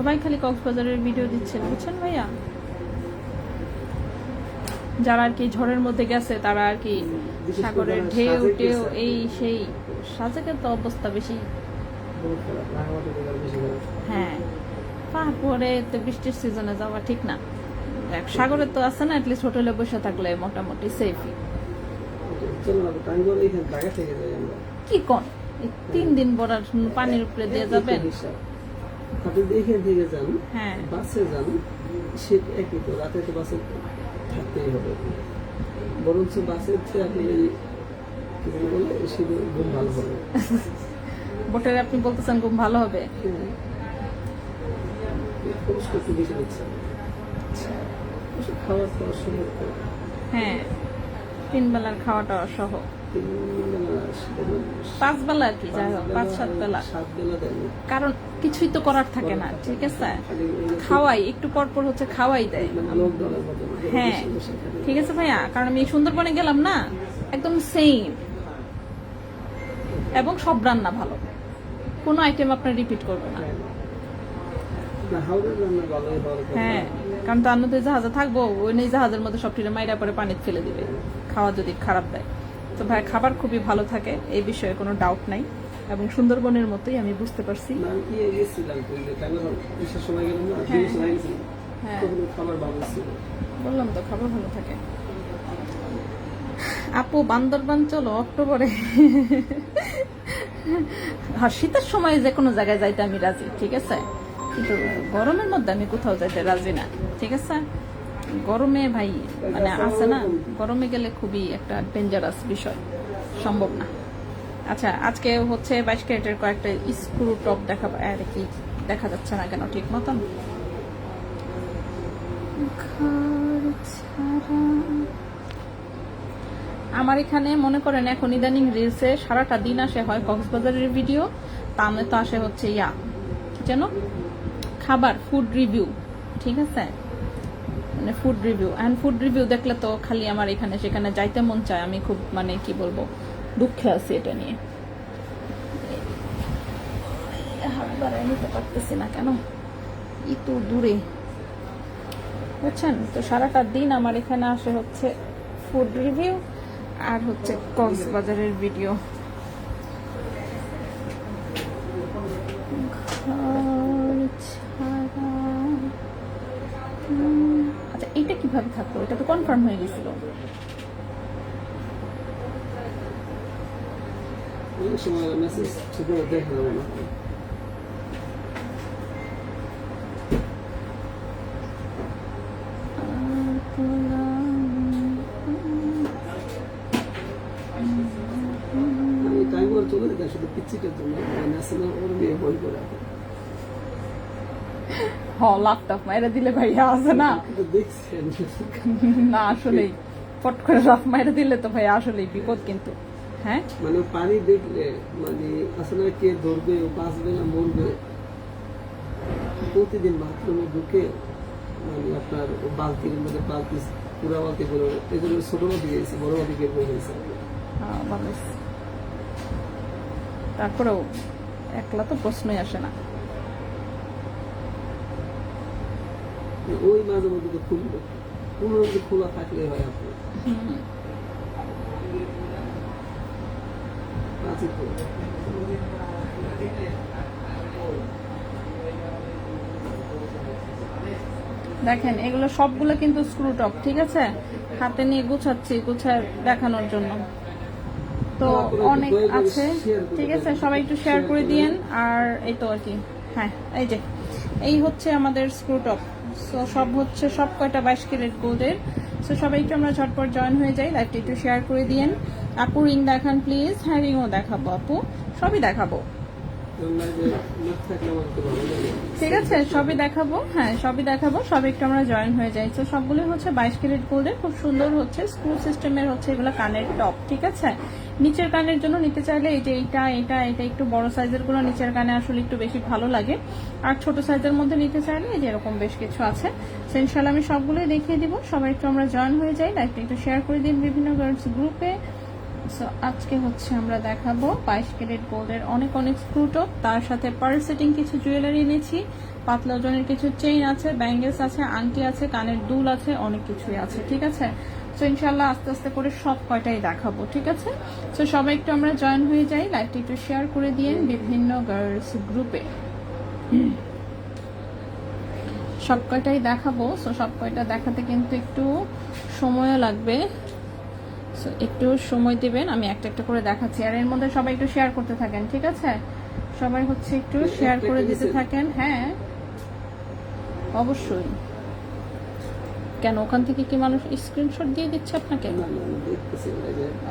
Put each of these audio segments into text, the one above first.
সবাই খালি কক্সবাজারের ভিডিও দিচ্ছেন, বুঝছেন ভাইয়া? যারা আর কি ঝড়ের মধ্যে গেছে তারা আর কি সাগরের ঢেউ টেউ এই সেই। সাজেকের তো অবস্থা বেশি। হ্যাঁ, তারপরে তো বৃষ্টির সিজনে যাওয়া ঠিক না। সাগরে তো আছে না, অ্যাটলিস্ট হোটেলে বসে থাকলে মোটামুটি সেফই। কি কোন 3 দিন পর পানির উপরে দিয়ে যাবেন? আপনি এখান থেকে যান, হ্যাঁ, বাসে যান, সে একই তো, রাতে তো বাসে থাকতেই হবে। বরঞ্চ বাসের চেয়ে আপনি বলে সেটা খুব ভালো হবে। বোটের আপনি বলতেছেন খুব ভালো হবে। খাওয়া খাওয়ার সময় হ্যাঁ, 3 বেলার খাওয়াটা সহ 5 বেলা আর কি, যাই হোক 5-7 বেলা, 7 বেলা দেয়। কারণ কিছুই তো করার থাকে না, ঠিক আছে? খাওয়াই একটু পর পর হচ্ছে খাওয়াই দেয়। হ্যাঁ ঠিক আছে ভাইয়া, কারণ আমি সুন্দরবনে গেলাম না, একদম সেম, এবং সব রান্না ভালো, কোনো আইটেম আপনার রিপিট করবে না। হ্যাঁ, কারণ তো আমরা তো জাহাজে থাকবো, ওই নেই জাহাজের মধ্যে সব টিরে মাইরা পরে পানিতে ফেলে দিবে খাওয়া যদি খারাপ দেয়। তো ভাই খাবার খুবই ভালো থাকে, এই বিষয়ে কোনো ডাউট নাই, এবং সুন্দরবনের মতোই আমি বুঝতে পারছি। হ্যাঁ বললাম তো খাবার ভালো থাকে। আপু বান্দরবান চলো অক্টোবরে। আর শীতের সময় যে কোনো জায়গায় যাইতে আমি রাজি, ঠিক আছে, কিন্তু গরমের মধ্যে আমি কোথাও যাইতে রাজি না, ঠিক আছে? গরমে ভাই মানে আছে না, গরমে গেলে খুবই একটা ডেঞ্জারাস বিষয়, সম্ভব না। আচ্ছা, আজকে হচ্ছে 22 ক্যারেটের কয়েকটা স্ক্রু টপ দেখাবো। কি দেখা যাচ্ছে না কেন ঠিক মতন? আমার এখানে মনে করেন এখন ইদানিং রিলসে সারাটা দিন আসে হয় কক্সবাজারের ভিডিও, তাহলে তো আসে হচ্ছে যেন খাবার, ফুড রিভিউ, ঠিক আছে, মানে food review. And food review দেখলে তো খালি আমার এখানে সেখানে যাইতে মন চায়। আমি খুব মানে কি বলবো, দুঃখে আছি এটা নিয়ে। হাত বাড়ায় নিতে পারতেছি না কেন, একটু দূরে, বুঝছেন? তো সারাটা দিন আমার এখানে আসে হচ্ছে ফুড রিভিউ আর হচ্ছে কক্সবাজারের ভিডিও। আচ্ছা, এইটা কিভাবে থাকলো? এটা তো কনফার্ম হয়ে গেছিল। চলে যেতে শুধু পিচ্ছিটার জন্য ওর বিয়ে বই করে ল্যাপটপ মাইরা দিলে ভাইয়া আছে না, দেখছেন না আসলেই ফট করে লাফ মাইরা দিলে তো ভাইয়া আসলেই বিপদ কিন্তু। হ্যাঁ, মানে পানি দেখলে মানে আসলে কে ধরবে, বাঁচবে না মরবে। প্রতিদিন বাথরুমে ঢুকে মানে আপনার বালতির মধ্যে বালতি, পুরা বালতি করে এগুলো ছোট বালতি গেছে, বড় বালতি বের করে গেছে। তারপরেও একলা তো প্রশ্নই আসে না। ওই মাঝে মধ্যে তো খুলবে, কোনো খোলা থাকলে হয় আপনার। দেখেন এগুলো সবগুলো কিন্তু স্ক্রু টপ, ঠিক আছে? হাতে নিয়ে গুছাচ্ছি, গুছায় দেখানোর জন্য। তো অনেক আছে, ঠিক আছে, সবাই একটু শেয়ার করে দিয়েন। আর এই তো আর কি, হ্যাঁ এই যে এই হচ্ছে আমাদের স্ক্রু টপ। সো সব হচ্ছে সব কয়টা 22 ক্যারেট গোল্ডের। সো সবাই একটু আমরা ঝটপট জয়েন হয়ে যাই, লাইভটা একটু শেয়ার করে দিয়েন। আপু রিং দেখান প্লিজ। হ্যাঁ রিংও দেখাবো আপু, সবই দেখাবো, ঠিক আছে, সবই দেখাবো। হ্যাঁ সবই দেখাবো, সবই একটু আমরা জয়েন হয়ে যাই। তো সবগুলো হচ্ছে 22 ক্যারেট গোল্ডের, খুব সুন্দর হচ্ছে স্ক্রু সিস্টেমের হচ্ছে এগুলো কানের টপ, ঠিক আছে? নিচের কানের জন্য নিতে চাইলে এই যে এটা এটা এটা একটু বড় সাইজের গুলো নিচের কানে আসলে একটু বেশি ভালো লাগে, আর ছোট সাইজের মধ্যে নিতে চাইলে এই যে এরকম বেশ কিছু আছে। সো ইনশাআল্লাহ আমি সবগুলোই দেখিয়ে দিব। সবাই একটু আমরা জয়েন হয়ে যাই, লাইভটা একটু শেয়ার করে দিন বিভিন্ন গার্লস গ্রুপে। সো আজকে হচ্ছে আমরা দেখাবো 22 ক্যারেট গোল্ডের অনেক অনেক স্ক্রু টপ, তার সাথে পার্ল সেটিং কিছু জুয়েলারি এনেছি, পাতলা ওজনের কিছু চেইন আছে, ব্যাঙ্গেলস আছে, আংটি আছে, কানের দুল আছে, অনেক কিছুই আছে। ঠিক আছে, সো ইনশাল্লাহ আস্তে আস্তে করে সব কয়টাই দেখাবো। ঠিক আছে, সো সবাই একটু আমরা জয়েন হয়ে যাই, লাইভটি একটু শেয়ার করে দিয়েন বিভিন্ন গার্লস গ্রুপে। সব কয়টাই দেখাবো, সো সব কয়টা দেখাতে কিন্তু একটু সময়ও লাগবে, সো একটু সময় দিবেন, আমি একটা একটা করে দেখাচ্ছি। আর এর মধ্যে সবাই একটু শেয়ার করতে থাকেন। ঠিক আছে, সবাই হচ্ছে একটু শেয়ার করে দিতে থাকেন। হ্যাঁ অবশ্যই। কেন ওখান থেকে কি মানুষ স্ক্রিনশট দিয়ে দিচ্ছে আপনাকে?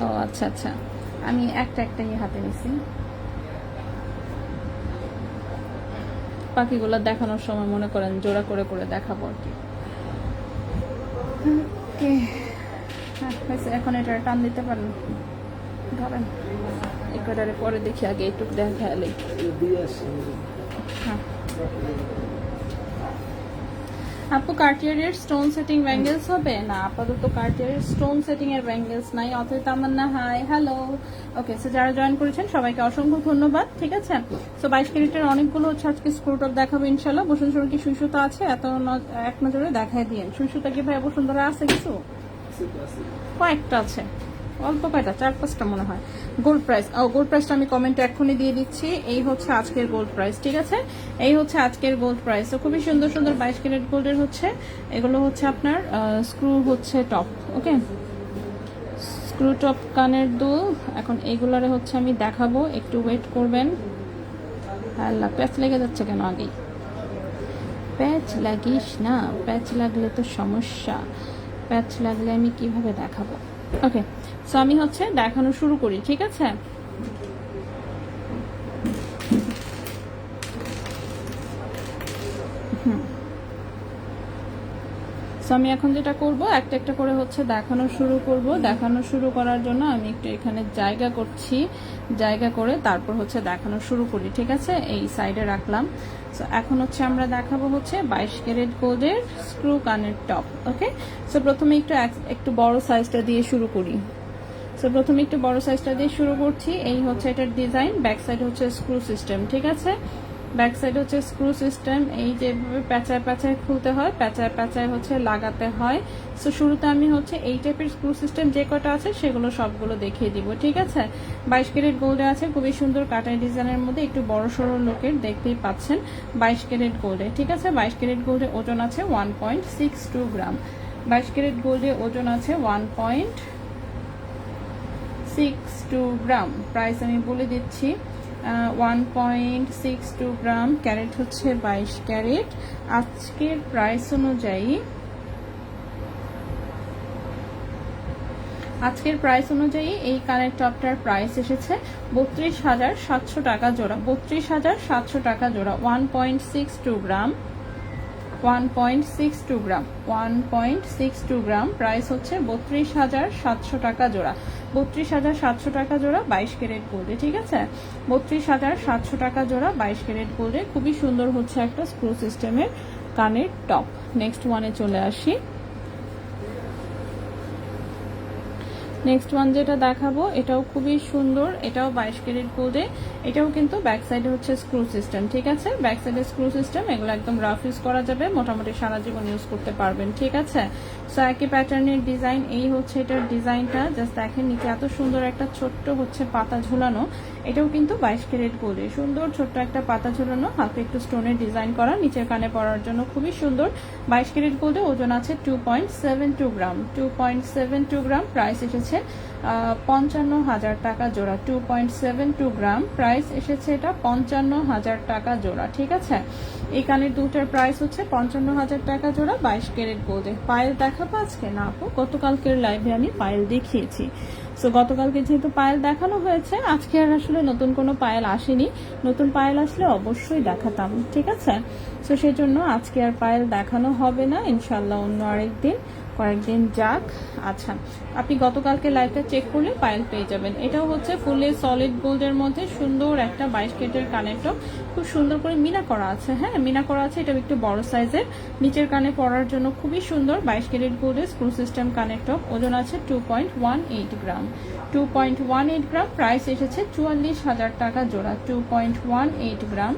ও আচ্ছা আচ্ছা, আমি একটা একটাই হাতে নিছি, পাখিগুলো দেখানোর সময় মনে করেন জোড়া করে করে দেখাবো আর কি। ওকে, এখন এটা টান দিতে পারেন, ধরেন একেবারে পরে দেখি, আগে একটু দেখালে। হ্যাঁ আপু, কার্টিয়ারের স্টোন সেটিং ব্যাঙ্গেলস হবে না? আপাতত কার্টিয়ারের স্টোন সেটিং এর ব্যাঙ্গেলস নাই। অথবা তামান্না হাই, হ্যালো। ওকে, সো যারা জয়েন করেছেন সবাইকে অসংখ্য ধন্যবাদ। ঠিক আছে, সো 22 ক্যারেটের অনেকগুলো হচ্ছে আজকে স্ক্রু টপ দেখাবো ইনশাল্লাহ। বসুন্ধরা কি সুই সুতা আছে? এত এক নজরে দেখায় দিয়ে। সুই সুতা কি ভাই বসুন্ধরা আছে? কিছু কয়েকটা আছে, অল্প কয়টা, 4-5টা মনে হয়। গোল্ড প্রাইস, গোল্ড প্রাইসটা আমি কমেন্টে এক্ষুনি দিয়ে দিচ্ছি। এই হচ্ছে আজকের গোল্ড প্রাইস। ঠিক আছে, এই হচ্ছে আজকের গোল্ড প্রাইস। তো খুবই সুন্দর সুন্দর 22 ক্যারেট গোল্ডের হচ্ছে এগুলো হচ্ছে আপনার স্ক্রু হচ্ছে টপ। ওকে, স্ক্রু টপ কানের দুল। এখন এইগুলারে হচ্ছে আমি দেখাবো, একটু ওয়েট করবেন। আল্লাহ, প্যাচ লেগে যাচ্ছে কেন? আগেই প্যাচ লাগিস না, প্যাচ লাগলে তো সমস্যা, প্যাচ লাগলে আমি কিভাবে দেখাবো? ওকে, সো আমি হচ্ছে দেখানো শুরু করি। ঠিক আছে, সো আমি এখন যেটা করব, একটা একটা করে হচ্ছে দেখানো শুরু করব। দেখানো শুরু করার জন্য আমি একটু এখানে জায়গা করছি, জায়গা করে তারপর হচ্ছে দেখানো শুরু করি। ঠিক আছে, এই সাইডে রাখলাম। সো এখন হচ্ছে আমরা দেখাবো হচ্ছে 22 ক্যারেট গোল্ডের স্ক্রু কানের টপ। ওকে, সো প্রথমে একটু বড় সাইজটা দিয়ে শুরু করি। সো প্রথমে একটু বড় সাইজটা দিয়ে শুরু করছি। এই হচ্ছে এটার ডিজাইন, ব্যাক সাইড হচ্ছে স্ক্রু সিস্টেম। ঠিক আছে, ব্যাক সাইড হচ্ছে স্ক্রু সিস্টেম। এই যেভাবে প্যাঁচায় প্যাঁচায় খুলতে হয়, প্যাঁচায় প্যাঁচায় হচ্ছে লাগাতে হয়। সো শুরুতে আমি হচ্ছে এই টাইপের স্ক্রু সিস্টেম যে কটা আছে সেগুলো সবগুলো দেখিয়ে দিব। ঠিক আছে, 22 ক্যারেট গোল্ডে আছে, খুবই সুন্দর কাটাই ডিজাইনের মধ্যে, একটু বড় সড়ো লোকের, দেখতেই পাচ্ছেন 22 ক্যারেট গোল্ডে। ঠিক আছে, 22 ক্যারেট গোল্ডে ওজন আছে 1.62 গ্রাম। 22 ক্যারেট গোল্ডে ওজন আছে 1.62 গ্রাম। প্রাইস আমি বলে দিচ্ছি, 1.62 গ্রাম। ক্যারেট হচ্ছে 22 ক্যারেট। আজকের প্রাইস অনুযায়ী এই কানের টপটার প্রাইস এসেছে 32,700 টাকা জোড়া। 32,700 টাকা জোড়া, 1.62 গ্রাম। 1.62 গ্রাম, 1.62 গ্রাম। প্রাইস হচ্ছে 32,700 টাকা জোড়া। 32,700 টাকা জোড়া 22 ক্যারেট গোল্ডে। ঠিক আছে, 32,700 টাকা জোড়া 22 ক্যারেট গোল্ডে। খুবই সুন্দর হচ্ছে একটা স্ক্রু সিস্টেমের কানের টপ। নেক্সট ওয়ানে চলে আসি। নেক্সট ওয়ান যেটা দেখাবো এটাও খুবই সুন্দর, এটাও 22 ক্যারেট গোল্ডে। এটাও কিন্তু ব্যাক সাইডে হচ্ছে স্ক্রু সিস্টেম। ঠিক আছে, ব্যাক সাইডে স্ক্রু সিস্টেম, এগুলো একদম রাফ ইউজ করা যাবে, মোটামুটি সারা জীবন ইউজ করতে পারবেন। ঠিক আছে, সো একই প্যাটার্নের ডিজাইন। এই হচ্ছে এটার ডিজাইনটা, জাস্ট দেখেন নিচে এত সুন্দর একটা ছোট্ট হচ্ছে পাতা ঝুলানো। এটাও কিন্তু 22 ক্যারেট গোল্ডে, সুন্দর ছোট্ট একটা পাতা ঝুলানো, হাতে একটু স্টোনের ডিজাইন করা, নিচের কানে পরার জন্য খুবই সুন্দর। 22 ক্যারেট গোল্ডে ওজন আছে 2.72 গ্রাম। 2.72 গ্রাম। প্রাইস এসেছে 55,000 টাকা জোড়া। 2.72 গ্রাম। প্রাইস এসেছে এটা 55,000 টাকা জোড়া। ঠিক আছে, এই কানের দুটার প্রাইস হচ্ছে 55,000 টাকা জোড়া 22 ক্যারেট গোল্ডে। পায়েল দেখাবো আজকে না আপু? গতকালকের লাইভে আমি পায়েল দেখিয়েছি। সো গতকালকে যেহেতু পায়েল দেখানো হয়েছে, আজকে আর আসলে নতুন কোনো পায়েল আসেনি। নতুন পায়েল আসলে অবশ্যই দেখাতাম। ঠিক আছে, সো সেই জন্য আজকে আর পায়েল দেখানো হবে না, ইনশাল্লাহ অন্য কয়েকদিন যাক। আচ্ছা, আপনি গতকালকে লাইভটা চেক করলে পায়েল পেয়ে যাবেন। এটাও হচ্ছে ফুলে সলিড গোল্ডের মধ্যে সুন্দর একটা 22 ক্যারেটের কানের টপ, খুব সুন্দর করে মিনা করা আছে। হ্যাঁ, মিনা করা আছে, এটা একটু বড় সাইজের, নিচের কানে পরার জন্য খুবই সুন্দর 22 ক্যারেট গোল্ডের স্ক্রু সিস্টেম কানের টপ। ওজন আছে 2.18 গ্রাম, 2.18 গ্রাম। প্রাইস এসেছে 44,000 টাকা জোড়া। 2.18 গ্রাম,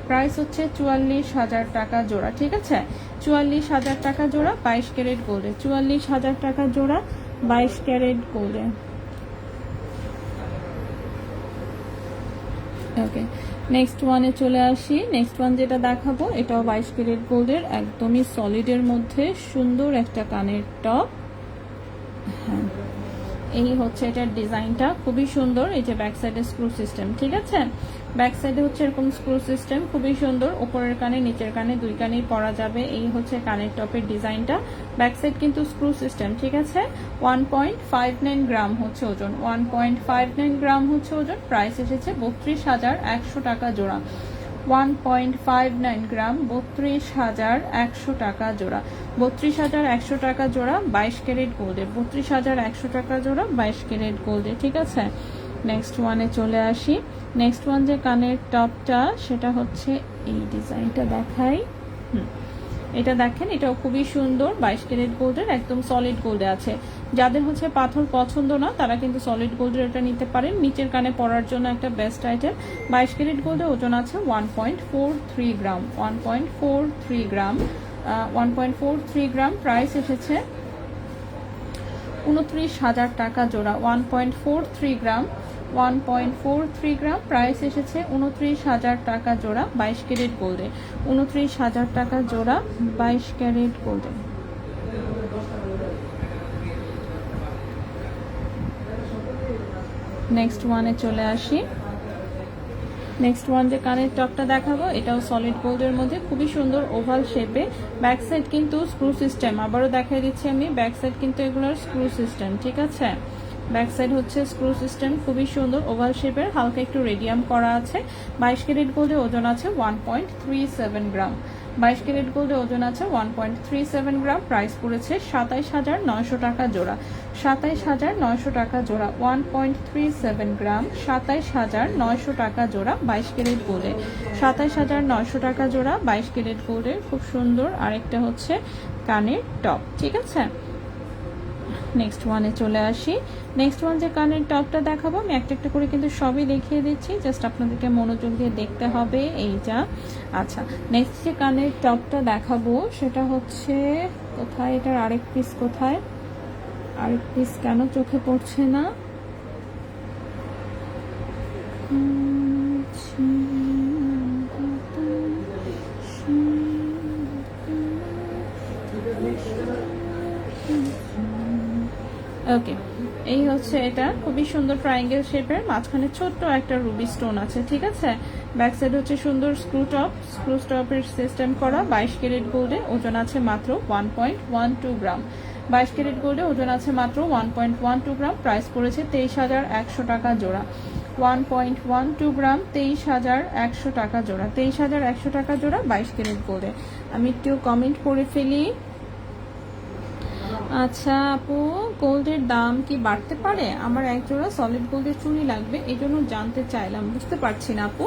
প্রাইস হচ্ছে 44,000 টাকা জোড়া। ঠিক আছে, 44,000 টাকা জোড়া 22 ক্যারেট গোল্ডে, 44,000 টাকা জোড়া 22 ক্যারেট গোল্ডে। ওকে, নেক্সট ওয়ানে চলে আসি। নেক্সট ওয়ান যেটা দেখাবো এটাও 22 ক্যারেট গোল্ডের, একদমই সলিডের মধ্যে সুন্দর একটা কানের টপ। হ্যাঁ, এই হচ্ছে এটার ডিজাইনটা, খুবই সুন্দর। এই যে ব্যাক সাইডে স্ক্রু সিস্টেম, ঠিক আছে, ব্যাক সাইডে হচ্ছে এরকম স্ক্রু সিস্টেম, খুবই সুন্দর। উপরের কানে নিচের কানে দুই কানেই পরা যাবে। এই হচ্ছে কানের টপের ডিজাইনটা, ব্যাক সাইড কিন্তু স্ক্রু সিস্টেম। ঠিক আছে, 1.59 গ্রাম হচ্ছে ওজন, 1.59 গ্রাম হচ্ছে ওজন। প্রাইস এসেছে 32,100 টাকা জোড়া। 1.59 গ্রাম, 32,100 টাকা জোড়া। 32,100 টাকা জোড়া 22 ক্যারেট গোল্ডে, 32,100 টাকা জোড়া 22 ক্যারেট গোল্ডে। ঠিক আছে, নেক্সট ওয়ানে চলে আসি। নেক্সট ওয়ান যে কানের টপটা সেটা হচ্ছে এই ডিজাইনটা দেখাই। এটা দেখেন, এটাও খুবই সুন্দর 22 ক্যারেট গোল্ডের, একদম সলিড গোল্ডে আছে। যাদের হচ্ছে পাথর পছন্দ না তারা কিন্তু সলিড গোল্ডের এটা নিতে পারেন। নিচের কানে পরার জন্য একটা বেস্ট আইটেম। 22 ক্যারেট গোল্ডে ওজন আছে 1.43 গ্রাম, 1.43 গ্রাম, 1.43 গ্রাম। প্রাইস এসেছে 29,000 টাকা জোড়া। 1.43 গ্রাম, 1.43 গ্রাম। প্রাইস এসেছে 29,000 টাকা জোড়া 22 ক্যারেট গোল্ডে, 29,000 টাকা জোড়া 22 ক্যারেট গোল্ডে। নেক্সট ওয়ানে চলে আসি। নেক্সট ওয়ান যে কানের টপটা দেখাবো এটাও সলিড গোল্ডের মধ্যে, খুবই সুন্দর ওভাল শেপে। ব্যাক সাইড কিন্তু স্ক্রু সিস্টেম, আবারও দেখাই দিচ্ছি আমি, ব্যাক সাইড কিন্তু এগুলোর স্ক্রু সিস্টেম। ঠিক আছে, ব্যাক সাইড হচ্ছে স্ক্রু সিস্টেম, খুবই সুন্দর ওভাল শেপের, হালকা একটু রেডিয়াম করা আছে। 22 ক্যারেট গোল্ডে ওজন আছে 1.37 গ্রাম, 22 ক্যারেট গোল্ডে ওজন আছে 1.37 গ্রাম। প্রাইস পড়েছে 27,900 টাকা জোড়া, 27,900 টাকা জোড়া। 1.37 গ্রাম, 27,900 টাকা জোড়া 22 ক্যারেট গোল্ডে, 27,900 টাকা জোড়া 22 ক্যারেট গোল্ডে। খুব সুন্দর আরেকটা হচ্ছে কানের টপ। ঠিক আছে, নেক্সট ওয়ানে চলে আসি। নেক্সট ওয়ান যে কানের টপটা দেখাবো আমি একটা একটা করে কিন্তু সবই দেখিয়ে দিচ্ছি, জাস্ট আপনাদেরকে মনোযোগ দিয়ে দেখতে হবে এইটা। আচ্ছা, নেক্সট যে কানের টপটা দেখাবো সেটা হচ্ছে কোথায়, এটার আরেক পিস কোথায়, আরেক পিস কেন চোখে পড়ছে না। ওকে, এই হচ্ছে এটা, খুবই সুন্দর ট্রায়াঙ্গেল শেপের, মাঝখানে ছোট্ট একটা রুবি স্টোন আছে। ঠিক আছে, ব্যাক সাইড হচ্ছে সুন্দর স্ক্রু টপ, স্ক্রু টপের সিস্টেম করা 22 ক্যারেট গোল্ডে, ওজন আছে মাত্র 1.12 গ্রাম। 22 ক্যারেট গোল্ডে ওজন আছে মাত্র 1.12 গ্রাম। প্রাইস পড়েছে 23,100 টাকা জোড়া। 1.12 গ্রাম, 23,100 টাকা জোড়া, 23,100 টাকা জোড়া 22 ক্যারেট গোল্ডে। আমি একটু কমেন্ট করে ফেলি। আচ্ছা আপু, গোল্ডের দাম কি বাড়তে পারে? আমার এক জোড়া সলিড গোল্ডের চুড়ি লাগবে, এই জন্য জানতে চাইলাম। বুঝতে পারছি না আপু,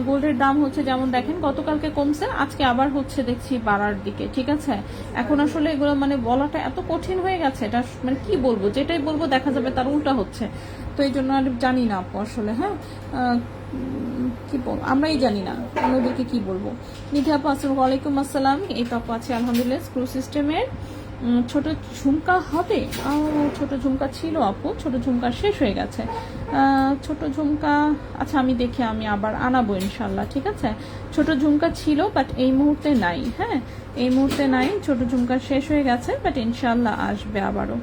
গোল্ডের দাম হচ্ছে যেমন দেখেন গতকালকে কমছে, আজকে আবার হচ্ছে দেখছি বাড়ার দিকে। ঠিক আছে, এখন আসলে এগুলো মানে বলাটা এত কঠিন হয়ে গেছে, এটা মানে কি বলবো, যেটাই বলবো দেখা যাবে তার উল্টা হচ্ছে, তো এই জন্য আর জানি না আপু আসলে। হ্যাঁ, কি বলবো, আমরাই জানি না অন্যদেরকে কি বলবো। নিধি আপু আসসালামু আলাইকুম। আসসালাম। এই টপ আছে আলহামদুলিল্লাহ স্ক্রু সিস্টেমের। ছোট ঝুমকা হবে, ছোট ঝুমকা ছিল আপু, ছোট ঝুমকা শেষ হয়ে গেছে। ছোট ঝুমকা, আচ্ছা আমি দেখে আমি আবার আনাবো ইনশাল্লাহ। ঠিক আছে, ছোট ঝুমকা ছিল বাট এই মুহূর্তে নাই। হ্যাঁ, এই মুহূর্তে নাই, ছোট ঝুমকা শেষ হয়ে গেছে, বাট ইনশাল্লাহ আসবে আবারও।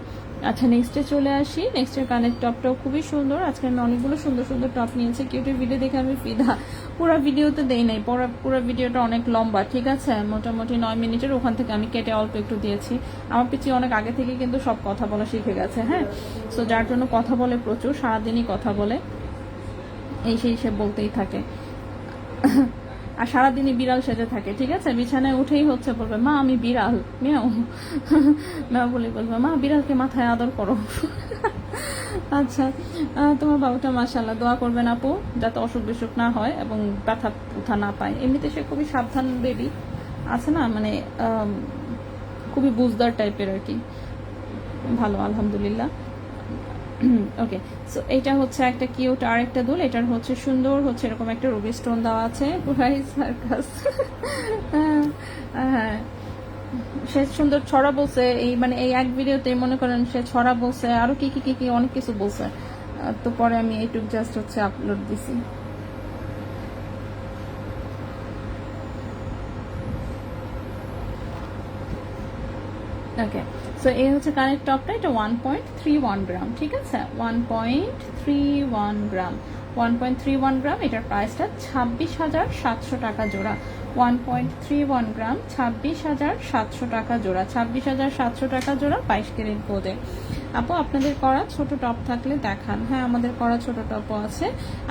আচ্ছা, নেক্সটে চলে আসি। নেক্সটের কানের টপটাও খুবই সুন্দর। আজকে আমি অনেকগুলো সুন্দর সুন্দর টপ নিয়েছি, কিউটের ভিডিও দেখে আমি ফিদা। পুরো ভিডিওতে দেই নাই, পুরো ভিডিওটা অনেক লম্বা। ঠিক আছে, মোটামুটি 9 মিনিটের, ওখান থেকে আমি কেটে অল্প একটু দিয়েছি। আমার পিছি অনেক আগে থেকে কিন্তু সব কথা বলা শিখে গেছে। হ্যাঁ, সো যার জন্য কথা বলে প্রচুর, সারাদিনই কথা বলে, এই সেই সে বলতেই থাকে। আর সারাদিনই বিড়াল সেজে থাকে, ঠিক আছে? বিছানায় উঠেই হচ্ছে বলবে মা আমি বিড়াল, মেয়াও মেয়া বলে বলবে মা বিড়ালকে মাথায় আদর করো। আচ্ছা, তোমার বাবুটা মাশাআল্লাহ, দোয়া করবেন আপু যাতে অসুখ বিসুখ না হয় এবং ব্যথা উঠা না পায়। এমনিতে সে খুবই সাবধান বেবি, আছে না, মানে খুবই বুঝদার টাইপের আর কি। ভালো আলহামদুলিল্লাহ। ওকে, সো এটা হচ্ছে একটা কিউট আর একটা দুল। এটার হচ্ছে সুন্দর হচ্ছে এরকম একটা রুবি স্টোন দেওয়া আছে, পুরাই সার্কাস। হ্যাঁ, সে সুন্দর ছড়া বলছে, এই মানে এই এক ভিডিওতে মনে করেন সে ছড়া বলছে, আরো কি কি কি কি অনেক কিছু বলছে। তো পরে আমি এইটুক জাস্ট হচ্ছে আপলোড দিছি। ওকে, সো এই হচ্ছে কানের টপটা, এটা 1.31 গ্রাম, ঠিক আছে? 1.31 গ্রাম, 1.31 গ্রাম। এটার প্রাইসটা 26,700 টাকা জোড়া। 1.31 গ্রাম, 26,700 টাকা জোড়া, 26,700 টাকা জোড়া, 22 ক্যারেট গোল্ডে। আপু আপনাদের করা ছোট টপ থাকলে দেখান। হ্যাঁ, আমাদের করা ছোট টপও আছে।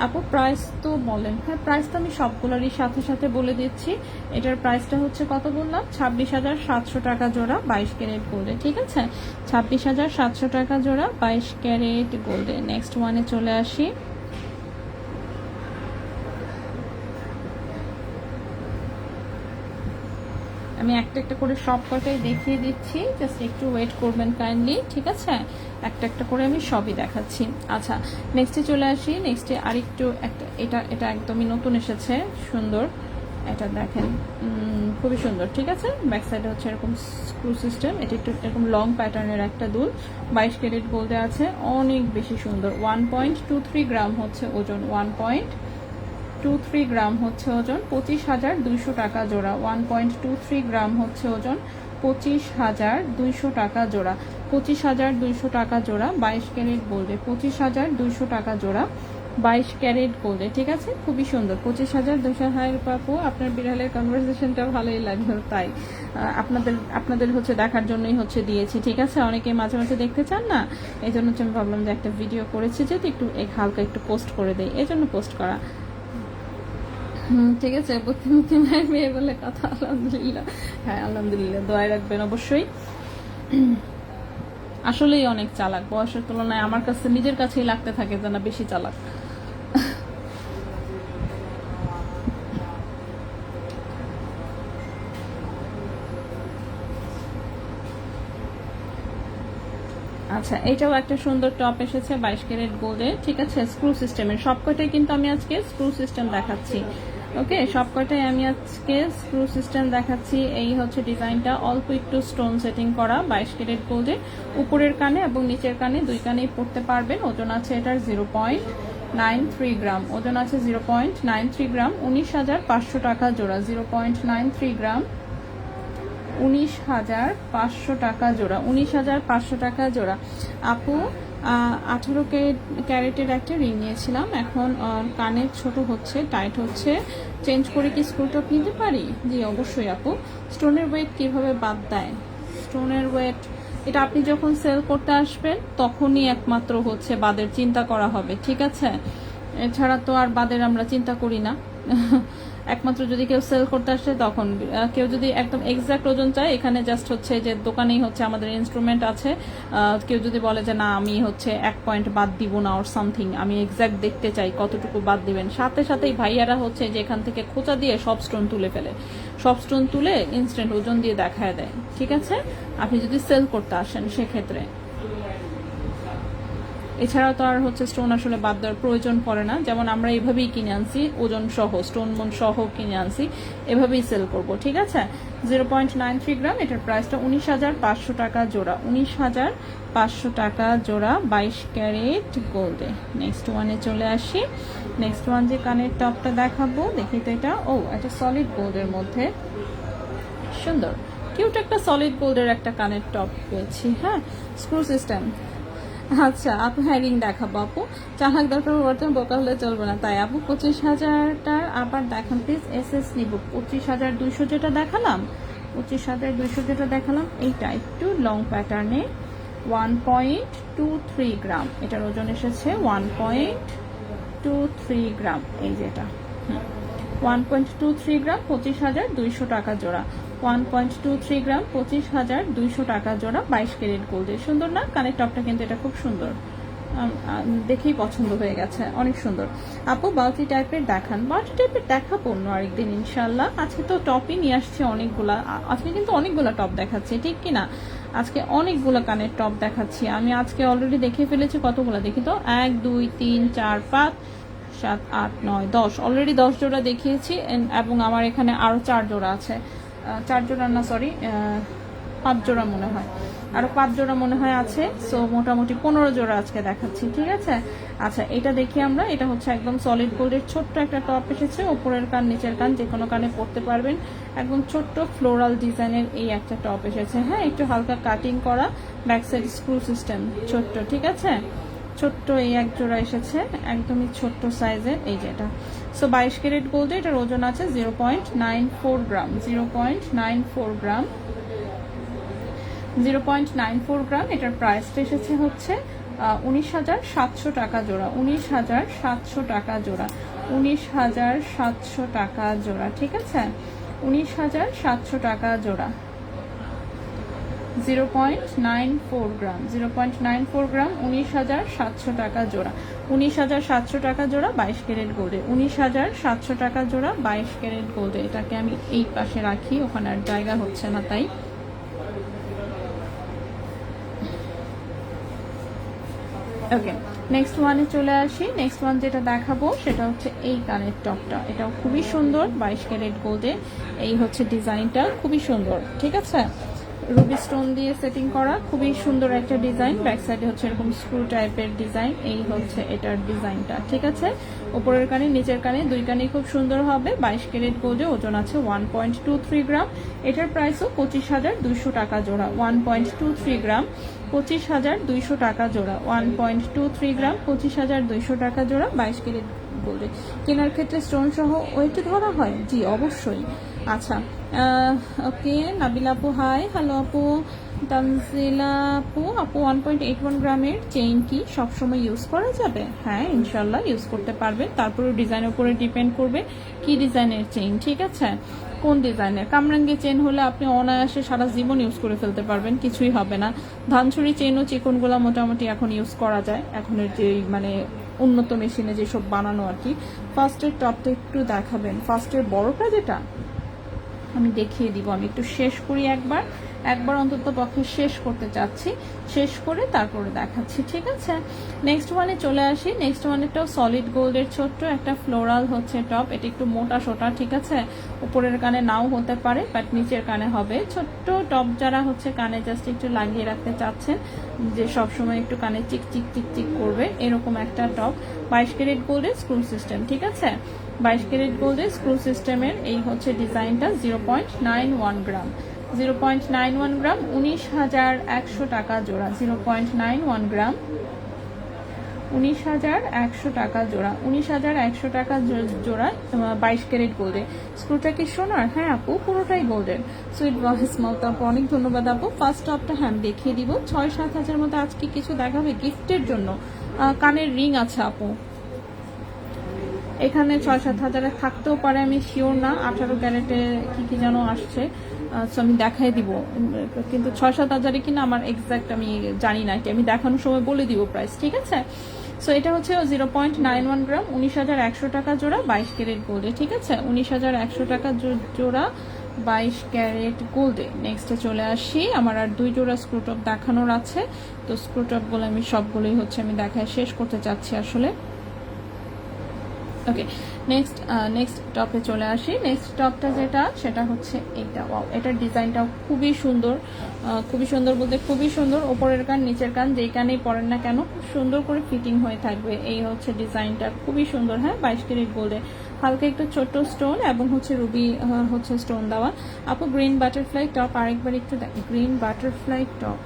আপু প্রাইস তো বলেন। হ্যাঁ, প্রাইস তো আমি সবগুলোরই সাথে সাথে বলে দিচ্ছি। এটার প্রাইসটা হচ্ছে কত বললাম? 26,700 টাকা জোড়া, 22 ক্যারেট গোল্ডে, ঠিক আছে? 26,700 টাকা জোড়া, 22 ক্যারেট গোল্ডে। নেক্সট ওয়ানে চলে আসি। আমি একটা একটা করে সব কটাই দেখিয়ে দিচ্ছি, জাস্ট একটু ওয়েট করবেন কাইন্ডলি, ঠিক আছে? একটা একটা করে আমি সবই দেখাচ্ছি। আচ্ছা, নেক্সটে চলে আসি। নেক্সটে আরেকটু একটা, এটা একদমই নতুন এসেছে, সুন্দর। এটা দেখেন, খুবই সুন্দর, ঠিক আছে? ব্যাক সাইডে হচ্ছে এরকম স্ক্রু সিস্টেম। এটা একটু এরকম লং প্যাটার্নের একটা দুল, 22 ক্যারেট গোল্ডে আছে, অনেক বেশি সুন্দর। 1.23 গ্রাম হচ্ছে ওজন, 1.23 গ্রাম হচ্ছে ওজন, 25,200 টাকা জোড়া। 1.23 গ্রাম হচ্ছে ওজন, 25,200 টাকা জোড়া, 25,200 টাকা জোড়া, 22 ক্যারেট গোল্ডে, 25,200 টাকা জোড়া, 22 ক্যারেট গোল্ডে, ঠিক আছে? খুবই সুন্দর, 25,200। হাই পাপু, আপনার বিড়ালের কনভারসেশনটা ভালোই লাগলো, তাই আপনাদের হচ্ছে দেখার জন্যই হচ্ছে দিয়েছি, ঠিক আছে? অনেকে মাঝে মাঝে দেখতে চান না, এই জন্য হচ্ছে আমি ভাবলাম যে একটা ভিডিও করেছি যেহেতু একটু হালকা একটু পোস্ট করে দেয়, এই জন্য পোস্ট করা। ঠিক আছে, বুদ্ধিমতী মায়ের মেয়ে বলে কথা, আলহামদুলিল্লাহ। হ্যাঁ আলহামদুলিল্লাহ, দোয়ায় রাখবেন অবশ্যই। আসলেই অনেক চালাক, বয়সের তুলনায় আমার কাছে নিজের কাছেই লাগতে থাকে যে না বেশি চালাক। আচ্ছা, এটাও একটা সুন্দর টপ এসেছে 22 ক্যারেট গোল্ডে, ঠিক আছে? স্ক্রু সিস্টেমের সবকটাই কিন্তু আমি আজকে স্ক্রু সিস্টেম দেখাচ্ছি। ওকে, সবকটাই আমি আজকে স্ক্রু সিস্টেম দেখাচ্ছি। এই হচ্ছে ডিজাইনটা, অল্প একটু স্টোন সেটিং করা, 22 ক্যারেট গোল্ডে। উপরের কানে এবং নিচের কানে দুই কানেই পড়তে পারবেন। ওজন আছে এটার 0.93 গ্রাম, ওজন আছে 0.93 গ্রাম, 19,500 টাকা জোড়া। 0.93 গ্রাম, 19,500 টাকা জোড়া, 19,500 টাকা জোড়া। আপু 18 ক্যারেটের একটা রিং নিয়েছিলাম, এখন কানের ছোট হচ্ছে, টাইট হচ্ছে, চেঞ্জ করে কি স্ক্রু টপ নিতে পারি? জি অবশ্যই আপু। স্টোনের ওয়েট কিভাবে বাদ দেয়? স্টোনের ওয়েট এটা আপনি যখন সেল করতে আসবেন তখনই একমাত্র হচ্ছে বাদের চিন্তা করা হবে, ঠিক আছে? এছাড়া তো আর বাদের আমরা চিন্তা করি না। একমাত্র যদি কেউ সেল করতে আসে তখন। কেউ যদি একদম এক্সাক্ট ওজন চায়, এখানে জাস্ট হচ্ছে যে দোকানেই হচ্ছে আমাদের ইনস্ট্রুমেন্ট আছে। কেউ যদি বলে যে না আমি হচ্ছে 1 পয়েন্ট বাদ দিব না অর সামথিং, আমি এক্সাক্ট দেখতে চাই কতটুকু বাদ দিবেন, সাথে সাথেই ভাইয়ারা হচ্ছে যে এখান থেকে খোঁচা দিয়ে সব স্টোন তুলে ফেলে, সব স্টোন তুলে ইনস্ট্যান্ট ওজন দিয়ে দেখায় দেয়, ঠিক আছে? আপনি যদি সেল করতে আসেন সেক্ষেত্রে। এছাড়াও তো আর হচ্ছে স্টোন আসলে বাদ দেওয়ার প্রয়োজন পড়ে না, যেমন আমরা এভাবেই কিনে আনছি, ওজন সহ স্টোন মন সহ কিনে আনছি, এভাবেই সেল করব, ঠিক আছে? 0.93 গ্রাম, এটার প্রাইসটা 19,500 টাকা জোড়া, 19,500 টাকা জোড়া, 22 ক্যারেট গোল্ডে। নেক্সট ওয়ানে চলে আসি। নেক্সট ওয়ান যে কানের টপটা দেখাবো, দেখি তো এটা, ও এটা সলিড গোল্ডের মধ্যে, সুন্দর কিউট একটা সলিড গোল্ডের একটা কানের টপ পেয়েছি। হ্যাঁ, স্ক্রু সিস্টেম। আচ্ছা আপু, হ্যাঁ রিং দেখাবো আপু, চালাক দরকার বর্তমান বোকা হলে চলবে না, তাই আপু 25,000টার আবার দেখান প্লিজ। এসএস নিব 25,200 যেটা দেখালাম, 25,200 যেটা দেখালাম, এইটা একটু লং প্যাটার্নে, 1.23 গ্রাম, এটার ওজন এসেছে 1.23 গ্রাম, এই যেটা 1.23 গ্রাম 25,200 টাকা জোড়া। 1.23 গ্রাম 25,200 টাকা জোড়া 22 ক্যারেট গোল্ডের। সুন্দর না? কানের টপটা কিন্তু এটা খুব সুন্দর, দেখেই পছন্দ হয়ে গেছে, অনেক সুন্দর। আপু বাল্টি টাইপের দেখান। বাল্টি টাইপের দেখাবো অন্য আরেকদিন ইনশাল্লাহ। আজকে তো টপই নিয়ে আসছি অনেকগুলা, আজকে কিন্তু অনেকগুলা টপ দেখাচ্ছি, ঠিক কিনা? আজকে অনেকগুলো কানের টপ দেখাচ্ছি আমি। আজকে অলরেডি দেখে ফেলেছি কতগুলো, দেখি তো, 1 2 3 4 5 7 8 9 10, অলরেডি 10 জোড়া দেখিয়েছি এবং আমার এখানে আরো 4 জোড়া আছে। 4 জোড়া না, সরি 5 জোড়া মনে হয়, আরো 5 জোড়া মনে হয় আছে। সো মোটামুটি 15 জোড়া আজকে দেখাচ্ছি, ঠিক আছে? আচ্ছা, এটা দেখি আমরা। এটা হচ্ছে একদম সলিড গোল্ডের ছোট্ট একটা টপ এসেছে, উপরের কান নিচের কান যে কোনো কানে পরতে পারবেন। একদম ছোট্ট ফ্লোরাল ডিজাইনের এই একটা টপ এসেছে, হ্যাঁ, একটু হালকা কাটিং করা, ব্যাক সাইড স্ক্রু সিস্টেম, ছোট্ট, ঠিক আছে? ছোট্ট এই এক জোড়া এসেছে, একদমই ছোট্ট সাইজের, এই যেটা। সো 22 ক্যারেট গোল্ডে এটার ওজন আছে 0.94 গ্রাম। 0.94 গ্রাম, 0.94 গ্রাম। এটার প্রাইসটা এসেছে হচ্ছে 19,700 টাকা জোড়া। 19,700 টাকা জোড়া। 19,700 টাকা জোড়া, ঠিক আছে? 19,700 টাকা জোড়া। 0.94 গ্রাম, 0.94 গ্রাম, 19,700 টাকা জোড়া। 19,700 টাকা জোড়া 22 ক্যারেট গোল্ডে। 19,700 টাকা জোড়া 22 ক্যারেট গোল্ডে। এটাকে আমি এই পাশে রাখি, ওখানে আর জায়গা হচ্ছে না তাই। ওকে, নেক্সট ওয়ানে চলে আসি। নেক্সট ওয়ান যেটা দেখাবো সেটা হচ্ছে এই কানের টপটা। এটাও খুবই সুন্দর, 22 ক্যারেট গোল্ডে। এই হচ্ছে ডিজাইনটা, খুবই সুন্দর, ঠিক আছে? রুবি স্টোন দিয়ে সেটিং করা, খুবই সুন্দর একটা ডিজাইন। ব্যাক সাইডে হচ্ছে এরকম স্ক্রু টাইপের ডিজাইন। এই হচ্ছে এটার ডিজাইনটা, ঠিক আছে? উপরের কানে নিচের কানে দুই কানে খুব সুন্দর হবে। 22 ক্যারেট গোল্ডে, ওজন আছে 1.23 গ্রাম। এটার প্রাইসও 25,200 টাকা জোড়া। 1.23 গ্রাম 25,200 টাকা জোড়া। 1.23 গ্রাম 25,200 টাকা জোড়া 22 ক্যারেট গোল্ডে। কেনার ক্ষেত্রে স্টোন সহ ওয়েট ধরা হয়? জি অবশ্যই। আচ্ছা, ওকে, নাবিলা আপু হাই, হ্যালো আপু, তানজিলা আপু। আপু 1.81 গ্রামের চেইন কি সবসময় ইউজ করা যাবে? হ্যাঁ, ইনশাল্লাহ ইউজ করতে পারবে। তারপরে ডিজাইনের উপরে ডিপেন্ড করবে কি ডিজাইনের চেইন, ঠিক আছে? কোন ডিজাইনের কামরাঙ্গি চেন হলে আপনি অনায়াসে সারা জীবন ইউজ করে ফেলতে পারবেন, কিছুই হবে না। ধানছড়ি চেন ও চিকনগুলা মোটামুটি এখন ইউজ করা যায়, এখনের যে মানে উন্নত মেশিনে যেসব বানানো আর কি। ফার্স্টের টপটা একটু দেখাবেন, ফার্স্টের বড়টা যেটা আমি দেখিয়ে দিব। আমি একটু শেষ করি, একবার অন্তত পক্ষে শেষ করতে চাচ্ছি, শেষ করে তারপরে দেখাচ্ছি, ঠিক আছে? নেক্সট ওয়ানে চলে আসি। নেক্সট ওয়ানেরটাও সলিড গোল্ডের ছোট্ট একটা ফ্লোরাল হচ্ছে টপ। এটা একটু মোটা সোটা, ঠিক আছে? উপরের কানে নাও হতে পারে, বাট নিচের কানে হবে। ছোট্ট টপ যারা হচ্ছে কানে জাস্ট একটু লাগিয়ে রাখতে চাচ্ছেন, যে সবসময় একটু কানে চিক চিক চিক চিক করবে, এরকম একটা টপ। 22 ক্যারেট গোল্ডের স্ক্রু সিস্টেম, ঠিক আছে? 22 ক্যারেট গোল্ডের স্ক্রু সিস্টেমের এই হচ্ছে ডিজাইনটা। 0.91 গ্রাম, 0.91 গ্রাম 19,100 টাকা জোড়া। 0.91 গ্রাম 19,100 টাকা জোড়া। 19,100 টাকা জোড়া 22 ক্যারেট গোল্ডে। স্ক্রুটা কি সোনার? হ্যাঁ আপু, পুরোটাই গোল্ডেন। সুইট ভয়েস মাউথ আপু, অনেক ধন্যবাদ আপু। ফার্স্ট টপটা হ্যাঁ দেখিয়ে দিব। 6-7 হাজার মতো আজকে কিছু দেখাবে গিফটের জন্য। কানের রিং আছে আপু, এখানে 6-7 হাজারে থাকতেও পারে, আমি শিওর না। 18 ক্যারেটে কি যেন আসছে, আমি দেখাই দিব, কিন্তু 6-7 হাজারে কিনা আমার এক্সাক্ট আমি জানি না, আমি দেখানোর সময় বলে দিব প্রাইস, ঠিক আছে? সো এটা হচ্ছে 0.91 গ্রাম 19,100 টাকা জোড়া 22 ক্যারেট গোল্ডে, ঠিক আছে? 19,100 টাকা জোড়া 22 ক্যারেট গোল্ডে। নেক্সটে চলে আসি। আমার আর 2 জোড়া স্ক্রুটপ দেখানোর আছে, তো স্ক্রুটপগুলো আমি সবগুলোই হচ্ছে আমি দেখায় শেষ করতে চাচ্ছি আসলে। ওকে, নেক্সট টপে চলে আসি। নেক্সট টপটা যেটা সেটা হচ্ছে এইটা। ওয়াও, এটার ডিজাইনটাও খুবই সুন্দর, খুবই সুন্দর বলতে খুবই সুন্দর। ওপরের কান নিচের কান যেই কানেই পরেন না কেন খুব সুন্দর করে ফিটিং হয়ে থাকবে। এই হচ্ছে ডিজাইনটা, খুবই সুন্দর। হ্যাঁ, 22 ক্যারেট গোল্ডে, হালকা একটু ছোট স্টোন এবং হচ্ছে রুবি হচ্ছে স্টোন দেওয়া। আপু গ্রিন বাটারফ্লাই টপ আরেকবার একটু গ্রিন বাটারফ্লাই টপ।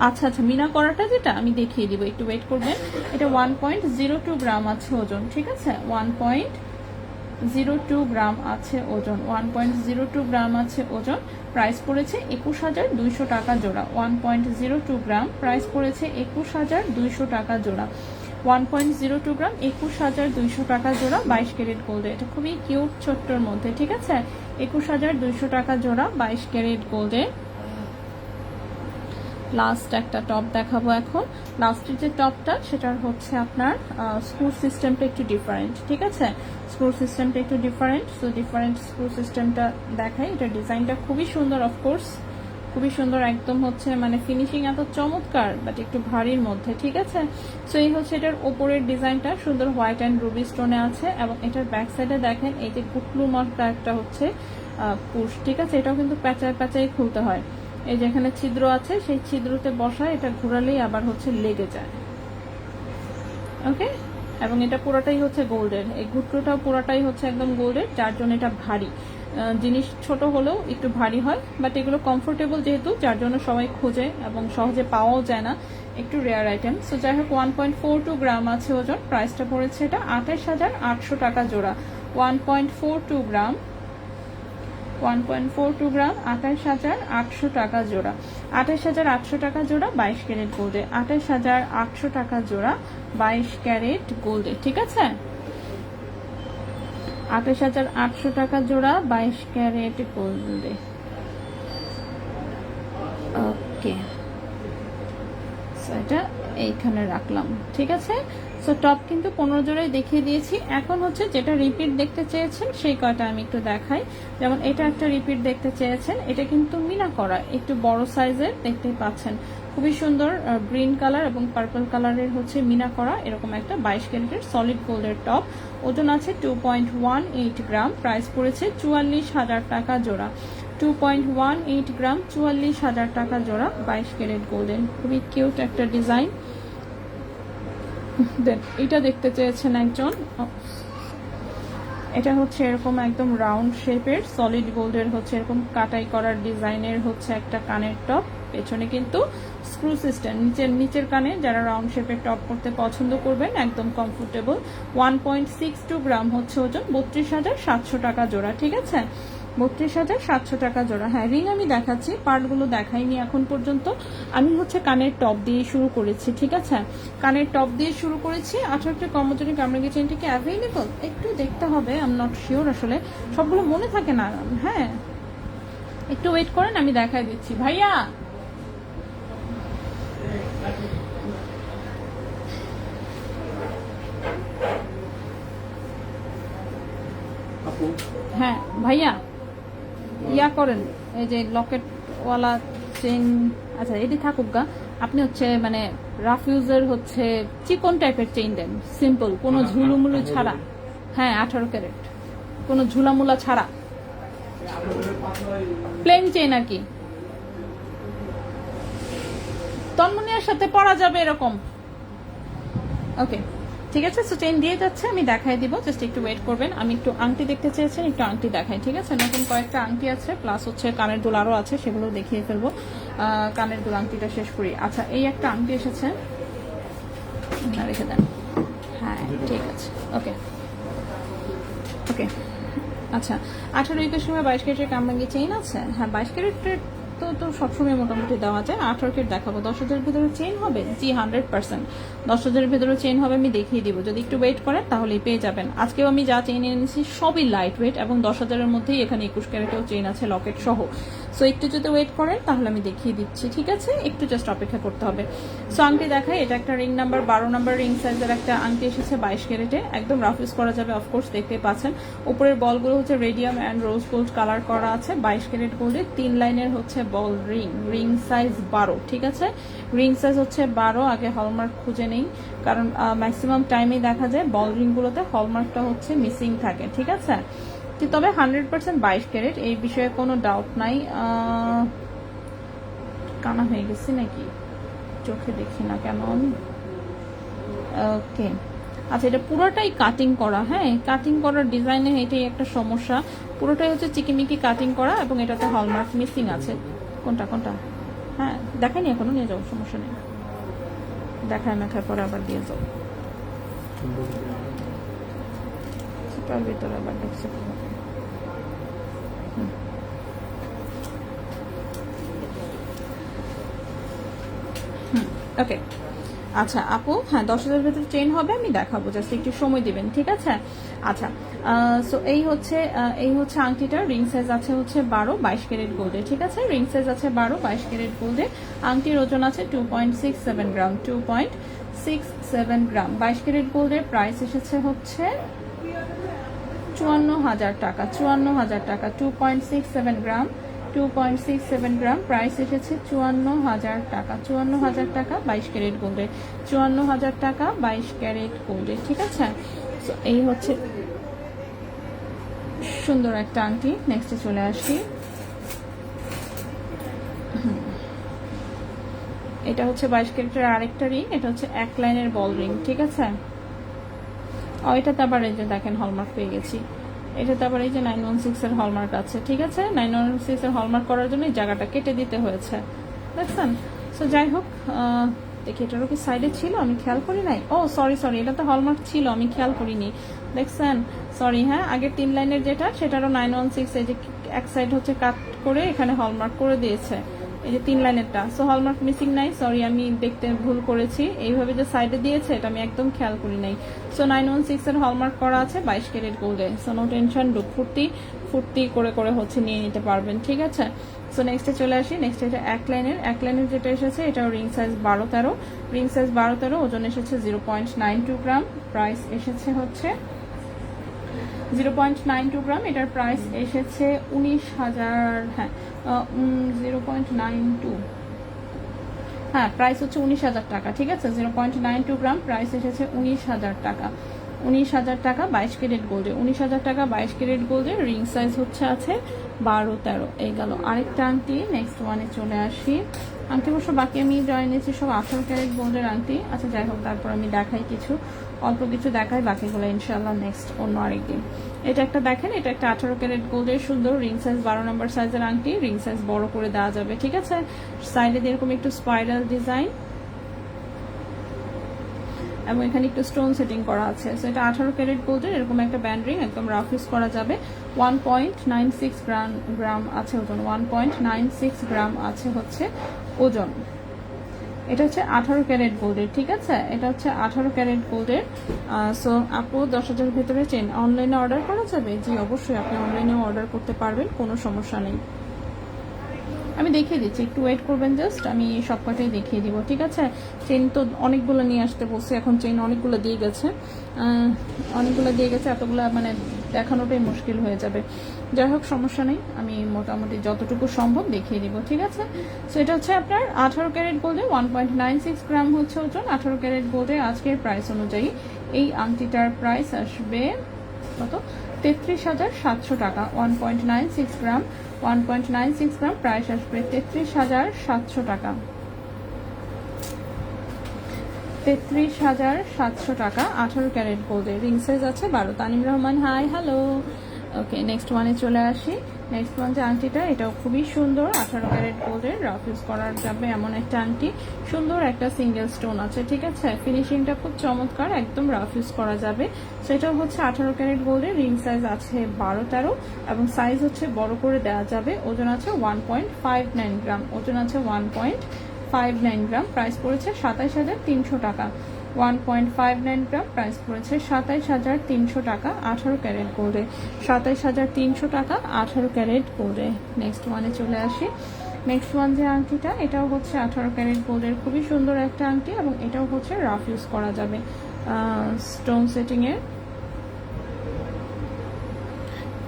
আচ্ছা আচ্ছা, মিনা করাটা যেটা আমি দেখিয়ে দিব, একটু ওয়েট করবেন। এটা 1.02 গ্রাম আছে ওজন, ঠিক আছে? 1.02 গ্রাম আছে ওজন, 1.02 গ্রাম আছে ওজন। প্রাইস পড়েছে 21,200 টাকা জোড়া। 1.02 গ্রাম, প্রাইস পড়েছে 21,200 টাকা জোড়া। 1.02 গ্রাম, 21,200 টাকা জোড়া, 22 ক্যারেট গোল্ডে। এটা খুবই কিউট ছোট্টর মধ্যে, ঠিক আছে? 21,200 টাকা জোড়া, 22 ক্যারেট গোল্ডে। লাস্ট একটা টপ দেখাবো এখন। লাস্টের যে টপটা সেটার হচ্ছে আপনার স্ক্রু সিস্টেমটা একটু ডিফারেন্ট, ঠিক আছে? স্ক্রু সিস্টেমটা একটু ডিফারেন্ট, সো ডিফারেন্ট স্ক্রু সিস্টেমটা দেখাই। এটা ডিজাইনটা খুবই সুন্দর, অফকোর্স খুবই সুন্দর, একদম হচ্ছে মানে ফিনিশিং এত চমৎকার, বাট একটু ভারীর মধ্যে, ঠিক আছে? সো এই হচ্ছে এটার ওপরের ডিজাইনটা, সুন্দর হোয়াইট অ্যান্ড রুবি স্টোনে আছে। এবং এটার ব্যাক সাইডে দেখেন এই যে কুটলু মতো একটা হচ্ছে পুশ, ঠিক আছে? এটাও কিন্তু প্যাঁচায় প্যাঁচায় খুলতে হয়। এই যেখানে ছিদ্র আছে সেই ছিদ্রতে বসায়, এটা ঘোরালেই আবার হচ্ছে লেগে যায়। ওকে, এবং এটা পুরোটাই হচ্ছে গোল্ডের, এই ঘুটলুটাও পুরোটাই হচ্ছে একদম গোল্ডের, যার জন্য এটা ভারী। জিনিস ছোট হলেও একটু ভারী হয়, বাট এগুলো কমফোর্টেবল যেহেতু, যার জন্য সবাই খোঁজে এবং সহজে পাওয়াও যায় না, একটু রেয়ার আইটেম। সো যাই হোক 1.42 গ্রাম আছে ওজন, প্রাইসটা পড়েছে এটা 28,800 টাকা জোড়া। 1.42 গ্রাম, 1.42 গ্রাম, 28,800 টাকা জোড়া। 28,800 টাকা জোড়া, 22 ক্যারেট গোল্ডে। 28,800 টাকা জোড়া, 22 ক্যারেট গোল্ডে, ঠিক আছে? 28,800 টাকা জোড়া, 22 ক্যারেট গোল্ডে। ওকে, এটা এইখানে রাখলাম, ঠিক আছে? সো টপ কিন্তু 15 জোড়ায় দেখিয়ে দিয়েছি। এখন হচ্ছে যেটা রিপিট দেখতে চেয়েছেন সেই কয়টা আমি একটু দেখাই। যেমন এটা একটা রিপিট দেখতে চেয়েছেন, এটা কিন্তু মিনা করা, একটু বড় সাইজের, দেখতেই পাচ্ছেন খুবই সুন্দর গ্রিন কালার এবং পার্পল কালারের হচ্ছে মিনা করা এরকম একটা 22 ক্যারেটের সলিড গোল্ডের টপ। ওজন আছে 2.18 গ্রাম, প্রাইস পড়েছে 44,000 টাকা জোড়া। 2.18 গ্রাম, 44,000 টাকা জোড়া, 22 ক্যারেট গোল্ডেন, খুবই কিউট একটা ডিজাইন। দেন এটা দেখতে চেয়েছেন একজন, এটা হচ্ছে এরকম একদম রাউন্ড শেপের সলিড গোল্ডের হচ্ছে এরকম কাটাই করার ডিজাইনের হচ্ছে একটা কানের টপ, পেছনে কিন্তু স্ক্রু সিস্টেম, নিচের কানে যারা রাউন্ড শেপের টপ করতে পছন্দ করবেন একদম কমফোর্টেবল। 1.62 গ্রাম হচ্ছে ওজন, 32,700 টাকা জোড়া, ঠিক আছে? 32,700 টাকা জোড়া। হ্যাঁ, রিং আমি দেখাচ্ছি, পার্টগুলো দেখাইনি এখন পর্যন্ত। আমি হচ্ছে কানের টপ দিয়ে শুরু করেছি, ঠিক আছে? কানের টপ দিয়ে শুরু করেছি। 18টি কর্মচারী কামরাঙ্গি চেনটি কি অ্যাভেলেবল একটু দেখতে হবে, আই এম নট শিওর, আসলে সবগুলো মনে থাকে না। হ্যাঁ, একটু ওয়েট করেন, আমি দেখাই দিচ্ছি। ভাইয়া হ্যাঁ ভাইয়া ইয়া করেন, এই যে লকেটওয়ালা চেন, আচ্ছা এটি থাকুক গা, আপনি হচ্ছে মানে রাফিউজের হচ্ছে চিকন টাইপের চেইন দেন, সিম্পল, কোনো ঝুলুমুলু ছাড়া। হ্যাঁ 18 ক্যারেট, কোনো ঝুলামুলা ছাড়া, প্লেন চেইন আর কি, তন্মনিয়ার সাথে পরা যাবে এরকম। ওকে, ঠিক আছে? সো চেইন দিয়ে যাচ্ছে, আমি দেখাই দিব, জাস্ট একটু ওয়েট করবেন। আমি একটু আংটি দেখতে চেয়েছেন, একটু আংটি দেখাই, ঠিক আছে? নতুন কয়েকটা আংটি আছে, প্লাস হচ্ছে কানের দুল আরও আছে, সেগুলো দেখিয়ে ফেলবো। কানের দুল আংটিটা শেষ করি। আচ্ছা, এই একটা আংটি এসেছে, রেখে দেন। হ্যাঁ ঠিক আছে, ওকে ওকে। আচ্ছা, 18-21 সময় 22 ক্যারেটের কামরাঙ্গি চেইন আছে। হ্যাঁ 22 ক্যারেটের তো সবসময় মোটামুটি দেওয়া যায়। 18 ক্যারেট দেখাবো। 10,000 ভিতরে চেইন হবে? জি 100%। 10,000 ভিতরে চেইন হবে, আমি দেখিয়ে দিব। যদি একটু ওয়েট করেন তাহলেই পেয়ে যাবেন। আজকেও আমি যা চেইন এনেছি সবই লাইট ওয়েট, এবং 10,000-এর মধ্যেই এখানে 21 ক্যারেটেও চেইন আছে লকেট সহ। সো একটু যদি ওয়েট করেন তাহলে আমি দেখিয়ে দিচ্ছি, ঠিক আছে? একটু জাস্ট অপেক্ষা করতে হবে। সো আংটি দেখাই। এটা একটা রিং নাম্বার 12 নাম্বার রিং সাইজের একটা আংটি এসেছে 22 ক্যারেটে, একদম রাফ ইউজ করা যাবে, অফকোর্স দেখতে পাচ্ছেন। উপরের বলগুলো হচ্ছে radium and rose gold colour করা আছে, 22 ক্যারেট গোল্ডে। 3 লাইনের হচ্ছে বল রিং, রিং সাইজ 12, ঠিক আছে? রিং সাইজ হচ্ছে 12। আগে হলমার্ক খুঁজে নেই, কারণ ম্যাক্সিমাম টাইমেই দেখা যায় বল রিংগুলোতে হলমার্কটা হচ্ছে মিসিং থাকে, ঠিক আছে? তবে 100% 22 ক্যারেট, এই বিষয়ে কোনো ডাউট নাই। কানা হয়ে গেছি নাকি, চোখে দেখি না কেমন। ওকে, আচ্ছা, এটা পুরোটাই কাটিং করা। হ্যাঁ, কাটিং করার ডিজাইনে এটাই একটা সমস্যা, পুরোটাই হচ্ছে চিকিমিকি কাটিং করা, এবং এটাতে হলমার্ক মিসিং আছে। কোনটা কোনটা? হ্যাঁ দেখাইনি এখনো, নিয়ে যাও, সমস্যা নেই। দেখায় মেখায় পরে আবার দিয়ে যাও, তার ভিতরে আবার ঢুকছে। ওকে, আচ্ছা আপু, হ্যাঁ 10,000 ভেতরে চেইন হবে, আমি দেখাবো, জাস্ট একটু সময় দিবেন, ঠিক আছে। আচ্ছা, সো এই হচ্ছে আংটিটার রিং সাইজ আছে হচ্ছে 12-22 ক্যারেট গোল্ডে, ঠিক আছে। রিং সাইজ আছে 12-22 ক্যারেট গোল্ডে। আংটির ওজন আছে 2.67 গ্রাম, 2.67 গ্রাম। 22 ক্যারেট গোল্ডের প্রাইস এসেছে হচ্ছে 54,000 টাকা, 54,000 টাকা। 2.67 গ্রাম, 2.67 গ্রাম, প্রাইস এসেছে 54,000 টাকা, 54,000 টাকা 22 ক্যারেট গোল্ডে, 54,000 টাকা 22 ক্যারেট গোল্ডে, ঠিক আছে। So, এই হচ্ছে সুন্দর একটা আংটি। নেক্সটে চলে আসি, এটা হচ্ছে 22 ক্যারেটের আরেকটা রিং, এটা হচ্ছে এক লাইনের বল রিং, ঠিক আছে। এটাতে আবার এই যে দেখেন হলমার্ক পেয়ে গেছি, এটাতে আবার এই যে 916 এর হলমার্ক আছে, ঠিক আছে। 916 এর হলমার্ক করার জন্য এই জায়গাটা কেটে দিতে হয়েছে, দেখছেন। সো যাই হোক, দেখি এটারও কি সাইডে ছিল, আমি খেয়াল করি নাই। সরি, এটাতে হলমার্ক ছিল, আমি খেয়াল করিনি, দেখছেন, সরি। হ্যাঁ, আগের 3 লাইনের যেটা, সেটারও 916 এই যে এক সাইড হচ্ছে কাট করে এখানে হলমার্ক করে দিয়েছে, এই যে 3 লাইনেরটা। সো হলমার্ক মিসিং নাই, সরি, আমি দেখতে ভুল করেছি। এইভাবে যে সাইডে দিয়েছে এটা আমি একদম খেয়াল করি নাই। সো 916 এর হলমার্ক করা আছে 22 ক্যারেট গোল্ডে। সো নো টেনশন, ফুর্তি করে হচ্ছে নিয়ে নিতে পারবেন, ঠিক আছে। সো নেক্সটে চলে আসি, নেক্সট এটা এক লাইনের যেটা এসেছে, এটাও রিং সাইজ 12-13, রিং সাইজ 12-13, ওজন এসেছে 0.92 গ্রাম, প্রাইস এসেছে হচ্ছে 0.92 গ্রাম। এটার প্রাইস এসেছে 19,000, হ্যাঁ 0.92, হ্যাঁ প্রাইস হচ্ছে 19,000 টাকা, ঠিক আছে। 0.92 গ্রাম, প্রাইস এসেছে 19,000 টাকা, 19,000 টাকা 22 ক্যারেট গোল্ডে, 19,000 টাকা 22 ক্যারেট গোল্ডে। রিং সাইজ হচ্ছে আছে 12-13। এই গেল আরেকটা আংটি। নেক্সট ওয়ানে চলে আসি, আংটি অবশ্য বাকি আমি জয়েন নিয়েছি সব 18 ক্যারেট গোল্ডের আংটি। আচ্ছা যাই হোক, তারপর আমি দেখাই অল্প কিছু দেখাই, বাকিগুলো ইনশাল্লাহ নেক্সট অন্য আরেকদিন। এটা একটা দেখেন, এটা একটা 18 ক্যারেট গোল্ডের সুন্দর রিং সাইজ 12 নম্বর সাইজের আংটি। রিং সাইজ বড় করে দেওয়া যাবে, ঠিক আছে। সাইডে এরকম একটু স্পাইরাল ডিজাইন এবং এখানে একটু স্টোন সেটিং করা আছে। সো এটা 18 ক্যারেট গোল্ডের এরকম একটা ব্যান্ড রিং, একদম রাফ ইউজ করা যাবে। 1.96 গ্রাম আছে ওজন, 1.96 গ্রাম আছে হচ্ছে ওজন। এটা হচ্ছে 18 ক্যারেট গোল্ডের, ঠিক আছে। এটা হচ্ছে 18 ক্যারেট গোল্ডের। সো আপু 10,000 ভিতরে চেন অনলাইনে অর্ডার করা যাবে? জি অবশ্যই, আপনি অনলাইনেও অর্ডার করতে পারবেন, কোনো সমস্যা নেই। আমি দেখিয়ে দিচ্ছি, একটু ওয়েট করবেন, জাস্ট আমি সবকটাই দেখিয়ে দিব, ঠিক আছে। চেন তো অনেকগুলো নিয়ে আসতে বলছি, এখন চেন অনেকগুলো দিয়ে গেছে, এতগুলো মানে দেখানোটাই মুশকিল হয়ে যাবে। যাই হোক, সমস্যা নেই, আমি মোটামুটি যতটুকু সম্ভব দেখিয়ে দিব, ঠিক আছে। সো এটা হচ্ছে আপনার 18 ক্যারেট গোল্ডে, 1.96 গ্রাম হচ্ছে ওজন। 18 ক্যারেট গোল্ডে আজকের প্রাইস অনুযায়ী এই আংটিটার প্রাইস আসবে কত? 33,700 টাকা। 1.96 গ্রাম, 1.96 গ্রাম, প্রাইস আসবে 33,700 টাকা, 33,700 টাকা। 18 ক্যারেট গোল্ডে, রিং সাইজ আছে 12। Tanim Rahman, hi, hello. Okay, next ওয়ানে চলে আসি। নেক্সট ওয়ান যে আংটিটা, এটাও খুবই সুন্দর, 18 ক্যারেট গোল্ডের, রাফ ইউজ করা যাবে এমন একটা আংটি। সুন্দর একটা সিঙ্গেল স্টোন আছে, ঠিক আছে। ফিনিশিংটা খুব চমৎকার, একদম রাফ ইউজ করা যাবে। সেটাও হচ্ছে 18 ক্যারেট গোল্ডের, রিং সাইজ আছে 12-13 এবং সাইজ হচ্ছে বড় করে দেওয়া যাবে। ওজন আছে 1.59 গ্রাম, ওজন আছে 1.59 গ্রাম। প্রাইস পড়েছে 27,300 টাকা। 1.59 গ্রাম, প্রাইস পড়েছে 27,300 টাকা 18 ক্যারেট গোল্ডে, 27,300 টাকা 18 ক্যারেট গোল্ডে। নেক্সট ওয়ানে চলে আসি। নেক্সট ওয়ান যে আংটিটা, এটাও হচ্ছে 18 ক্যারেট গোল্ডের, খুবই সুন্দর একটা আংটি এবং এটাও হচ্ছে রাফ ইউজ করা যাবে। স্টোন সেটিংয়ের,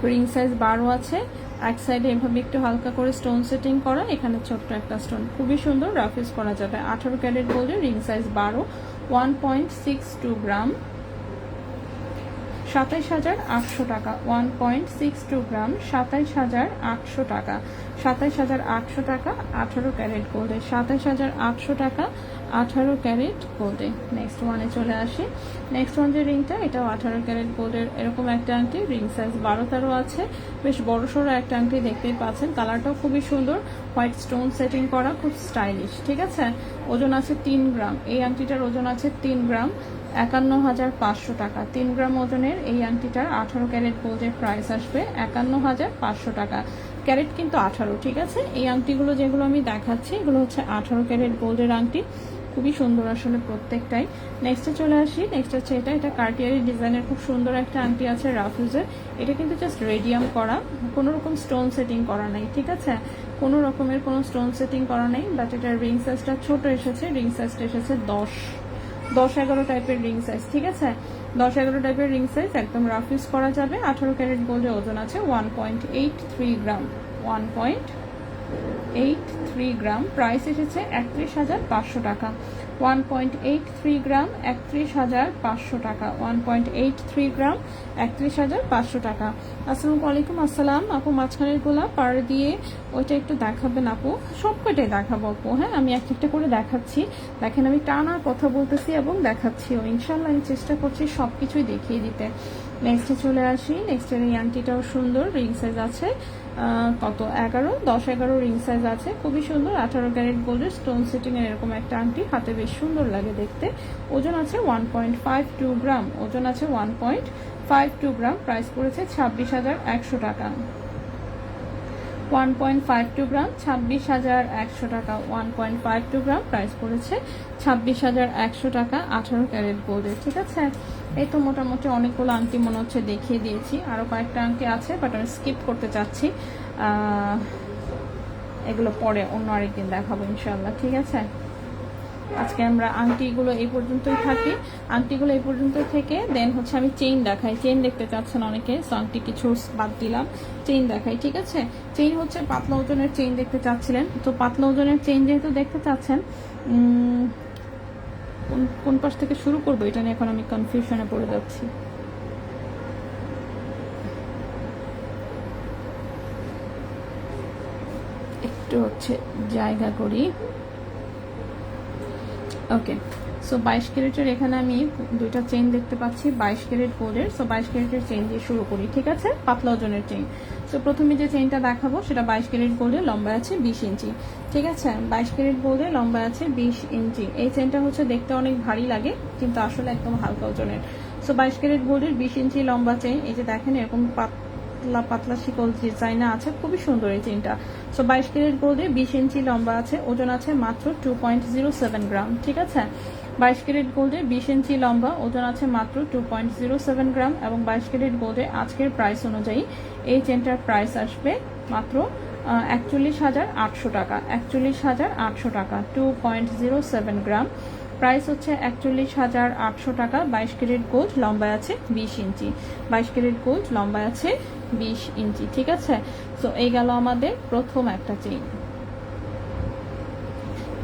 রিং সাইজ 12 আছে। এক সাইডে এভাবে একটু হালকা করে স্টোন সেটিং করা, এখানে ছোট্ট একটা স্টোন, খুবই সুন্দর, রাফ ইউজ করা যাবে। 18 ক্যারেট গোল্ডের, রিং সাইজ 12, 1.62 গ্রাম, 27,800 টাকা। 1.62 গ্রাম, 27,800 টাকা, 27,800 টাকা 18 ক্যারেট গোল্ডে, 27,800 টাকা 18 ক্যারেট গোল্ডে। নেক্সট ওয়ানে চলে আসি। নেক্সট ওয়ান যে রিংটা, এটাও 18 ক্যারেট গোল্ডের এরকম একটা আংটি, রিং সাইজ 12-13 আছে। বেশ বড় সড়ো একটা আংটি, দেখতেই পাচ্ছেন। কালারটাও খুবই সুন্দর, হোয়াইট স্টোন সেটিং করা, খুব স্টাইলিশ, ঠিক আছে। ওজন আছে 3 গ্রাম, এই আংটিটার ওজন আছে 3 গ্রাম, 51,500 টাকা। 3 গ্রাম ওজনের এই আংটিটার 18 ক্যারেট গোল্ডের প্রাইস আসবে 51,500 টাকা। ক্যারেট কিন্তু 18, ঠিক আছে। এই আংটিগুলো যেগুলো আমি দেখাচ্ছি, এগুলো হচ্ছে 18 ক্যারেট গোল্ডের আংটি। খুবই সুন্দর আসলে প্রত্যেকটাই। নেক্সটে চলে আসি, নেক্সট হচ্ছে এটা কার্টিয়ারি ডিজাইনের খুব সুন্দর একটা আংটি আছে রাফিউজের। এটা কিন্তু জাস্ট রেডিয়াম করা, কোনো রকম স্টোন সেটিং করা নাই, ঠিক আছে, কোনো রকমের কোনো স্টোন সেটিং করা নেই। বাট এটার রিং সাইজটা ছোট এসেছে, রিং সাইজটা এসেছে 10-11 টাইপের রিং সাইজ, ঠিক আছে, 10-11 টাইপের রিং সাইজ, একদম রাফ ইউজ করা যাবে। 18 ক্যারেট গোল্ডের ওজন আছে 1.83 গ্রাম, 1.83 গ্রাম। প্রাইস এসেছে 31,500 টাকা। 1.83 গ্রাম 31,500 টাকা, 1.83 গ্রাম 31,500 টাকা। আসসালামু আলাইকুম। আসসালাম আপু, মাঝখানের গোলা পার দিয়ে ওইটা একটু দেখাবেন আপু? সব কয়টাই দেখাবো আপু, হ্যাঁ আমি একটা করে দেখাচ্ছি। দেখেন আমি টানা কথা বলতেছি এবং দেখাচ্ছিও, ইনশাল্লাহ আমি চেষ্টা করছি সব কিছুই দেখিয়ে দিতে। নেক্সটে চলে আসি, নেক্সটের এই আংটিটাও সুন্দর, রিং সাইজ আছে কত 10-11 রিং সাইজ আছে, খুবই সুন্দর। 18 ক্যারেট গোল্ডের স্টোন সেটিং এর এরকম একটা আংটি, হাতে বেশ সুন্দর লাগে দেখতে। ওজন আছে 1.52 গ্রাম, ওজন আছে 1.52 গ্রাম। প্রাইস পড়েছে 26,100 টাকা। 1.52 গ্রাম 26,100 টাকা, 1.52 গ্রাম প্রাইস পড়েছে 26,100 টাকা 18 ক্যারেট গোল্ডের, ঠিক আছে। এই তো মোটামুটি অনেকগুলো আংটি মনে হচ্ছে দেখিয়ে দিয়েছি, আরও কয়েকটা আংটি আছে বাট আমি স্কিপ করতে চাচ্ছি, এগুলো পরে অন্য আরেকদিন দেখাবো ইনশাল্লাহ, ঠিক আছে। আজকে আমরা আংটিগুলো এই পর্যন্তই থাকি, আংটিগুলো এই পর্যন্ত থেকে দেন হচ্ছে আমি চেইন দেখাই। চেইন দেখতে চাচ্ছেন অনেকে, সো আংটি কিছু বাদ দিলাম, চেইন দেখাই, ঠিক আছে। চেইন হচ্ছে পাতলা ওজনের চেইন দেখতে চাচ্ছিলেন, তো পাতলা ওজনের চেইন যেহেতু দেখতে চাচ্ছেন, কোন পাশ থেকে শুরু করবো এটা নিয়ে এখন আমি কনফিউশনে পড়ে যাচ্ছি। একটু হচ্ছে জায়গা করি, ওকে। সো 22 ক্যারেটের এখানে আমি দুইটা চেইন দেখতে পাচ্ছি 22 ক্যারেট গোল্ডের। সো 22 ক্যারেটের চেইন দিয়ে শুরু করি, ঠিক আছে, পাতলা ওজনের চেইন। সো প্রথমে যে চেইনটা দেখাবো সেটা 22 ক্যারেট গোল্ডের, লম্বা আছে 20 ইঞ্চি, ঠিক আছে। 22 ক্যারেট গোল্ডের লম্বা আছে 20 ইঞ্চি। এই চেইনটা হচ্ছে দেখতে অনেক ভারী লাগে কিন্তু আসলে একদম হালকা ওজনের। সো 22 ক্যারেট গোল্ডের 20 ইঞ্চি লম্বা চেইন, এই যে দেখেন এরকম পাতলা পাতলা শিকল ডিজাইনে আছে, খুবই সুন্দর এই চেইনটা। সো 22 ক্যারেট গোল্ডে 20 ইঞ্চি লম্বা আছে, ওজন আছে মাত্র 2.07 গ্রাম, ঠিক আছে। 22 ক্যারেট গোল্ডে 20 ইঞ্চি লম্বা, ওজন আছে মাত্র 2.07 গ্রাম, এবং 22 ক্যারেট গোল্ডে আজকের প্রাইস অনুযায়ী এই চেনটার প্রাইস আসবে মাত্র 41,800 টাকা, 41,800 টাকা। 2.07 গ্রাম, প্রাইস হচ্ছে 41,800 টাকা। 22 ক্যারেট গোল্ড, লম্বায় আছে 20 ইঞ্চি, 22 ক্যারেট গোল্ড লম্বায় আছে 20 ইঞ্চি, ঠিক আছে। সো এই গেল আমাদের প্রথম একটা চেইন,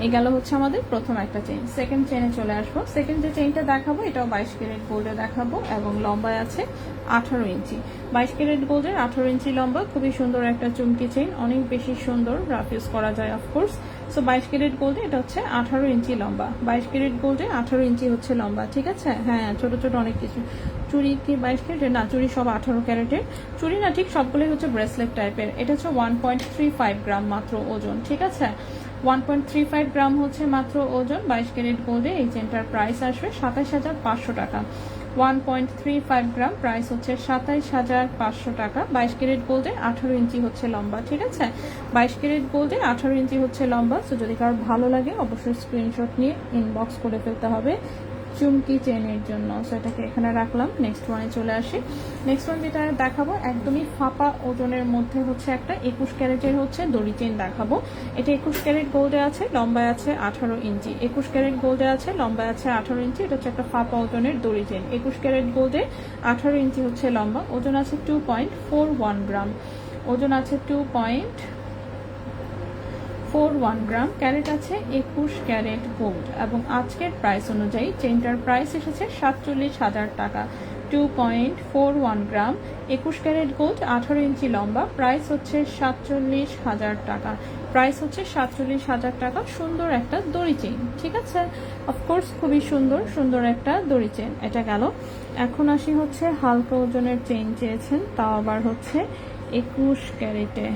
এই গেল হচ্ছে আমাদের প্রথম একটা চেইন। সেকেন্ড চেইনে চলে আসবো। সেকেন্ড যে চেইনটা দেখাবো এটাও 22 ক্যারেট গোল্ডে দেখাবো এবং লম্বায় আছে 18 ইঞ্চি। 22 ক্যারেট গোল্ডের 18 ইঞ্চি লম্বা, খুবই সুন্দর একটা চুমকি চেইন, অনেক বেশি সুন্দর, রাফ ইউজ করা যায় অফকোর্স। সো 22 ক্যারেট গোল্ডে এটা হচ্ছে 18 ইঞ্চি লম্বা, 22 ক্যারেট গোল্ডে 18 ইঞ্চি হচ্ছে লম্বা, ঠিক আছে। হ্যাঁ ছোট ছোট অনেক কিছু, চুড়ি কি 22 ক্যারেটের না, চুড়ি সব 18 ক্যারেটের, চুড়ি না ঠিক সবগুলোই হচ্ছে ব্রেসলেট টাইপের। এটা হচ্ছে 1.35 গ্রাম মাত্র ওজন, ঠিক আছে। 1.35 গ্রাম হচ্ছে মাত্র ওজন। 22 ক্যারেট গোল্ডে এই চেনটার প্রাইস আসবে 27,500 টাকা। 1.35 গ্রাম, প্রাইস হচ্ছে 27,500 টাকা। 22 ক্যারেট গোল্ডে 18 ইঞ্চি হচ্ছে লম্বা, ঠিক আছে। 22 ক্যারেট গোল্ডে 18 ইঞ্চি হচ্ছে লম্বা। তো যদি কারো ভালো লাগে অবশ্যই স্ক্রিনশট নিয়ে ইনবক্স করে ফেলতে হবে চুমকি চেনের জন্য। সেটাকে এখানে রাখলাম। নেক্সট ওয়ানে চলে আসি। নেক্সট ওয়ান যেটা দেখাবো একদমই ফাঁপা ওজনের মধ্যে হচ্ছে একটা 21 ক্যারেটের হচ্ছে দড়ি চেন দেখাবো। এটা 21 ক্যারেট গোল্ডে আছে, লম্বায় আছে 18 ইঞ্চি। 21 ক্যারেট গোল্ডে আছে, লম্বায় আছে 18 ইঞ্চি। এটা হচ্ছে একটা ফাঁপা ওজনের দড়ি চেন। 21 ক্যারেট গোল্ডে 18 ইঞ্চি হচ্ছে লম্বা, ওজন আছে 2.41 গ্রাম, ওজন আছে 2.41 গ্রাম। ক্যারেট আছে 21 ক্যারেট গোল্ড এবং আজকের প্রাইস অনুযায়ী চেনটার প্রাইস এসেছে 47,000 টাকা। 2.41 গ্রাম, 21 ক্যারেট গোল্ড, 18 ইঞ্চি লম্বা, প্রাইস হচ্ছে 47,000 টাকা। প্রাইস হচ্ছে 47,000 টাকা। সুন্দর একটা দড়ি চেইন, ঠিক আছে। অফকোর্স খুবই সুন্দর সুন্দর একটা দড়ি চেইন। এটা গেল। এখন আসি হচ্ছে হালকা ওজনের চেইন চেয়েছেন, তাও আবার হচ্ছে 21 ক্যারেটে।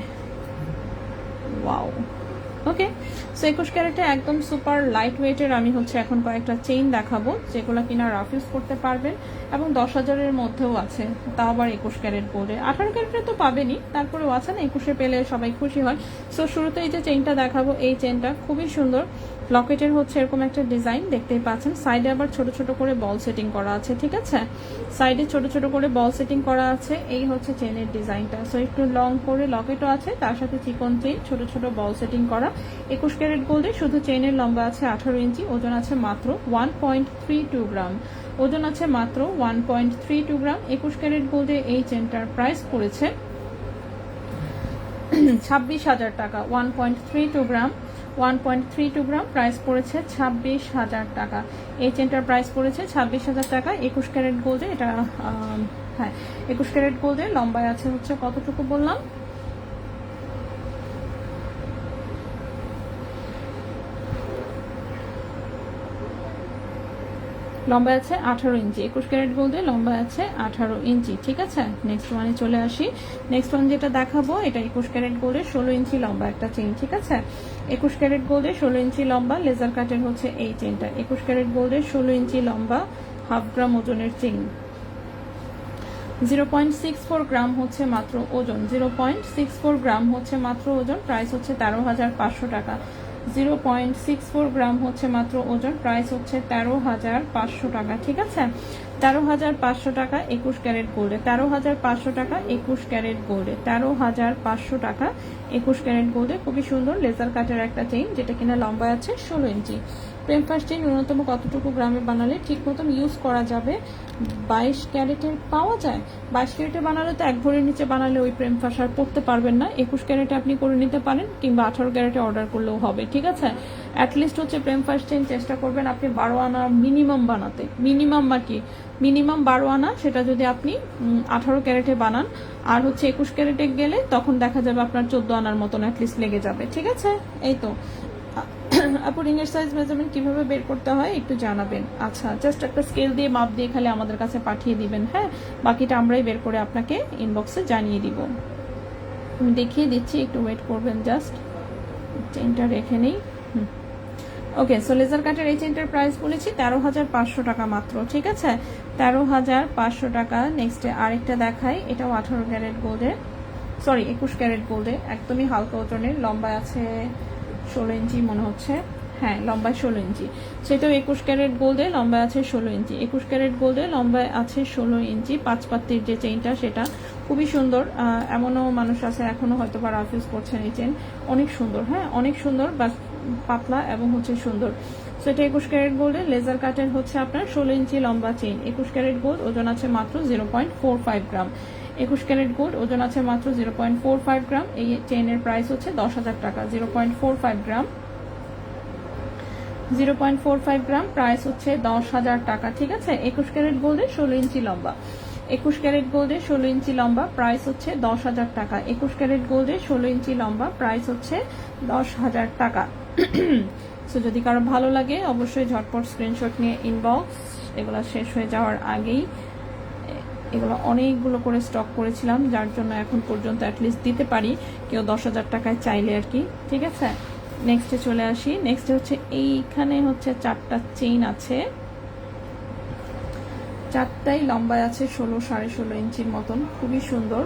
ওয়াও, ওকে। সো 21 ক্যারেটে একদম সুপার লাইট ওয়েটের আমি হচ্ছে এখন কয়েকটা চেইন দেখাবো যেগুলো কিনা রাফ ইউজ করতে পারবেন এবং 10,000-এর মধ্যেও আছে, তাও আবার 21 ক্যারেট গোল্ডে। 18 ক্যারেটে তো পাবেনই, তারপরেও আছে না 21-এ পেলে সবাই খুশি হয়। সো শুরুতে এই যে চেইনটা দেখাবো, এই চেইনটা খুবই সুন্দর, লকেটের হচ্ছে এরকম একটা ডিজাইন দেখতেই পাচ্ছেন, সাইডে আবার ছোট ছোট করে বল সেটিং করা আছে, ঠিক আছে, সাইডে ছোট ছোট করে বল সেটিং করা আছে। এই হচ্ছে চেনের ডিজাইনটা। সো একটু লং করে লকেটও আছে, তার সাথে চিকন চেইন, ছোট ছোট বল সেটিং করা। 21 ক্যারেট গোল্ডে শুধু চেইনের লম্বা আছে 18 ইঞ্চি, ওজন আছে মাত্র 1.32 গ্রাম, ওজন আছে মাত্র 1.32 গ্রাম। 21 ক্যারেট গোল্ডে এই চেনটার প্রাইস পড়েছে 26,000 টাকা। 1.32 গ্রাম, 1.32 গ্রাম প্রাইস পড়েছে 26,000 টাকা। এই চেনটার প্রাইস পড়েছে 26,000 টাকা। 21 ক্যারেট গোল্ডে এটা হ্যাঁ 21 ক্যারেট গোল্ডে লম্বায় আছে হচ্ছে কতটুকু বললাম, লম্বা আছে 18 ইঞ্চি। 21 ক্যারেট গোল্ডে লম্বা আছে 18 ইঞ্চি, ঠিক আছে। নেক্সট ওয়ানে চলে আসি। নেক্সট ওয়ান যেটা দেখাবো এটা 21 ক্যারেট গোল্ডে 16 ইঞ্চি লম্বা একটা চেইন, ঠিক আছে। 21 ক্যারেট গোল্ডে 16 ইঞ্চি লম্বা লেজার কাটের হচ্ছে এই চেইনটা। 21 ক্যারেট গোল্ডে 16 ইঞ্চি লম্বা, 1/2 গ্রাম ওজনের চেইন। 0.64 গ্রাম হচ্ছে মাত্র ওজন, 0.64 গ্রাম হচ্ছে মাত্র ওজন, প্রাইস হচ্ছে 13,500 টাকা। 0.64 গ্রাম হচ্ছে মাত্র ওজন, প্রাইস হচ্ছে 13,500 টাকা, ঠিক আছে। 13,500 টাকা 21 ক্যারেট গোল্ডে, 13,500 টাকা 21 ক্যারেট গোল্ডে, 13,500 টাকা 21 ক্যারেট গোল্ডে। খুবই সুন্দর লেজার কাটের একটা চেইন, যেটা কিনা লম্বা আছে 16 ইঞ্চি। প্রেম ফার্স্ট চেইন ন্যূনতম কতটুকু গ্রামে বানালে ঠিক মতন ইউজ করা যাবে? 22 ক্যারেটের পাওয়া যায়। 22 ক্যারেটে বানালে তো 1 ভরির নিচে বানালে ওই প্রেম ফার্স্ট আর পড়তে পারবেন না। 21 ক্যারেটে আপনি করে নিতে পারেন, কিংবা 18 ক্যারেটে অর্ডার করলেও হবে, ঠিক আছে। অ্যাটলিস্ট হচ্ছে প্রেম ফার্স্ট চেইন চেষ্টা করবেন আপনি 12 আনা মিনিমাম বানাতে, মিনিমাম বা কি মিনিমাম 12 আনা, সেটা যদি আপনি 18 ক্যারেটে বানান। আর হচ্ছে 21 ক্যারেটে গেলে তখন দেখা যাবে আপনার 14 আনার মতন অ্যাটলিস্ট লেগে যাবে, ঠিক আছে। এই তো আপু রিংয়ের সাইজ মেজারমেন্ট কিভাবে বের করতে হয় একটু জানাবেন। আচ্ছা, জাস্ট একটা স্কেল দিয়ে মাপ দিয়ে খালি আমাদের কাছে পাঠিয়ে দিবেন, হ্যাঁ, বাকিটা আমরাই বের করে আপনাকে ইনবক্সে জানিয়ে দিব। আমি দেখিয়ে দিচ্ছি, একটু ওয়েট করবেন, জাস্ট চেনটা রেখে নেই। ওকে, সো লেজার কাটের এই চেনটার প্রাইস বলেছি 13,500 টাকা মাত্র, ঠিক আছে, 13,500 টাকা। নেক্সটে আরেকটা দেখাই, এটাও 18 ক্যারেট গোল্ডে, সরি 21 ক্যারেট গোল্ডে, একদমই হালকা ওজনের, লম্বা আছে 16 ইঞ্চি মনে হচ্ছে, হ্যাঁ লম্বায় 16 ইঞ্চি। সেটাও 21 ক্যারেট গোল্ডে লম্বা আছে 16 ইঞ্চি। 21 ক্যারেট গোল্ডে লম্বায় আছে 16 ইঞ্চি। 5 পাত্তির যে চেইনটা সেটা খুবই সুন্দর। এমনও মানুষ আছে এখনো হয়তো বা রাফ ইউজ করছেন এই চেইন, অনেক সুন্দর, হ্যাঁ অনেক সুন্দর, বাস পাতলা এবং হচ্ছে সুন্দর। সেটা 21 ক্যারেট গোল্ডে লেজার কাটের হচ্ছে আপনার 16 ইঞ্চি লম্বা চেইন। 21 ক্যারেট গোল্ড, ওজন আছে মাত্র 0.45 গ্রাম। 21 ক্যারেট গোল্ড, ওজন আছে মাত্র 0.45 গ্রাম। এই চেইনের প্রাইস হচ্ছে 10,000 টাকা। 0.45 গ্রাম, 0.45 গ্রাম প্রাইস হচ্ছে 10,000 টাকা, ঠিক আছে। 21 ক্যারেট গোল্ডে 16 ইঞ্চি লম্বা, 21 ক্যারেট গোল্ডে 16 ইঞ্চি লম্বা, প্রাইস হচ্ছে 10,000 টাকা। 21 ক্যারেট গোল্ডে 16 ইঞ্চি লম্বা, প্রাইস হচ্ছে 10,000 টাকা। সো যদি কারো ভালো লাগে অবশ্যই ঝটপট স্ক্রিনশট নিয়ে ইনবক্স, এগুলো শেষ হয়ে যাওয়ার আগেই, এগুলো অনেকগুলো করে স্টক করেছিলাম, যার জন্য এখন পর্যন্ত অ্যাটলিস্ট দিতে পারি, কেউ 10,000 টাকায় চাইলে আর কি, ঠিক আছে। নেক্সটে চলে আসি। নেক্সটে হচ্ছে এইখানে হচ্ছে 4টা চেইন আছে, 4টাই লম্বায় আছে 16 16.5 ইঞ্চির মতন, খুবই সুন্দর।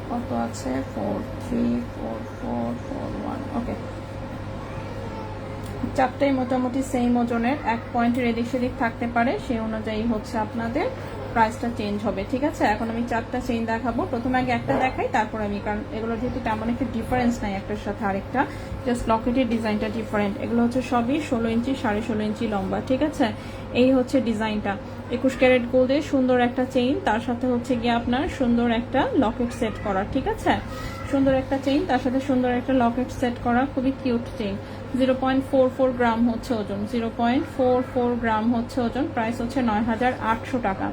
কত আছে? 4 3 4 4 4 1, ওকে। 4টাই মোটামুটি সেম ওজনের, 1 পয়েন্টের এদিক সেদিক থাকতে পারে, সেই অনুযায়ী হচ্ছে আপনাদের প্রাইসটা চেঞ্জ হবে, ঠিক আছে। এখন আমি 4টা চেইন দেখাবো, প্রথমে আগে একটা দেখাই, তারপর আমি, কারণ এগুলো যেহেতু তেমন একটা ডিফারেন্স নাই একটার সাথে আরেকটা, জাস্ট লকেটের ডিজাইনটা ডিফারেন্ট। এগুলো হচ্ছে সবই 16 ইঞ্চি 16.5 ইঞ্চি লম্বা, ঠিক আছে। এই হচ্ছে ডিজাইনটা। 21 ক্যারেট গোল্ডে সুন্দর একটা চেইন, তার সাথে হচ্ছে গিয়ে আপনার সুন্দর একটা লকেট সেট করা, ঠিক আছে। সুন্দর একটা চেইন, তার সাথে সুন্দর একটা লকেট সেট করা, খুবই কিউট চেইন। 0.44 গ্রাম হচ্ছে ওজন, 0.44 গ্রাম হচ্ছে ওজন, প্রাইস হচ্ছে 9,800 টাকা।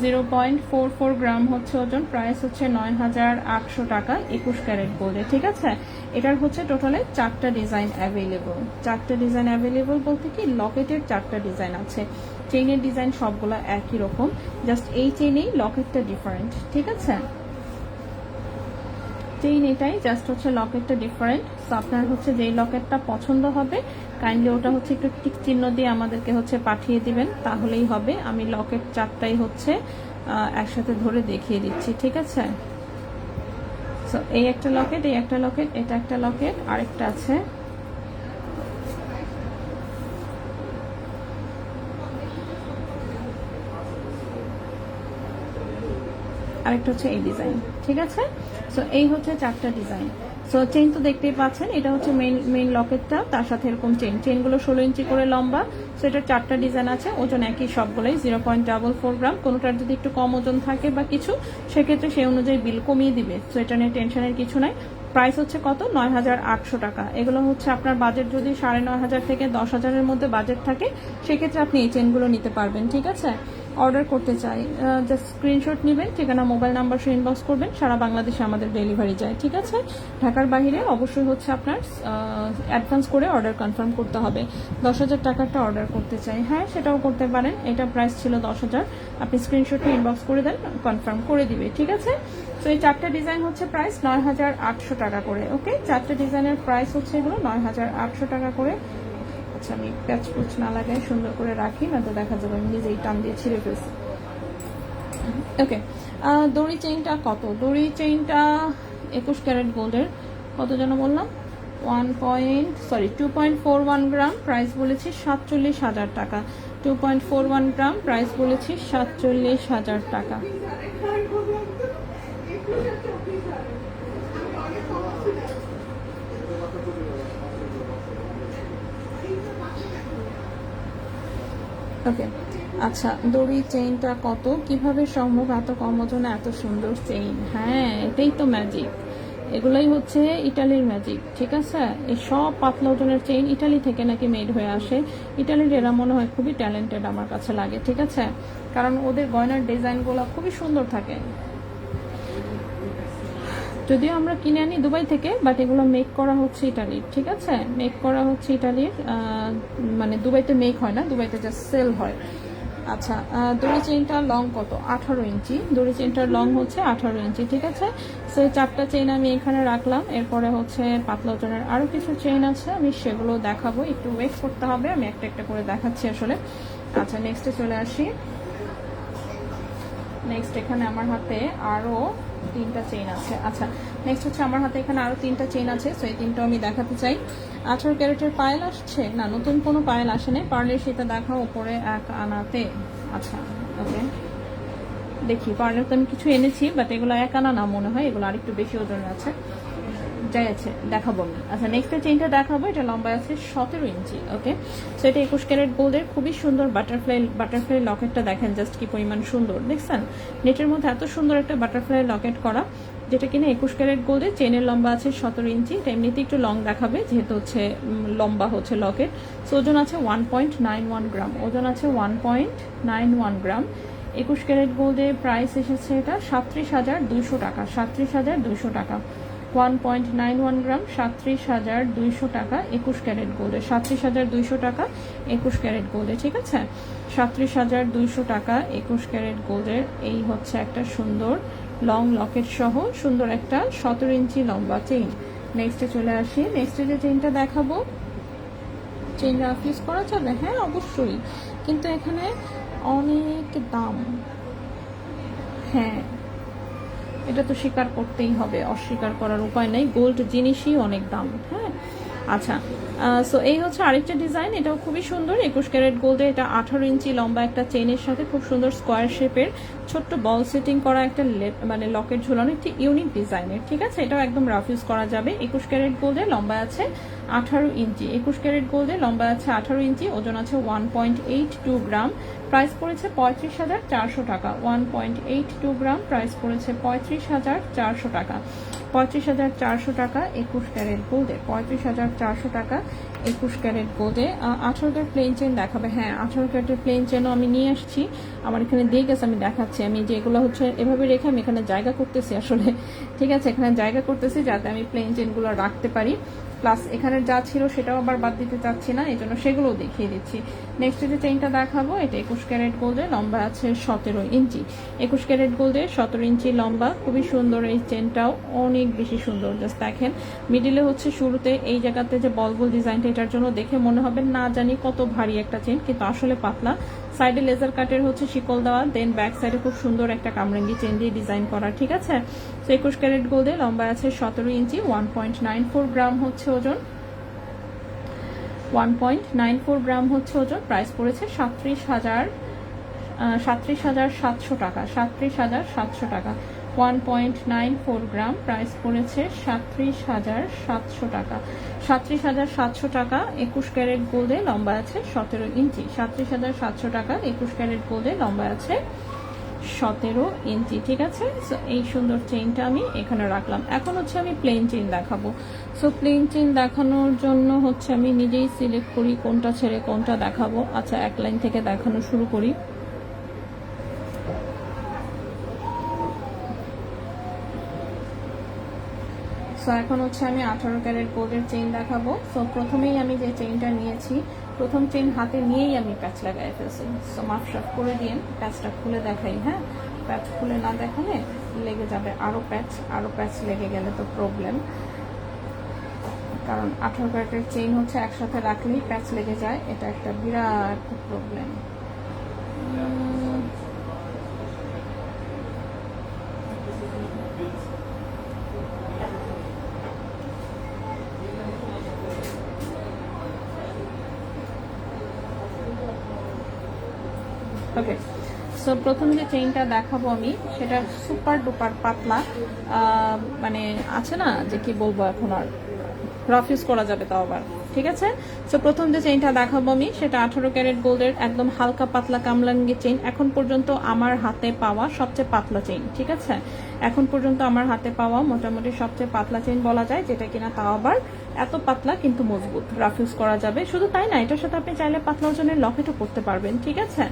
0.44 গ্রাম হচ্ছে ওজন, প্রাইস হচ্ছে 9,800 টাকা 21 ক্যারেট গোল্ডে, ঠিক আছে। এটার হচ্ছে টোটালে 4টা ডিজাইন অ্যাভেলেবল। 4টা ডিজাইন অ্যাভেলেবল বলতে কি, লকেটের 4টা ডিজাইন আছে, চেইনের ডিজাইন সবগুলো একই রকম, জাস্ট এই চেইনেই লকেটটা ডিফারেন্ট, ঠিক আছে। চেইন এটাই, জাস্ট হচ্ছে লকেটটা ডিফারেন্ট। সো আপনার হচ্ছে যেই লকেটটা পছন্দ হবে কাইন্ডলি ওটা হচ্ছে একটু টিক চিহ্ন দিয়ে আমাদেরকে হচ্ছে পাঠিয়ে দিবেন, তাহলেই হবে। আমি লকেট 4টাই হচ্ছে একসাথে ধরে দেখিয়ে দিচ্ছি, ঠিক আছে। সো এই একটা লকেট, এই একটা লকেট, এটা একটা লকেট, আরেকটা আছে আরেকটা হচ্ছে এই ডিজাইন, ঠিক আছে। সো এই হচ্ছে 4টা ডিজাইন। সো চেইন তো দেখতেই পাচ্ছেন, এটা হচ্ছে মেইন লকেটটা, তার সাথে এরকম চেইনগুলো 16 ইঞ্চি করে লম্বা। সো এটার 4টা ডিজাইন আছে, ওজন একই সবগুলোই 0.44 গ্রাম। কোনোটার যদি একটু কম ওজন থাকে বা কিছু, সেক্ষেত্রে সেই অনুযায়ী বিল কমিয়ে দিবে। সো এটা নিয়ে টেনশনের কিছু নাই। প্রাইস হচ্ছে কত? 9,800 টাকা। এগুলো হচ্ছে আপনার বাজেট যদি 9,500 থেকে 10,000-এর মধ্যে বাজেট থাকে, সেক্ষেত্রে আপনি এই চেনগুলো নিতে পারবেন, ঠিক আছে। অর্ডার করতে চাই, জাস্ট স্ক্রিনশট নেবেন, ঠিকানা মোবাইল নাম্বার সহ ইনবক্স করবেন। সারা বাংলাদেশে আমাদের ডেলিভারি যায়, ঠিক আছে। ঢাকার বাইরে অবশ্যই হচ্ছে আপনার অ্যাডভান্স করে অর্ডার কনফার্ম করতে হবে। 10,000 টাকারটা অর্ডার করতে চাই, হ্যাঁ সেটাও করতে পারেন। এটা প্রাইস ছিল 10,000, আপনি স্ক্রিনশটে ইনবক্স করে দেন, কনফার্ম করে দিবে, ঠিক আছে। তো এই 4টা ডিজাইন হচ্ছে প্রাইস 9,800 টাকা করে। ওকে, 4টা ডিজাইনের প্রাইস হচ্ছে এগুলো 9,800 টাকা করে। আচ্ছা, আমি প্যাচ পুচ না লাগাই সুন্দর করে রাখি, না তো দেখা যাবে আমি নিজেই টান দিয়ে ছিঁড়ে ফেলছি। ওকে, দড়ি চেইনটা কত? দড়ি চেইনটা 21 ক্যারেট গোল্ডের, কত যেন বললাম, 2.41 গ্রাম, প্রাইস বলেছি 47,000 টাকা। 2.41 গ্রাম, প্রাইস বলেছি 47,000 টাকা। ওকে, আচ্ছা, দড়ি চেইনটা কত? কিভাবে সম্ভব এত কম ওজনে এত সুন্দর চেইন? হ্যাঁ, এটাই তো ম্যাজিক, এগুলাই হচ্ছে ইটালির ম্যাজিক, ঠিক আছে। এই সব পাতলা ওজনের চেইন ইটালি থেকে নাকি মেড হয়ে আসে। ইটালির এরা মনে হয় খুবই ট্যালেন্টেড আমার কাছে লাগে, ঠিক আছে, কারণ ওদের গয়নার ডিজাইনগুলো খুবই সুন্দর থাকে। যদিও আমরা কিনে আনি দুবাই থেকে, বাট এগুলো মেক করা হচ্ছে ইটালির, ঠিক আছে, মেক করা হচ্ছে ইটালির। মানে দুবাইতে মেক হয় না, দুবাইতে জাস্ট সেল হয়। আচ্ছা, দড়ি চেইনটার লং কত? 18 ইঞ্চি। দড়ি চেইনটার লং হচ্ছে 18 ইঞ্চি, ঠিক আছে। সো 4টা চেইন আমি এখানে রাখলাম। এরপরে হচ্ছে পাতলা ওজনের আরও কিছু চেইন আছে, আমি সেগুলো দেখাবো, একটু ওয়েট করতে হবে, আমি একটা একটা করে দেখাচ্ছি আসলে। আচ্ছা, নেক্সটে চলে আসি। নেক্সট এখানে আমার হাতে আরও 3টা চেইন আছে। আচ্ছা, নেক্সট হচ্ছে আমার হাতে এখানে আরও 3টা চেইন আছে, সো এই 3টা আমি দেখাতে চাই। 18 ক্যারেটের পায়েল আসছে না, নতুন কোনো পায়েল আসে নাই। পার্লের সেটা দেখাও উপরে 1 আনাতে। আচ্ছা, ওকে, দেখি পার্লের তো আমি কিছু এনেছি, বাট এগুলো 1 আনা না মনে হয়, এগুলো আরেকটু বেশি ওজনের আছে, যাই আছে দেখাবো আমি। আচ্ছা, নেক্সট চেইনটা দেখাবো, এটা লম্বা আছে 17 ইঞ্চি। ওকে, সো এটা 21 ক্যারেট গোল্ডের, খুবই সুন্দর বাটারফ্লাই লকেটটা দেখেন জাস্ট কি পরিমাণ সুন্দর, দেখছেন নেটের মধ্যে এত সুন্দর একটা বাটারফ্লাই লকেট করা, যেটা কিনা 21 ক্যারেট গোল্ডের। চেইনের লম্বা আছে 17 ইঞ্চি, এটা এমনিতে একটু লং দেখাবে যেহেতু হচ্ছে লম্বা হচ্ছে লকেট। সো ওজন আছে 1.91 গ্রাম, ওজন আছে 1.91 গ্রাম। 21 ক্যারেট গোল্ডের প্রাইস এসেছে এটা 37,200 টাকা। 37,200 টাকা, 1.91 গ্রাম, 37,200 টাকা 21 ক্যারেট গোল্ডে। 37,200 টাকা 21 ক্যারেট গোল্ডে, ঠিক আছে। 37,200 টাকা 21 ক্যারেট গোল্ডের এই হচ্ছে একটা সুন্দর লং লকেট সহ সুন্দর একটা 17 ইঞ্চি লম্বা চেইন। নেক্সটে চলে আসি। নেক্সটে যে চেইনটা দেখাবো, চেইন রাফ ইউজ করা যাবে, হ্যাঁ অবশ্যই, কিন্তু এখানে অনেক দাম। হ্যাঁ, এটা তো স্বীকার করতেই হবে, অস্বীকার করার উপায় নেই, গোল্ড জিনিসই অনেক দাম। হ্যাঁ, আচ্ছা, সো এই হচ্ছে আরেকটা ডিজাইন, এটাও খুবই সুন্দর 21 ক্যারেট গোল্ডে। এটা 18 ইঞ্চি লম্বা একটা চেইনের সাথে খুব সুন্দর স্কোয়ার শেপের ছোট্ট বল সেটিং করা একটা মানে লকেট ঝুলানো, একটি ইউনিক ডিজাইনের, ঠিক আছে। এটাও একদম রাফ ইউজ করা যাবে। 21 ক্যারেট গোল্ডে, লম্বা আছে 18 ইঞ্চি। 21 ক্যারেট গোল্ডে, লম্বা আছে 18 ইঞ্চি, ওজন আছে 1.82 গ্রাম, প্রাইস পড়েছে 35,400 টাকা। 1.82 গ্রাম, প্রাইস পড়েছে 35,400 টাকা। 35,400 টাকা 21 ক্যারেট গোল্ডে, 35,400 টাকা 21 ক্যারেট গোল্ডে। 18 ক্যারেট প্লেন চেন দেখাবে, হ্যাঁ 18 ক্যারেটের প্লেন চেনও আমি নিয়ে আসছি, আমার এখানে দিয়ে গেছে, আমি দেখাচ্ছি। আমি যেগুলো হচ্ছে এভাবে রেখে আমি এখানে জায়গা করতেছি আসলে, ঠিক আছে, এখানে জায়গা করতেছি যাতে আমি প্লেন চেনগুলো রাখতে পারি, প্লাস এখানে যা ছিল সেটাও আবার বাদ দিতে চাচ্ছি না, এই জন্য সেগুলোও দেখিয়ে দিচ্ছি। নেক্সট যে চেইনটা দেখাবো, এটা 21 ক্যারেট গোল্ডে, লম্বা আছে 17 ইঞ্চি। 21 ক্যারেট গোল্ডে 17 ইঞ্চি লম্বা, খুবই সুন্দর এই চেনটাও, অনেক বেশি সুন্দর। জাস্ট দেখেন মিডিলে হচ্ছে শুরুতে এই জায়গাতে যে বল ডিজাইনটা, এটার জন্য দেখে মনে হবে না জানি কত ভারী একটা চেন, কিন্তু আসলে পাতলা। সাইডে লেজার কাটের হচ্ছে শিকল দেওয়া, দেন ব্যাক সাইডে খুব সুন্দর একটা কামরাঙ্গি চেন দিয়ে ডিজাইন করা, ঠিক আছে। তো 21 ক্যারেট গোল্ডে লম্বা আছে 17 ইঞ্চি, 1.94 গ্রাম হচ্ছে ওজন, 1.94 গ্রাম হচ্ছে ওজন। প্রাইস পড়েছে 37,700 টাকা, 37,700 টাকা। 1.94 গ্রাম, প্রাইস পড়েছে 37,700 টাকা, 37,700 টাকা। 21 ক্যারেট গোল্ডে লম্বা আছে 17 ইঞ্চি, 37,700 টাকা। 21 ক্যারেট গোল্ডে লম্বা আছে 17 ইঞ্চি, ঠিক আছে। সো এই সুন্দর চেইনটা আমি এখানে রাখলাম। এখন হচ্ছে আমি প্লেন চেইন দেখাবো। সো প্লেন চেইন দেখানোর জন্য হচ্ছে আমি নিজেই সিলেক্ট করি কোনটা ছেড়ে কোনটা দেখাবো। আচ্ছা, এক লাইন থেকে দেখানো শুরু করি। সো এখন হচ্ছে আমি 18 ক্যারেট গোল্ডের চেইন দেখাবো। সো প্রথমেই আমি যে চেইনটা নিয়েছি, প্রথম চেইন হাতে নিয়েই আমি প্যাচ লাগাই ফেলছি। সো মাপসাপ করে দিয়ে প্যাচটা খুলে দেখাই। হ্যাঁ, প্যাচ খুলে না দেখালে লেগে যাবে আরও প্যাচ লেগে গেলে তো প্রবলেম, কারণ 18 ক্যারেটের চেইন হচ্ছে একসাথে রাখলেই প্যাচ লেগে যায়, এটা একটা বিরাট প্রবলেম। ওকে, সো প্রথম যে চেইনটা দেখাবো আমি সেটা সুপার ডুপার পাতলা, মানে আছে না যে কি বলবো, এখন আর রাফ ইউজ করা যাবে তাও আবার, ঠিক আছে। সো প্রথম যে চেইনটা দেখাবো আমি সেটা 18 ক্যারেট গোল্ডের একদম হালকা পাতলা কামরাঙ্গি চেইন। এখন পর্যন্ত আমার হাতে পাওয়া সবচেয়ে পাতলা চেইন, ঠিক আছে। এখন পর্যন্ত আমার হাতে পাওয়া মোটামুটি সবচেয়ে পাতলা চেইন বলা যায়, যেটা কিনা তাও আবার এত পাতলা কিন্তু মজবুত, রাফ ইউজ করা যাবে। শুধু তাই না, এটার সাথে আপনি চাইলে পাতলা ওজনের লকেটও করতে পারবেন, ঠিক আছে।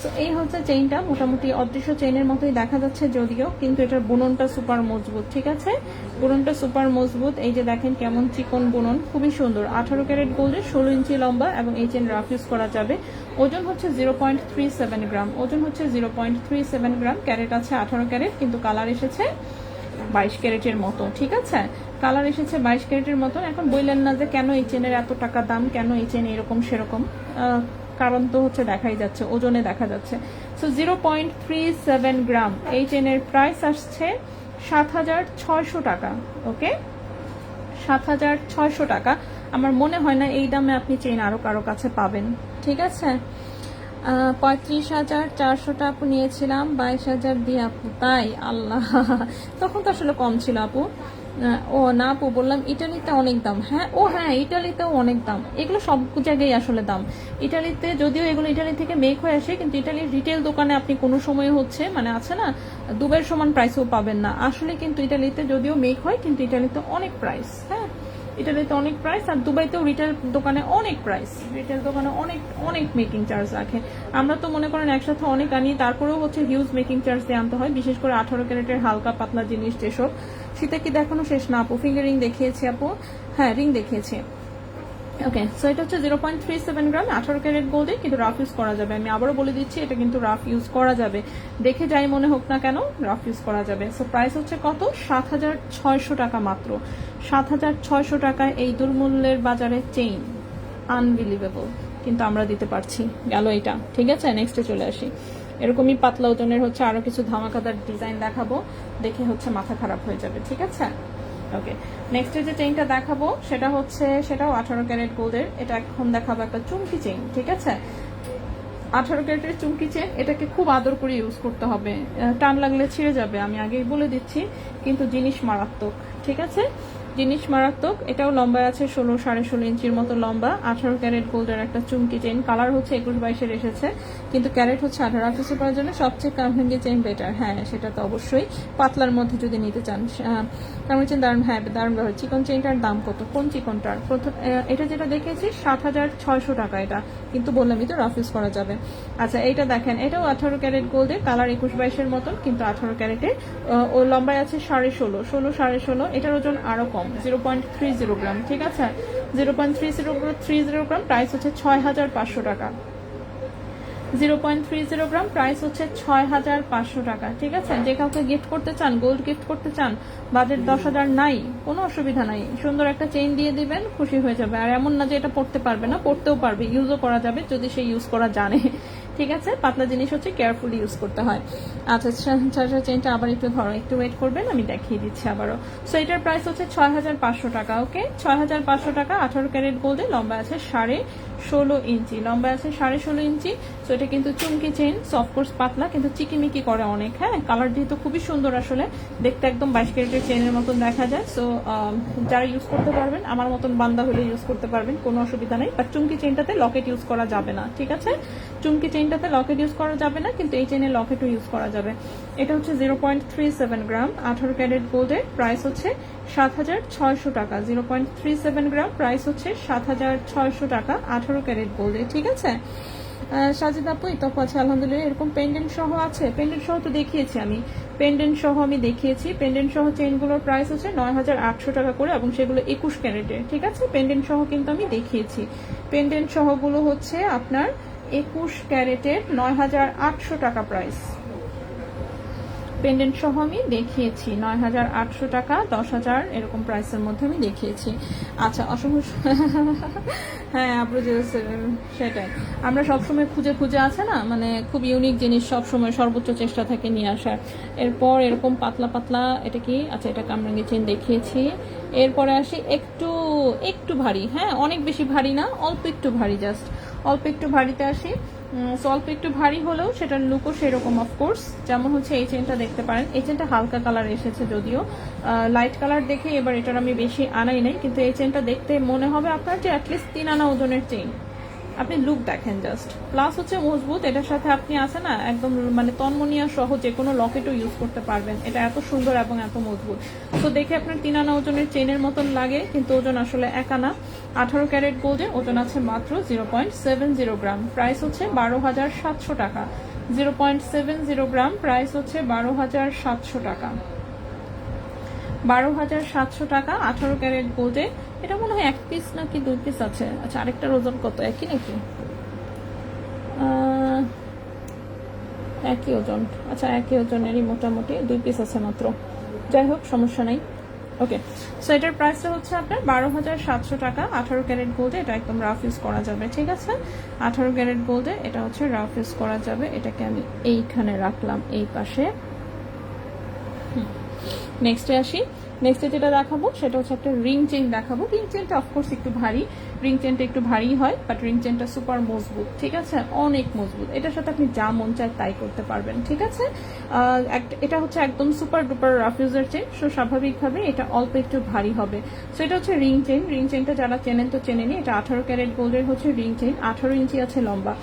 তো এই হচ্ছে চেইনটা, মোটামুটি অদৃশ্য চেইনের মতোই দেখা যাচ্ছে যদিও, কিন্তু এটার বুননটা সুপার মজবুত, ঠিক আছে। বুননটা সুপার মজবুত, এই যে দেখেন কেমন চিকন বুনন, খুবই সুন্দর। 18 ক্যারেট গোল্ডের 16 ইঞ্চি লম্বা এবং এই চেইন রাফ ইউজ করা যাবে। ওজন হচ্ছে 0.37 গ্রাম, ওজন হচ্ছে 0.37 গ্রাম। ক্যারেট আছে 18 ক্যারেট, কিন্তু কালার এসেছে 22 ক্যারেটের মতো, ঠিক আছে। কালার এসেছে 22 ক্যারেটের মতো। এখন বললেন না যে কেন এই চেনের এত টাকা দাম, কেন এই চেন এরকম সেরকম, কারণ তো হচ্ছে দেখাই যাচ্ছে, ওজনে দেখা যাচ্ছে। সো 0.37 গ্রাম, এই চেনের প্রাইস আসছে 7,600 টাকা। ওকে, 7,600 টাকা। আমার মনে হয় না এই দামে আপনি চেইন আরো কারো কাছে পাবেন, ঠিক আছে। 35,400 আপু নিয়েছিলাম, 22,000 দিয়ে আপু, তাই? আল্লাহ, তখন তো আসলে কম ছিল আপু। ও না আপু, বললাম ইটালিতে অনেক দাম। হ্যাঁ, ও হ্যাঁ, ইটালিতেও অনেক দাম, এগুলো সব জায়গায় আসলে দাম। ইটালিতে যদিও এগুলো ইটালি থেকে মেক হয়ে আসে, কিন্তু ইটালির রিটেল দোকানে আপনি কোনো সময় হচ্ছে মানে আছে না, দুবাইয়ের সমান প্রাইসও পাবেন না আসলে। কিন্তু ইটালিতে যদিও মেক হয়, কিন্তু ইটালিতে অনেক প্রাইস। হ্যাঁ, ইটালিতে অনেক প্রাইস, আর দুবাইতেও রিটেল দোকানে অনেক প্রাইস, রিটেল দোকানে অনেক অনেক মেকিং চার্জ রাখে। আমরা তো মনে করেন একসাথে অনেক আনি, তারপরেও হচ্ছে হিউজ মেকিং চার্জ দিয়ে আনতে হয়, বিশেষ করে 18 ক্যারেটের হালকা পাতলা জিনিস যেসব। শীতে কি দেখানো শেষ না আপু? ফিঙ্গার রিং দেখিয়েছি আপু, হ্যাঁ রিং দেখিয়েছি। ওকে, সো এটা হচ্ছে 0.37 গ্রাম 18 ক্যারেট গোল্ডে, কিন্তু রাফ ইউজ করা যাবে। আমি আবারও বলে দিচ্ছি, এটা কিন্তু রাফ ইউজ করা যাবে, দেখে যাই মনে হোক না কেন রাফ ইউজ করা যাবে। সো প্রাইস হচ্ছে কত? 7,600 টাকা মাত্র। 7,600 টাকায় এই দুর্মূল্যের বাজারে চেইন, আনবিলিভেবল, কিন্তু আমরা দিতে পারছি। গেল এটা, ঠিক আছে। নেক্সটে চলে আসি। এরকমই পাতলা ওজনের হচ্ছে আরো কিছু ধামাকাদার ডিজাইন দেখাবো, দেখে হচ্ছে মাথা খারাপ হয়ে যাবে, ঠিক আছে। ওকে, নেক্সট যে চেইনটা দেখাবো সেটাও 18 ক্যারেট গোল্ডের। এটা এখন দেখাবো একটা চুমকি চেইন, ঠিক আছে। 18 ক্যারেটের চুমকি চেইন, এটাকে খুব আদর করে ইউজ করতে হবে, টান লাগলে ছিঁড়ে যাবে, আমি আগেই বলে দিচ্ছি, কিন্তু জিনিস মারাত্মক, ঠিক আছে। জিনিস মারাত্মক। এটাও লম্বা আছে 16-16.5 ইঞ্চির মতো লম্বা। 18 ক্যারেট গোল্ডের একটা চুমকি চেইন, কালার হচ্ছে 21-22 এসেছে, কিন্তু ক্যারেট হচ্ছে 18। অফিসে পড়ার জন্য সবচেয়ে কামরাঙ্গি চেইন বেটার, হ্যাঁ সেটা তো অবশ্যই। পাতলার মধ্যে যদি নিতে চান কামরাঙ্গি চেইন দারুণ, হ্যাঁ দারুণ ব্যবহার। চিকন চেইনটার দাম কত? কোন চিকনটার? প্রথম এটা যেটা দেখেছি 7,600 টাকা, এটা কিন্তু বললামই তো রাফ ইউজ করা যাবে। আচ্ছা, এইটা দেখেন, এটাও 18 ক্যারেট গোল্ডের, কালার 21-22 মতন, কিন্তু 18 ক্যারেটের। ও লম্বায় আছে 16.5, এটার ওজন আরো কম, 0.30 গ্রাম, ঠিক আছে। 0.30 গ্রাম, প্রাইস হচ্ছে 6,500 টাকা। 0.30 গ্রাম, প্রাইস হচ্ছে 6,500 টাকা, ঠিক আছে। যে কাউকে গিফট করতে চান, গোল্ড গিফট করতে চান, বাজেট 10,000 নাই, কোনো অসুবিধা নাই, সুন্দর একটা চেইন দিয়ে দিবেন, খুশি হয়ে যাবে। আর এমন না যে এটা পড়তে পারবে না, পড়তেও পারবে, ইউজও করা যাবে যদি সে ইউজ করা জানে, ঠিক আছে, পাতলা জিনিস হচ্ছে কেয়ারফুলি ইউজ করতে হয়। আচ্ছা, চেইনটা আবার একটু ধরো, একটু ওয়েট করবেন, আমি দেখিয়ে দিচ্ছি আবারও। সো এটার প্রাইস হচ্ছে 6,500 টাকা। ওকে, 6,500 টাকা। 18 ক্যারেট গোল্ডে, লম্বা আছে 16.5 ইঞ্চি, লম্বা আছে 16.5 ইঞ্চি। সো এটা কিন্তু চুমকি চেইন, অফকোর্স পাতলা কিন্তু চিকিমিকি করে অনেক। হ্যাঁ, কালার যেহেতু খুবই সুন্দর, আসলে দেখতে একদম 22 ক্যারেটের চেইনের মতন দেখা যায়। সো যারা ইউজ করতে পারবেন, আমার মতন বান্দা হলে ইউজ করতে পারবেন, কোনো অসুবিধা নেই। বাট চুমকি চেইনটাতে লকেট ইউজ করা যাবে না, ঠিক আছে? চুমকি চেইনটাতে লকেট ইউজ করা যাবে না, কিন্তু এই চেইনে লকেটও ইউজ করা যাবে। এটা হচ্ছে 0.37 গ্রাম, 18 ক্যারেট গোল্ডের, প্রাইস হচ্ছে 7,600 টাকা। 0.37 গ্রাম, প্রাইস হচ্ছে 7,600 টাকা 18 ক্যারেট গোল্ডে, ঠিক আছে? সাজিদ আপু, এই তো আছে আলহামদুলিল্লাহ। এরকম পেন্ডেন্ট সহ আছে, পেন্ডেন্ট সহ তো দেখিয়েছি আমি, পেন্ডেন্ট সহ আমি দেখিয়েছি। পেন্ডেন্ট সহ চেইনগুলোর প্রাইস হচ্ছে 9,800 টাকা করে, এবং সেগুলো 21 ক্যারেটের, ঠিক আছে? পেন্ডেন্ট সহ কিন্তু আমি দেখিয়েছি। পেন্ডেন্ট সহগুলো হচ্ছে আপনার 21 ক্যারেটের, 9,800 টাকা প্রাইস। পেন্ডেন্ট সহ আমি দেখিয়েছি 9,800 টাকা, 10,000 এরকম প্রাইসের মধ্যে আমি দেখিয়েছি। আচ্ছা, অসংখ্য হ্যাঁ আপু, সেটাই আমরা সবসময় খুঁজে খুঁজে আছে না, মানে খুব ইউনিক জিনিস সবসময় সর্বোচ্চ চেষ্টা থাকে নিয়ে আসার। এরপর এরকম পাতলা পাতলা, এটা কি, আচ্ছা এটা কামরাঙ্গি চেইন দেখিয়েছি। এরপরে আসি একটু একটু ভারী, হ্যাঁ অনেক বেশি ভারী না, অল্প একটু ভারী, জাস্ট অল্প একটু ভারীতে আসি। অল্প একটু ভারী হলেও সেটার লুকও সেরকম অফকোর্স। যেমন হচ্ছে এই চেনটা দেখতে পারেন, এই চেনটা হালকা কালার এসেছে, যদিও লাইট কালার দেখে এবার এটার আমি বেশি আনাই নাই, কিন্তু এই চেনটা দেখতে মনে হবে আপনার যে অ্যাটলিস্ট 3 আনা ওজনের চেইন। আপনি লুক দেখেন জাস্ট, প্লাস হচ্ছে মজবুত। এটার সাথে আপনি আছে না একদম মানে তন্মনিয়া সহ যে কোনো লকেটও ইউজ করতে পারবেন, এটা এত সুন্দর এবং এত মজবুত। তো দেখে আপনার 3 আনা ওজনের চেইনের মতন লাগে, কিন্তু ওজন আসলে 1 আনা। 18 ক্যারেট গোল্ডে, ওজন আছে মাত্র 0.70 গ্রাম, প্রাইস হচ্ছে 12,700 টাকা। 0.70 গ্রাম, প্রাইস হচ্ছে 12,700 টাকা। 12,700 টাকা 18 ক্যারেট গোল্ডে। এটা মনে হয় 1 পিস নাকি 2 পিস আছে। আচ্ছা, আরেকটার ওজন কত, একই নাকি? একই ওজন, আচ্ছা একই ওজনেরই মোটামুটি 2 পিস আছে মাত্র। যাই হোক, সমস্যা নাই। ওকে, সো এটার প্রাইসটা হচ্ছে আপনার 12,700 টাকা। 18 ক্যারেট গোল্ডে এটা একদম রাফ ইউজ করা যাবে, ঠিক আছে? 18 ক্যারেট গোল্ডে এটা হচ্ছে রাফ ইউজ করা যাবে। এটাকে আমি এইখানে রাখলাম, এই পাশে। নেক্সটে আসি। নেক্সটে যেটা দেখাবো সেটা হচ্ছে একটা রিং চেইন দেখাবো। রিং চেইনটা অফকোর্স একটু ভারী, রিং চেইনটা একটু ভারী হয়, বাট রিং চেইনটা সুপার মজবুত, ঠিক আছে? অনেক মজবুত। এটার সাথে আপনি যা মন চায় তাই করতে পারবেন, ঠিক আছে? এটা হচ্ছে একদম সুপার ডুপার রাফ ইউজের চেইন, সো স্বাভাবিকভাবে এটা অল্প একটু ভারী হবে। সো এটা হচ্ছে রিং চেইন। রিং চেইনটা যারা চেনেন তো চেনেনি। এটা 18 ক্যারেট গোল্ডের হচ্ছে রিং চেইন, 18 ইঞ্চি আছে লম্বা।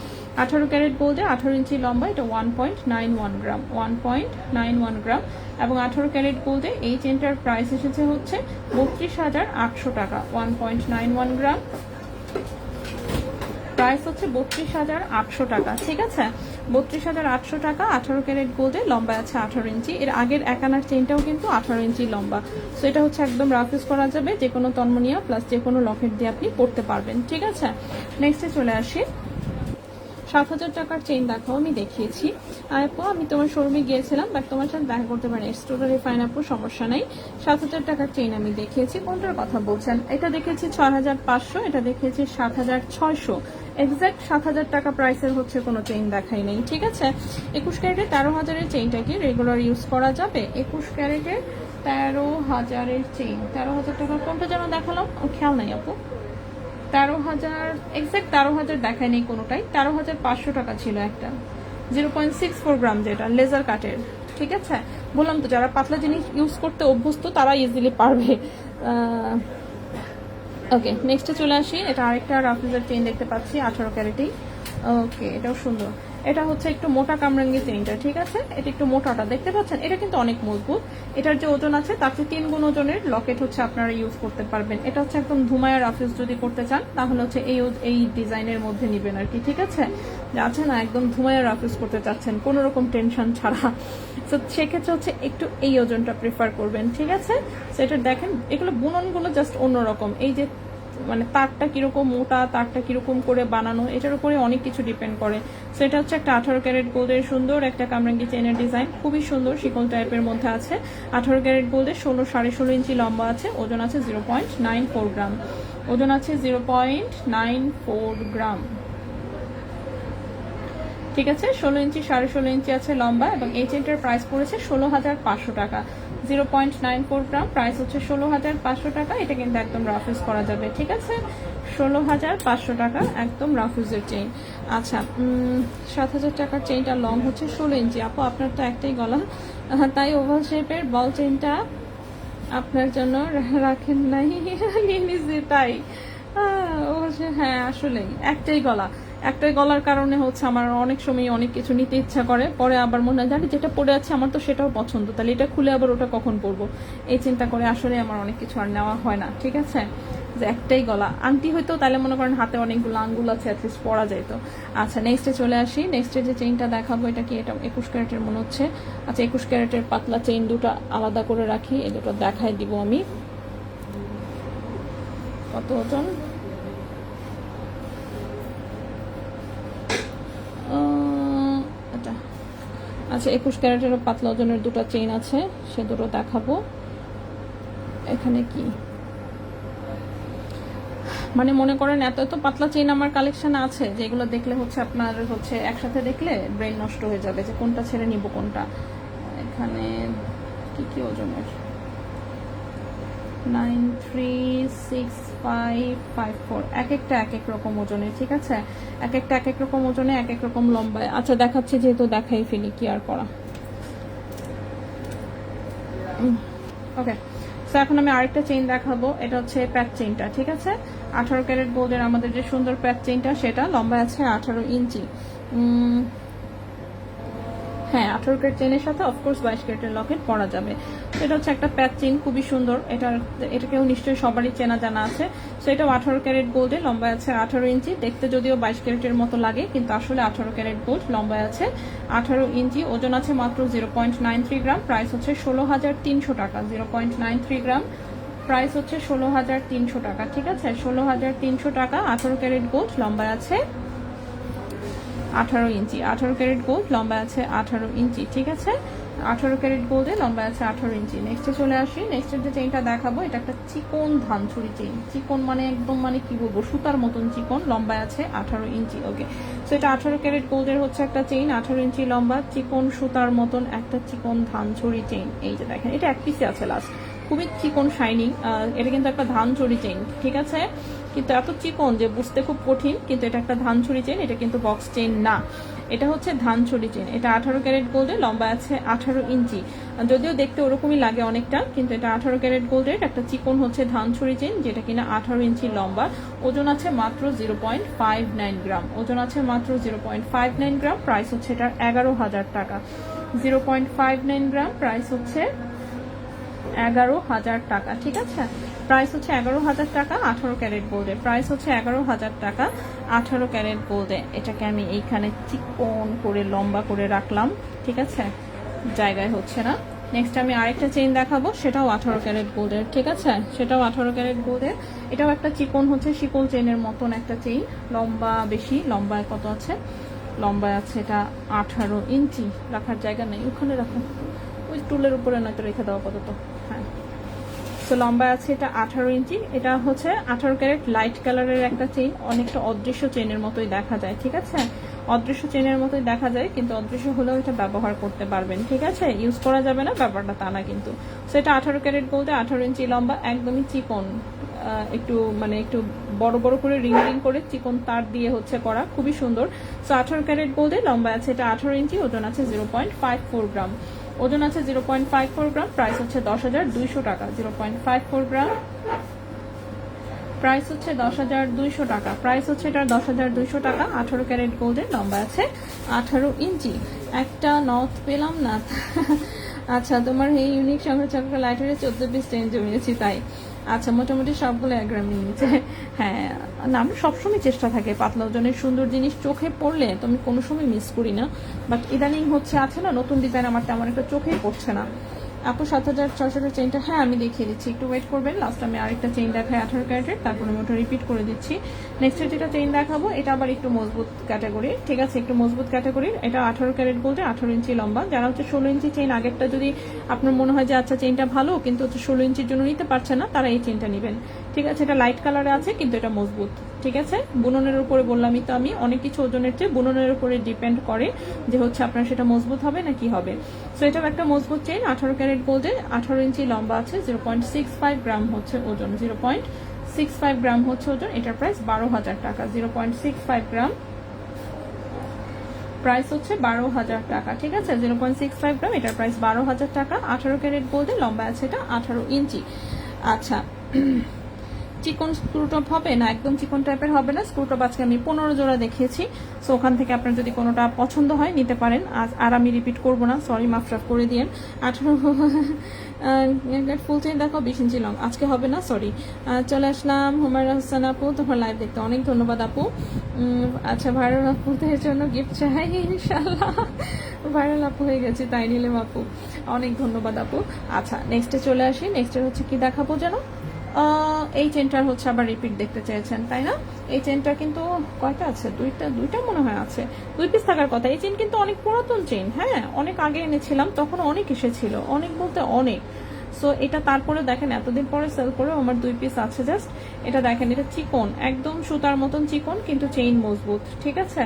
18 ক্যারেট গোল্ডে 18 ইঞ্চি লম্বা, এটা 1.91 গ্রাম, 1.91 গ্রাম। এবং 18 ক্যারেট গোল্ডে এই চেনটার প্রাইস এসেছে হচ্ছে 32,800 টাকা। 1.91 গ্রাম, প্রাইস হচ্ছে 32,800 টাকা, ঠিক আছে? 32,800 টাকা। 18 ক্যারেট গোল্ডে, লম্বা আছে 18 ইঞ্চি। এর আগের 1 আনার চেনটাও কিন্তু 18 ইঞ্চি লম্বা। সো এটা হচ্ছে একদম রাফ ইউজ করা যাবে, যে কোনো তন্মনিয়া প্লাস যে কোনো লকেট দিয়ে আপনি পড়তে পারবেন, ঠিক আছে? নেক্সটে চলে আসি। 7,000 টাকার চেইন দেখো, আমি দেখিয়েছি। আপু, আমি তোমার শোরুমে গিয়েছিলাম, বাট তোমার সাথে দেখা করতে পারি স্টোরে, ফাইন আপু, সমস্যা নাই। 7,000 টাকার চেইন আমি দেখিয়েছি। কোনটার কথা বলছেন? এটা দেখেছি 6,500, এটা দেখিয়েছি 7,600। এক্সাক্ট 7,000 টাকা প্রাইসের হচ্ছে কোনো চেইন দেখাই নেই, ঠিক আছে? 21 ক্যারেটের 13,000-এর চেইনটা কি রেগুলার ইউজ করা যাবে? 21 ক্যারেটের 13,000-এর চেইন, 13,000 টাকা কোনটা যেন দেখালাম, খেয়াল নাই আপু। 13,000, এক্সাক্ট 13,000 দেখায় নেই কোনোটাই। 13,500 টাকা ছিল একটা, 0.64 গ্রাম, যেটা লেজার কাটের, ঠিক আছে? বললাম তো, যারা পাতলা জিনিস ইউজ করতে অভ্যস্ত তারা ইজিলি পারবে। ওকে, নেক্সটে চলে আসি। এটা আরেকটা রাফিজার চেইন দেখতে পাচ্ছি, 18 ক্যারেটেই। ওকে, এটাও সুন্দর। এটা হচ্ছে একটু মোটা কামরাঙ্গি চেইনটা, ঠিক আছে? এটা একটু মোটাটা দেখতে পাচ্ছেন, এটা কিন্তু অনেক মজবুত। এটার যে ওজন আছে তার চেয়ে 3 গুণ ওজনের লকেট হচ্ছে আপনারা ইউজ করতে পারবেন। এটা হচ্ছে একদম ধুমায়া রাফিউজ যদি করতে চান, তাহলে হচ্ছে এই ডিজাইনের মধ্যে নিবেন আর কি, ঠিক আছে? আছে না একদম ধুমায়া রাফিউজ করতে চাচ্ছেন কোনো রকম টেনশন ছাড়া, তো সেক্ষেত্রে হচ্ছে একটু এই ওজনটা প্রেফার করবেন, ঠিক আছে? সেটা দেখেন, এগুলো বুননগুলো জাস্ট অন্যরকম। এই যে মানে তারটা কিরকম মোটা, তারটা কিরকম করে বানানো, এটার উপরে অনেক কিছু ডিপেন্ড করে। সো এটা হচ্ছে একটা 18 ক্যারেট গোল্ডের সুন্দর একটা কামরাঙ্গি চেইনের ডিজাইন, খুবই সুন্দর, শিকল টাইপের মধ্যে আছে। 18 ক্যারেট গোল্ডের 16.5 ইঞ্চি লম্বা আছে, ওজন আছে 0.94 গ্রাম, ওজন আছে 0.94 গ্রাম। ঠিক আছে, 16 ইঞ্চি 16.5 ইঞ্চি আছে লম্বা, এবং এই চেনটার প্রাইস পড়েছে 16,500 টাকা। 0.94 গ্রাম, প্রাইস হচ্ছে 16,500 টাকা। এটা কিন্তু একদম রাফ ইউজ করা যাবে, ঠিক আছে। 16,500 টাকা একদম রাফ ইউজের চেইন। আচ্ছা, 7,000 টাকার চেইনটা লং হচ্ছে 16 ইঞ্চি। আপু আপনার তো একটাই গলা, তাই ওভাল শেপের বল চেইনটা আপনার জন্য রাখেন নাই, নিয়ে নিছি তাই। হ্যাঁ আসলেই একটাই গলার কারণে হচ্ছে আমার অনেক সময় অনেক কিছু নিতে ইচ্ছা করে, পরে আবার মনে হয় জানি যেটা পরে আছে আমার তো সেটাও পছন্দ, তাহলে এটা খুলে আবার ওটা কখন পরবো এই চিন্তা করে আসলে আমার অনেক কিছু আর নেওয়া হয় না, ঠিক আছে। যে একটাই গলা, আংটি হয়তো তাহলে মনে করেন হাতে অনেকগুলো আঙ্গুল আছে, অ্যাটলিস্ট পরা যেত। আচ্ছা নেক্সটে চলে আসি। নেক্সটে যে চেইনটা দেখাবো এটা কি, এটা 21 ক্যারেটের মনে হচ্ছে। আচ্ছা 21 ক্যারেটের পাতলা চেইন দুটো আলাদা করে রাখি, এই দুটো দেখাই দিব আমি। কত ওজন, এটা আচ্ছা 21 ক্যারেটেরও পাতলা ওজনের দুটো চেইন আছে, সে দুটো দেখাবো। এখানে কি মানে মনে করেন এত এত পাতলা চেইন আমার কালেকশন আছে যেগুলো দেখলে হচ্ছে আপনার হচ্ছে একসাথে দেখলে ব্রেন নষ্ট হয়ে যাবে যে কোনটা ছেড়ে নিব কোনটা। এখানে কি কি ওজনের, 936554, এক একটা এক এক রকম ওজনে, ঠিক আছে। এক একটা এক এক রকম ওজনে, এক এক রকম লম্বায়। আচ্ছা দেখাচ্ছি, যেহেতু দেখাই ফেলি, কি আর করা। ওকে, তো এখন আমি আরেকটা চেইন দেখাবো, এটা হচ্ছে প্যাচ চেইনটা, ঠিক আছে। 18 ক্যারেট গোল্ডের আমাদের যে সুন্দর প্যাচ চেইনটা, সেটা লম্বা আছে 18 ইঞ্চি। হ্যাঁ 18 ক্যারেট চেইনের সাথে অফকোর্স 22 ক্যারেটের লকেট পরা যাবে। এটা হচ্ছে একটা প্যাচ চেইন, খুবই সুন্দর। এটাকেও নিশ্চয়ই সবারই চেনা জানা আছে। সো এটাও 18 ক্যারেট গোল্ডে, লম্বা আছে 18 ইঞ্চি। দেখতে যদিও 22 ক্যারেটের মতো লাগে, কিন্তু আসলে 18 ক্যারেট গোল্ড, লম্বা আছে 18 ইঞ্চি। ওজন আছে মাত্র 0.93 গ্রাম, প্রাইস হচ্ছে 16,300 টাকা। 0.93 গ্রাম, প্রাইস হচ্ছে 16,300 টাকা, ঠিক আছে। 16,300 টাকা, 18 ক্যারেট গোল্ড, লম্বা আছে 18 ইঞ্চি। 18 ক্যারেট গোল্ড, লম্বা আছে 18 ইঞ্চি, ঠিক আছে। 18 ক্যারেট গোল্ডে লম্বা আছে 18 ইঞ্চি। নেক্সটে চলে আসি। নেক্সটের যে চেইনটা দেখাবো এটা একটা চিকন ধানছড়ি চেইন। চিকন মানে একদম মানে কি বলবো, সুতার মতন চিকন, লম্বা আছে 18 ইঞ্চি। ওকে, সো এটা 18 ক্যারেট গোল্ডের হচ্ছে একটা চেইন, 18 ইঞ্চি লম্বা, চিকন সুতার মতন একটা চিকন ধানছড়ি চেইন। এই যে দেখেন, এটা এক পিসে আছে লাস্ট, খুবই চিকন শাইনিং। এটা কিন্তু একটা ধানছড়ি চেইন, ঠিক আছে, কিন্তু এত চিকন যে বুঝতে খুব কঠিন। কিন্তু এটা একটা ধানছড়ি চেইন, এটা কিন্তু বক্স চেইন না, এটা হচ্ছে ধানছড়ি চেইন। এটা 18 ক্যারেট গোল্ডে, লম্বা আছে 18 ইঞ্চি। যদিও দেখতে ওরকমই লাগে অনেকটা, কিন্তু এটা 18 ক্যারেট গোল্ডের একটা চিকন হচ্ছে ধানছড়ি চেইন, যেটা কিনা 18 ইঞ্চি লম্বা। ওজন আছে মাত্র 0.59 গ্রাম। ওজন আছে মাত্র 0.59 গ্রাম, প্রাইস হচ্ছে এটার 11,000 টাকা। 0.59 গ্রাম, প্রাইস হচ্ছে 11,000 টাকা, ঠিক আছে। প্রাইস হচ্ছে 11,000 টাকা 18 ক্যারেট গোল্ডে, প্রাইস হচ্ছে 11,000 টাকা 18 ক্যারেট গোল্ডে। এটাকে আমি এইখানে চিকন করে লম্বা করে রাখলাম, ঠিক আছে, জায়গায় হচ্ছে না। নেক্সট আমি আরেকটা চেইন দেখাবো, সেটাও 18 ক্যারেট গোল্ডের, ঠিক আছে, সেটাও 18 ক্যারেট গোল্ডের। এটাও একটা চিকন হচ্ছে শিকল চেইনের মতন একটা চেইন, লম্বা বেশি, লম্বায় কত আছে, লম্বায় আছে এটা 18 ইঞ্চি। রাখার জায়গা নেই, ওখানে রাখো, ওই টুলের উপরে নয়তো রেখে দেওয়া আপাতত। হ্যাঁ, তো লম্বা আছে এটা 18 ইঞ্চি। এটা হচ্ছে 18 ক্যারেট লাইট কালারের একটা চেইন, অনেকটা অদৃশ্য চেইনের মতোই দেখা যায়, ঠিক আছে, অদৃশ্য চেইনের মতোই দেখা যায়, কিন্তু অদৃশ্য হলেও এটা ব্যবহার করতে পারবেন, ঠিক আছে, ইউজ করা যাবে না ব্যাপারটা তা না কিন্তু। সো এটা 18 ক্যারেট গোল্ডে, 18 ইঞ্চি লম্বা, একদমই চিকন, একটু মানে একটু বড় বড় করে রিং রিং করে চিকন তার দিয়ে হচ্ছে করা, খুবই সুন্দর। সো 18 ক্যারেট গোল্ডে, লম্বা আছে এটা 18 ইঞ্চি, ওজন আছে 0.54 গ্রাম। ওজন আছে 0.54 গ্রাম, প্রাইস হচ্ছে 10,200 টাকা। 0.54 গ্রাম, প্রাইস হচ্ছে 10,200 টাকা। প্রাইস হচ্ছে এটা 10,200 টাকা। 18 ক্যারেট গোল্ডের, লম্বা আছে 18 ইঞ্চি। একটা নথ পেলাম না। আচ্ছা, তোমার এই ইউনিক সংখ্যা চক্র লাইটারে 14 পিস চেইন জমিয়েছি তাই। আচ্ছা, মোটামুটি সবগুলো 1 গ্রাম নিয়েছে। হ্যাঁ না, আমি সবসময় চেষ্টা থাকে পাতলা ওজনের সুন্দর জিনিস চোখে পড়লে তো আমি কোনো সময় মিস করি না, বাট ইদানিং হচ্ছে আছে না নতুন ডিজাইন, আমার তেমন একটা চোখেই পড়ছে না। আপু 7,600 চেইনটা, হ্যাঁ আমি দেখিয়ে দিচ্ছি, একটু ওয়েট করবেন। লাস্ট আমি আরেকটা চেইন দেখাই 18 ক্যারেটের, তারপরে আমি ওটা রিপিট করে দিচ্ছি। নেক্সট যেটা চেইন দেখাবো এটা আবার একটু মজবুত ক্যাটাগরি, ঠিক আছে, একটু মজবুত ক্যাটাগরির। এটা 18 ক্যারেট গোল্ডে, 18 ইঞ্চি লম্বা। যারা হচ্ছে 16 ইঞ্চি চেইন, আগেরটা যদি আপনার মনে হয় যে আচ্ছা চেইনটা ভালো কিন্তু হচ্ছে 16 ইঞ্চির জন্য নিতে পারছে না, তারা এই চেইনটা নেবেন, ঠিক আছে। এটা লাইট কালারে আছে কিন্তু এটা মজবুত। ঠিক আছে, বুননের উপরে বললামই তো আমি, অনেক কিছু ওজনের চেয়ে বুননের উপরে ডিপেন্ড করে যে হচ্ছে আপনার সেটা মজবুত হবে না কি হবে। সো এটাও একটা মজবুত চেইন, 18 ক্যারেট গোল্ডে, 18 ইঞ্চি লম্বা আছে, 0.65 গ্রাম হচ্ছে ওজন, 0.65 গ্রাম হচ্ছে ওজন। এটার প্রাইস 12,000 টাকা, 0.65 গ্রাম, প্রাইস হচ্ছে 12,000 টাকা। ঠিক আছে, 0.65 গ্রাম, এটার প্রাইস 12,000 টাকা। 18 ক্যারেট গোল্ডে, লম্বা আছে এটা 18 ইঞ্চি। আচ্ছা, চিকন স্ক্রুটপ হবে না, একদম চিকন টাইপের হবে না। স্ক্রুটপ আজকে আমি 15 জোড়া দেখিয়েছি, সো ওখান থেকে আপনার যদি কোনোটা পছন্দ হয় নিতে পারেন। আর আমি রিপিট করবো না, সরি, মাফরাফ করে দিয়েন। 18 ফুল চেইন দেখো, 20 ইঞ্চি লং, আজকে হবে না, সরি। চলে আসলাম হুমায়রা হোসেন আপু, তোমার লাইভ দেখতে অনেক ধন্যবাদ আপু। আচ্ছা, ভাইরাল আপুদের জন্য গিফট চাই ইনশাল্লাহ, ভাইরাল আপু হয়ে গেছে তাই নিলাম আপু, অনেক ধন্যবাদ আপু। আচ্ছা, নেক্সটে চলে আসি। নেক্সটের হচ্ছে কি দেখাবো যেন, এই চেনটার হচ্ছে আবার রিপিট দেখতে চেয়েছেন তাই না? এই চেনটা কিন্তু কয়টা আছে, দুইটা মনে হয় আছে, 2 পিস থাকার কথা। এই চেন কিন্তু অনেক পুরাতন চেন, হ্যাঁ, অনেক আগে এনেছিলাম, তখন অনেক এসেছিল, অনেক বলতে অনেক। সো এটা তারপরে দেখেন এতদিন পরে সেল করে আমার 2 পিস আছে জাস্ট। এটা দেখেন, এটা চিকন, একদম সুতার মতন চিকন, কিন্তু চেইন মজবুত। ঠিক আছে,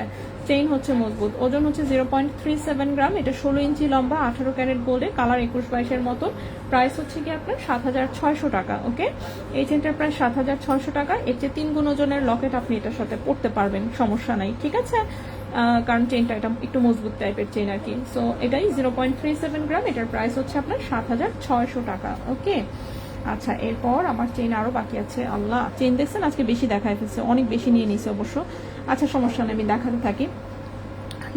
চেইন হচ্ছে মজবুত। ওজন হচ্ছে 0.37 গ্রাম। এটা 16 ইঞ্চি লম্বা, 18 ক্যারেট গোল্ডে, কালার 21-22 মতো। প্রাইস হচ্ছে কি আপনার 7,600 টাকা। ওকে, এই চেনটার প্রাইস 7,600 টাকা। এর চেয়ে 3 গুণ ওজনের লকেট আপনি এটার সাথে পড়তে পারবেন, সমস্যা নাই। ঠিক আছে, কারণ চেনটা এটা একটু মজবুত টাইপের চেন আর কি। সো এটাই 0.37 গ্রাম, এটার প্রাইস হচ্ছে আপনার 7,600 টাকা। ওকে, আচ্ছা, এরপর আমার চেন আরো বাকি আছে। আল্লাহ, চেন দেখছেন আজকে বেশি দেখায় ফেলছে, অনেক বেশি নিয়ে নিছে অবশ্য। আচ্ছা, সমস্যা নেই, আমি দেখাতে থাকি।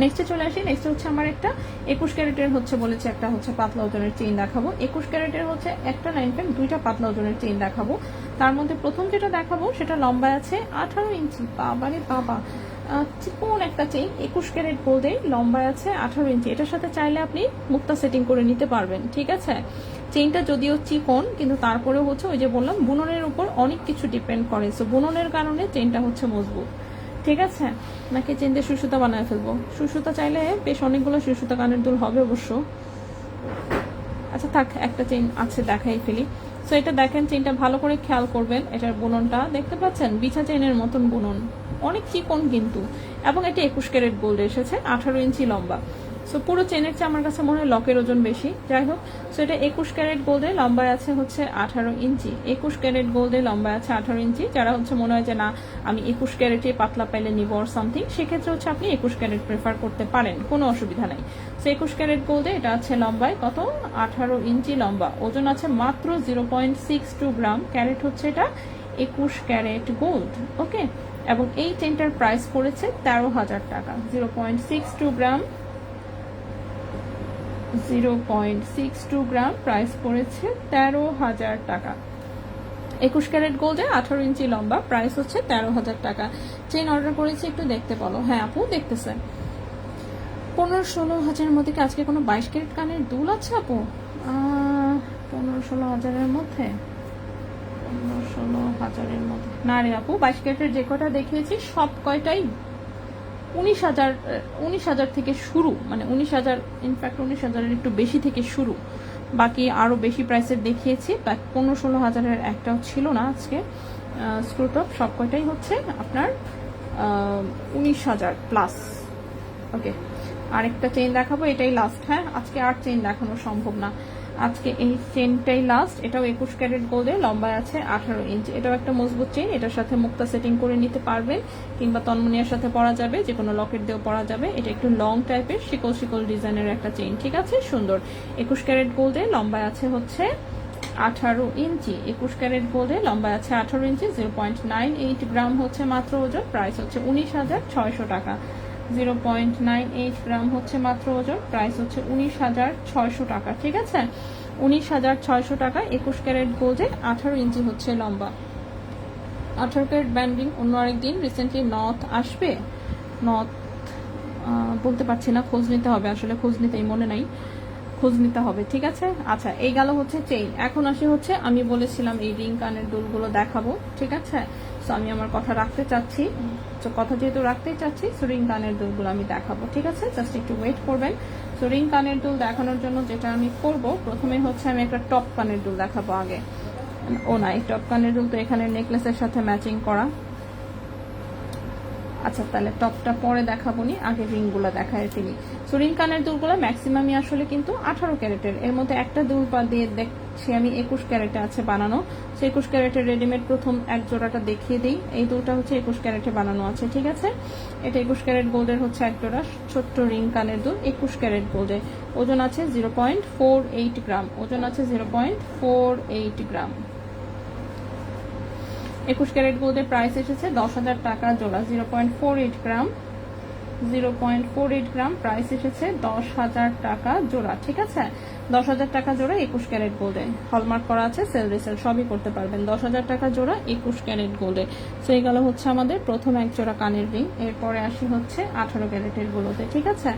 নেক্সটে চলে আসি। নেক্সট হচ্ছে আমার একটা 21 ক্যারেটের হচ্ছে বলেছে, একটা হচ্ছে পাতলা ওজনের চেইন দেখাবো। 21 ক্যারেটের হচ্ছে একটা 9 পেন, 2টা পাতলা ওজনের চেইন দেখাবো। তার মধ্যে প্রথম যেটা দেখাবো সেটা লম্বা আছে 18 ইঞ্চি। বাবারে বাবা, চিকন একটা চেইন, 21 ক্যারেট গোল্ডে, লম্বা আছে 18 ইঞ্চি। এটার সাথে চাইলে আপনি মুক্তা সেটিং করে নিতে পারবেন। ঠিক আছে, চেইনটা যদিও চিকন, কিন্তু তারপরেও হচ্ছে ওই যে বললাম বুননের উপর অনেক কিছু ডিপেন্ড করে। সো বুননের কারণে চেইনটা হচ্ছে মজবুত। ঠিক আছে, নাকি চেন দিয়ে সুসুতা বানায় ফেলবো? সুসুতা চাইলে বেশ অনেকগুলো সুসুতা কানের দুল হবে অবশ্য। আচ্ছা থাক, একটা চেইন আছে দেখাই ফেলি। সো এটা দেখেন, চেইনটা ভালো করে খেয়াল করবেন। এটার বুননটা দেখতে পাচ্ছেন, বিছা চেইনের মতন বুনন, অনেক চিকন কিন্তু। এবং এটা 21 ক্যারেট গোল্ড এসেছে, 18 ইঞ্চি লম্বা। সো পুরো চেনের চেয়ে আমার কাছে মনে হয় লকের ওজন বেশি, যাই হোক। সো এটা 21 ক্যারেট গোল্ডে, লম্বায় আছে হচ্ছে 18 ইঞ্চি। 21 ক্যারেট গোল্ডে, লম্বায় আছে 18 ইঞ্চি। যারা হচ্ছে মনে হয় যে না, আমি 21 ক্যারেটে পাতলা পাইলে নিব আর সামথিং, সেক্ষেত্রে হচ্ছে আপনি 21 ক্যারেট প্রেফার করতে পারেন, কোনো অসুবিধা নাই। সো 21 ক্যারেট গোল্ডে এটা আছে লম্বায় কত, 18 ইঞ্চি লম্বা, ওজন আছে মাত্র 0.62 গ্রাম। ক্যারেট হচ্ছে এটা 21 ক্যারেট গোল্ড। ওকে, এবং এই চেনটার প্রাইস পড়েছে 13,000 টাকা। 0.62 গ্রাম, 0.62 গ্রাম, প্রাইস পড়েছে 13,000 টাকা। 21 ক্যারেট গোল্ডে, 18 ইঞ্চি লম্বা, প্রাইস হচ্ছে 13,000 টাকা। চেন অর্ডার করেছি, একটু দেখতে বলো। হ্যাঁ আপু, দেখতেছে। 15-16 হাজারের মধ্যে কি আজকে কোনো 22 ক্যারেট কানের দুল আছে আপু? 15-16 হাজারের মধ্যে, 15-16 হাজারের মধ্যে না রে আপু। 22 ক্যারেটের যে কটা দেখিয়েছি সব কয়টাই 19,000 থেকে শুরু, মানে 19,000, ইনফ্যাক্ট 19,000-এর একটু বেশি থেকে শুরু। বাকি আরো বেশি প্রাইসের দেখিয়েছি, 15-16 হাজারের একটাও ছিল না আজকে। স্ক্রুটপ সব কয়টাই হচ্ছে আপনার 19,000 প্লাস। ওকে, আরেকটা চেইন দেখাবো, এটাই লাস্ট। হ্যাঁ, আজকে আর চেইন দেখানো সম্ভব না, আজকে এই চেইনটাই লাস্ট। এটাও 21 ক্যারেট গোল্ডে, লম্বায় আছে 18 ইঞ্চি। এটাও একটা মজবুত চেইন, এটার সাথে মুক্তা সেটিং করে নিতে পারবেন, কিংবা তন্মনিয়ার সাথে পরা যাবে, যে কোনো লকেট দিয়েও পরা যাবে। এটা একটু লং টাইপের শিকল শিকল ডিজাইনের একটা চেইন। ঠিক আছে, সুন্দর। 21 ক্যারেট গোল্ডে, লম্বায় আছে হচ্ছে 18 ইঞ্চি। 21 ক্যারেট গোল্ডে, লম্বায় আছে 18 ইঞ্চি। 0.98 গ্রাম হচ্ছে মাত্র ওজন। প্রাইস হচ্ছে 19,600 টাকা। 0.98 গ্রাম হচ্ছে মাত্র ওজন। প্রাইস হচ্ছে 19,600 টাকা। ঠিক আছে, 19,600 টাকা। 21 ক্যারেট গোল্ডে, 18 ইঞ্চি হচ্ছে লম্বা। 18 ক্যারেট ব্যান্ডিং অন্য আরেকদিন। রিসেন্টলি নথ আসবে, নথ বলতে পারছি না, খোঁজ নিতে হবে, আসলে খোঁজ নিতেই মনে নাই, খোঁজ নিতে হবে। ঠিক আছে, আচ্ছা, এই গেল হচ্ছে চেইন। এখন আসি হচ্ছে, আমি বলেছিলাম এই রিং কানের দুলগুলো দেখাবো। ঠিক আছে, সো আমি আমার কথা রাখতে চাচ্ছি, তো কথা যেহেতু রাখতেই চাচ্ছি, সো রিং কানের দুলগুলো আমি দেখাবো। ঠিক আছে, জাস্ট একটু ওয়েট করবেন। সো রিং কানের দুল দেখানোর জন্য যেটা আমি করব, প্রথমে হচ্ছে আমি একটা টপ কানের দুল দেখাবো আগে। ও না, এই টপ কানের দুল তো এখানে নেকলেসের সাথে ম্যাচিং করা, আচ্ছা তাহলে টপটা পরে দেখাবো নি, আগে রিংগুলো দেখায় ফেলি। সো রিং কানের দুলগুলো ম্যাক্সিমামই আসলে কিন্তু 18 ক্যারেটের। এর মধ্যে একটা দুল পা দিয়ে দেখছি আমি 21 ক্যারেটে আছে বানানো। সো 21 ক্যারেটের রেডিমেড প্রথম এক জোড়াটা দেখিয়ে দিই। এই দুলটা হচ্ছে 21 ক্যারেটে বানানো আছে, ঠিক আছে। এটা 21 ক্যারেট গোল্ডের হচ্ছে এক জোড়া ছোট্ট রিং কানের দুল, 21 ক্যারেট গোল্ডে। ওজন আছে 0.48 গ্রাম, ওজন আছে 0.48 গ্রাম। 21 ক্যারেট গোল্ডের প্রাইস এসেছে 10,000 টাকা জোড়া। 0.48 গ্রাম, 0.48 গ্রাম প্রাইস এসেছে 10,000 টাকা জোড়া, ঠিক আছে। 10,000 টাকা জোড়া 21 ক্যারেট গোল্ডে, হলমার্ক করা আছে, সেল রিসেল সবই করতে পারবেন। 10,000 টাকা জোড়া 21 ক্যারেট গোল্ডে। সো এই গেল হচ্ছে আমাদের প্রথম এক জোড়া কানের রিং। এরপরে আসি হচ্ছে 18 ক্যারেটের গুলোতে, ঠিক আছে।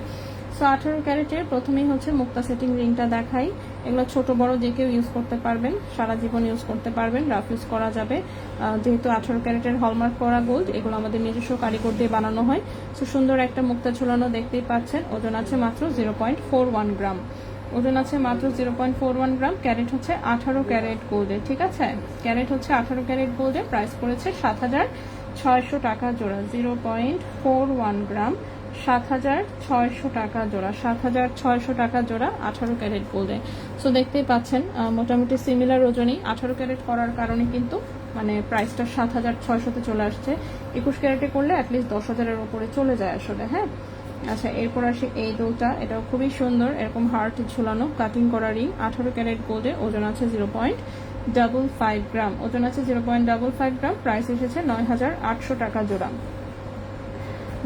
সো 18 ক্যারেটের প্রথমেই হচ্ছে মুক্তা সেটিং রিংটা দেখাই। এগুলো ছোট বড় যে কেউ ইউজ করতে পারবেন, সারা জীবন ইউজ করতে পারবেন, রাফ ইউজ করা যাবে। যেহেতু 18 ক্যারেটের হলমার্ক করা গোল্ড, এগুলো আমাদের নিজস্ব কারিগর দিয়ে বানানো হয়। সো সুন্দর একটা মুক্তা ঝুলানো দেখতেই পাচ্ছেন। ওজন আছে মাত্র 0.41 গ্রাম, ওজন আছে মাত্র 0.41 গ্রাম। ক্যারেট হচ্ছে 18 ক্যারেট গোল্ডে, ঠিক আছে। ক্যারেট হচ্ছে 18 ক্যারেট গোল্ডে, প্রাইস পড়েছে 7,600 টাকা জোড়া। 0.41 গ্রাম, 7,600 টাকা জোড়া, 7,600 টাকা জোড়া 18 ক্যারেট গোল্ডে। সো দেখতেই পাচ্ছেন মোটামুটি সিমিলার ওজনই। 18 ক্যারেট করার কারণে কিন্তু মানে প্রাইসটা 7,600-তে চলে আসছে। 21 ক্যারেটে করলে অ্যাটলিস্ট 10,000-এর উপরে চলে যায় আসলে, হ্যাঁ। আচ্ছা এরপর আসি এই দুলটা, এটাও খুবই সুন্দর, এরকম হার্ট ঝুলানো কাটিং করা রিং, 18 ক্যারেট গোল্ডে। ওজন আছে 0.55 গ্রাম, ওজন আছে 0.55 গ্রাম। প্রাইস এসেছে 9,800 টাকা জোড়া।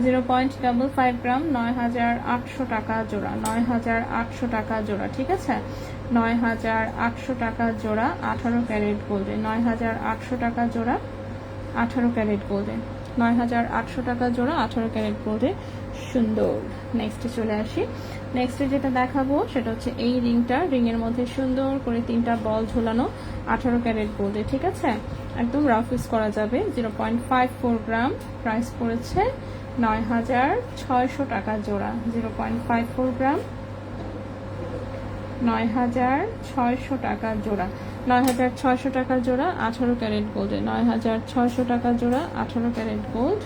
0.55 গ্রাম, 9,800 টাকা জোড়া, 9,800 টাকা জোড়া, ঠিক আছে। 9,800 টাকা জোড়া 18 ক্যারেট গোল্ডে, 9,800 টাকা জোড়া 18 ক্যারেট গোল্ডে, 9,800 টাকা জোড়া 18 ক্যারেট গোল্ডে। সুন্দর। নেক্সটে চলে আসি। নেক্সটে যেটা দেখাবো সেটা হচ্ছে এই রিংটা, রিংয়ের মধ্যে সুন্দর করে 3টা বল ঝুলানো, 18 ক্যারেট গোল্ডে, ঠিক আছে। একদম রাফ ইউজ করা যাবে। 0.54 গ্রাম, প্রাইস পড়েছে 9,600 টাকা জোড়া। 0.54 গ্রাম, 9,600 টাকা জোড়া, 9,600 টাকা জোড়া 18 ক্যারেট গোল্ডে, 9,600 টাকা জোড়া 18 ক্যারেট গোল্ড।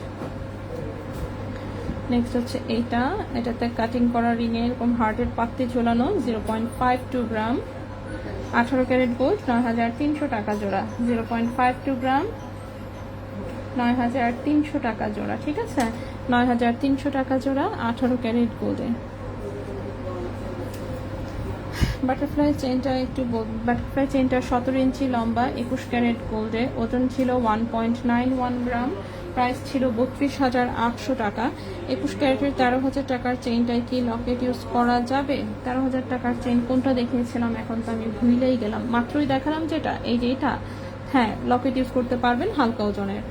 নেক্সট হচ্ছে এইটা, এটাতে কাটিং করা রিংয়ে এরকম হার্টের পাত্তি ঝোলানো, 0.52 গ্রাম, 18 ক্যারেট গোল্ড, 9,300 টাকা জোড়া। 0.52 গ্রাম, 9,300 টাকা জোড়া, ঠিক আছে। 9,300 টাকা জোড়া 18 ক্যারেট গোল্ডে। বাটারফ্লাই চেনটা একটু বাটারফ্লাই চেনটা 17 ইঞ্চি লম্বা, 21 ক্যারেট গোল্ডে। ওজন ছিল 1.91 গ্রাম, প্রাইস ছিল 32,800 টাকা। 21 ক্যারেটের 13,000 টাকার চেইনটাই কি লকেট ইউজ করা যাবে? 13,000 টাকার চেইন কোনটা দেখিয়েছিলাম এখন তো আমি ভুলেই গেলাম, মাত্রই দেখালাম যেটা, এই যে এটা। হ্যাঁ, লকেট ইউজ করতে পারবেন হালকা ওজনের,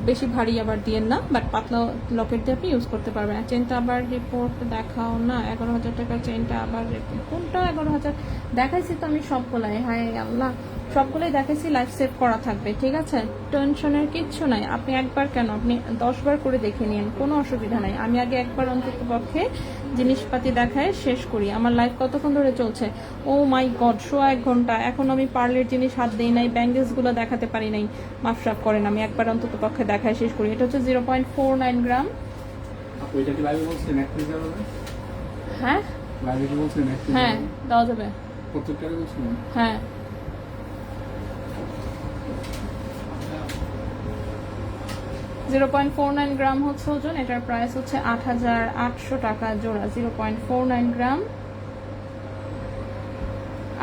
বেশি ভারী আবার দিয়েন না, বাট পাতলা লকেট দিয়ে আপনি ইউজ করতে পারবেন। চেনটা আবার রিপোর্ট দেখাও না, 11,000 টাকার চেনটা আবার কোনটা? 11,000 দেখাইছি তো আমি সবগুলাই, হায় আল্লাহ, সবগুলোই দেখাইছি। লাইফ সেভ করা থাকবে, ঠিক আছে, টেনশনের কিচ্ছু নাই। আপনি একবার কেন, আপনি 10 বার করে দেখে নিন, কোনো অসুবিধা নাই। আমি আগে একবার অন্তত পক্ষে জিনিসপাতি দেখায় শেষ করি। আমার লাইফ কতক্ষণ ধরে চলছে? ও মাই গড, 1 ঘন্টা। এখন আমি পার্লের জিনিস হাত দিই নাই, ব্যাঙ্গেলস গুলো দেখাতে পারি নাই, মাফরাফ করেন। আমি একবার অন্তত পক্ষে দেখায় শেষ করি। এটা হচ্ছে 0.49 গ্রাম। হ্যাঁ হ্যাঁ, দেওয়া যাবে। হ্যাঁ, 0.49 গ্রাম হচ্ছে ওজন। এটার প্রাইস হচ্ছে 8,800 টাকা জোড়া। 0.49 গ্রাম,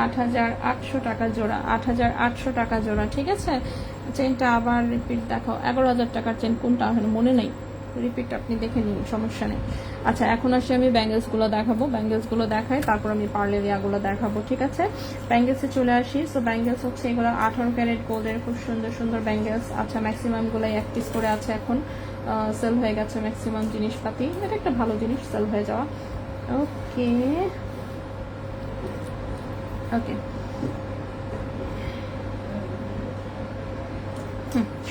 8,800 টাকা জোড়া, 8,800 টাকা জোড়া, ঠিক আছে। চেনটা আবার রিপিট দেখাও। 11,000 টাকার চেন কোনটা মনে নেই, রিপিট আপনি দেখে নিন, সমস্যা নেই। আচ্ছা এখন আসি আমি ব্যাঙ্গেলসগুলো দেখাবো। ব্যাঙ্গেলসগুলো দেখাই, তারপর আমি পার্লের ইয়াগুলো দেখাবো, ঠিক আছে। ব্যাঙ্গেলসে চলে আসি। সো ব্যাঙ্গেলস হচ্ছে এগুলো 18 ক্যারেট গোল্ডের খুব সুন্দর সুন্দর ব্যাঙ্গেলস। আচ্ছা ম্যাক্সিমামগুলোই 1 পিস করে আছে, এখন সেল হয়ে গেছে ম্যাক্সিমাম জিনিসপাতি। এটা একটা ভালো জিনিস, সেল হয়ে যাওয়া। ওকে ওকে,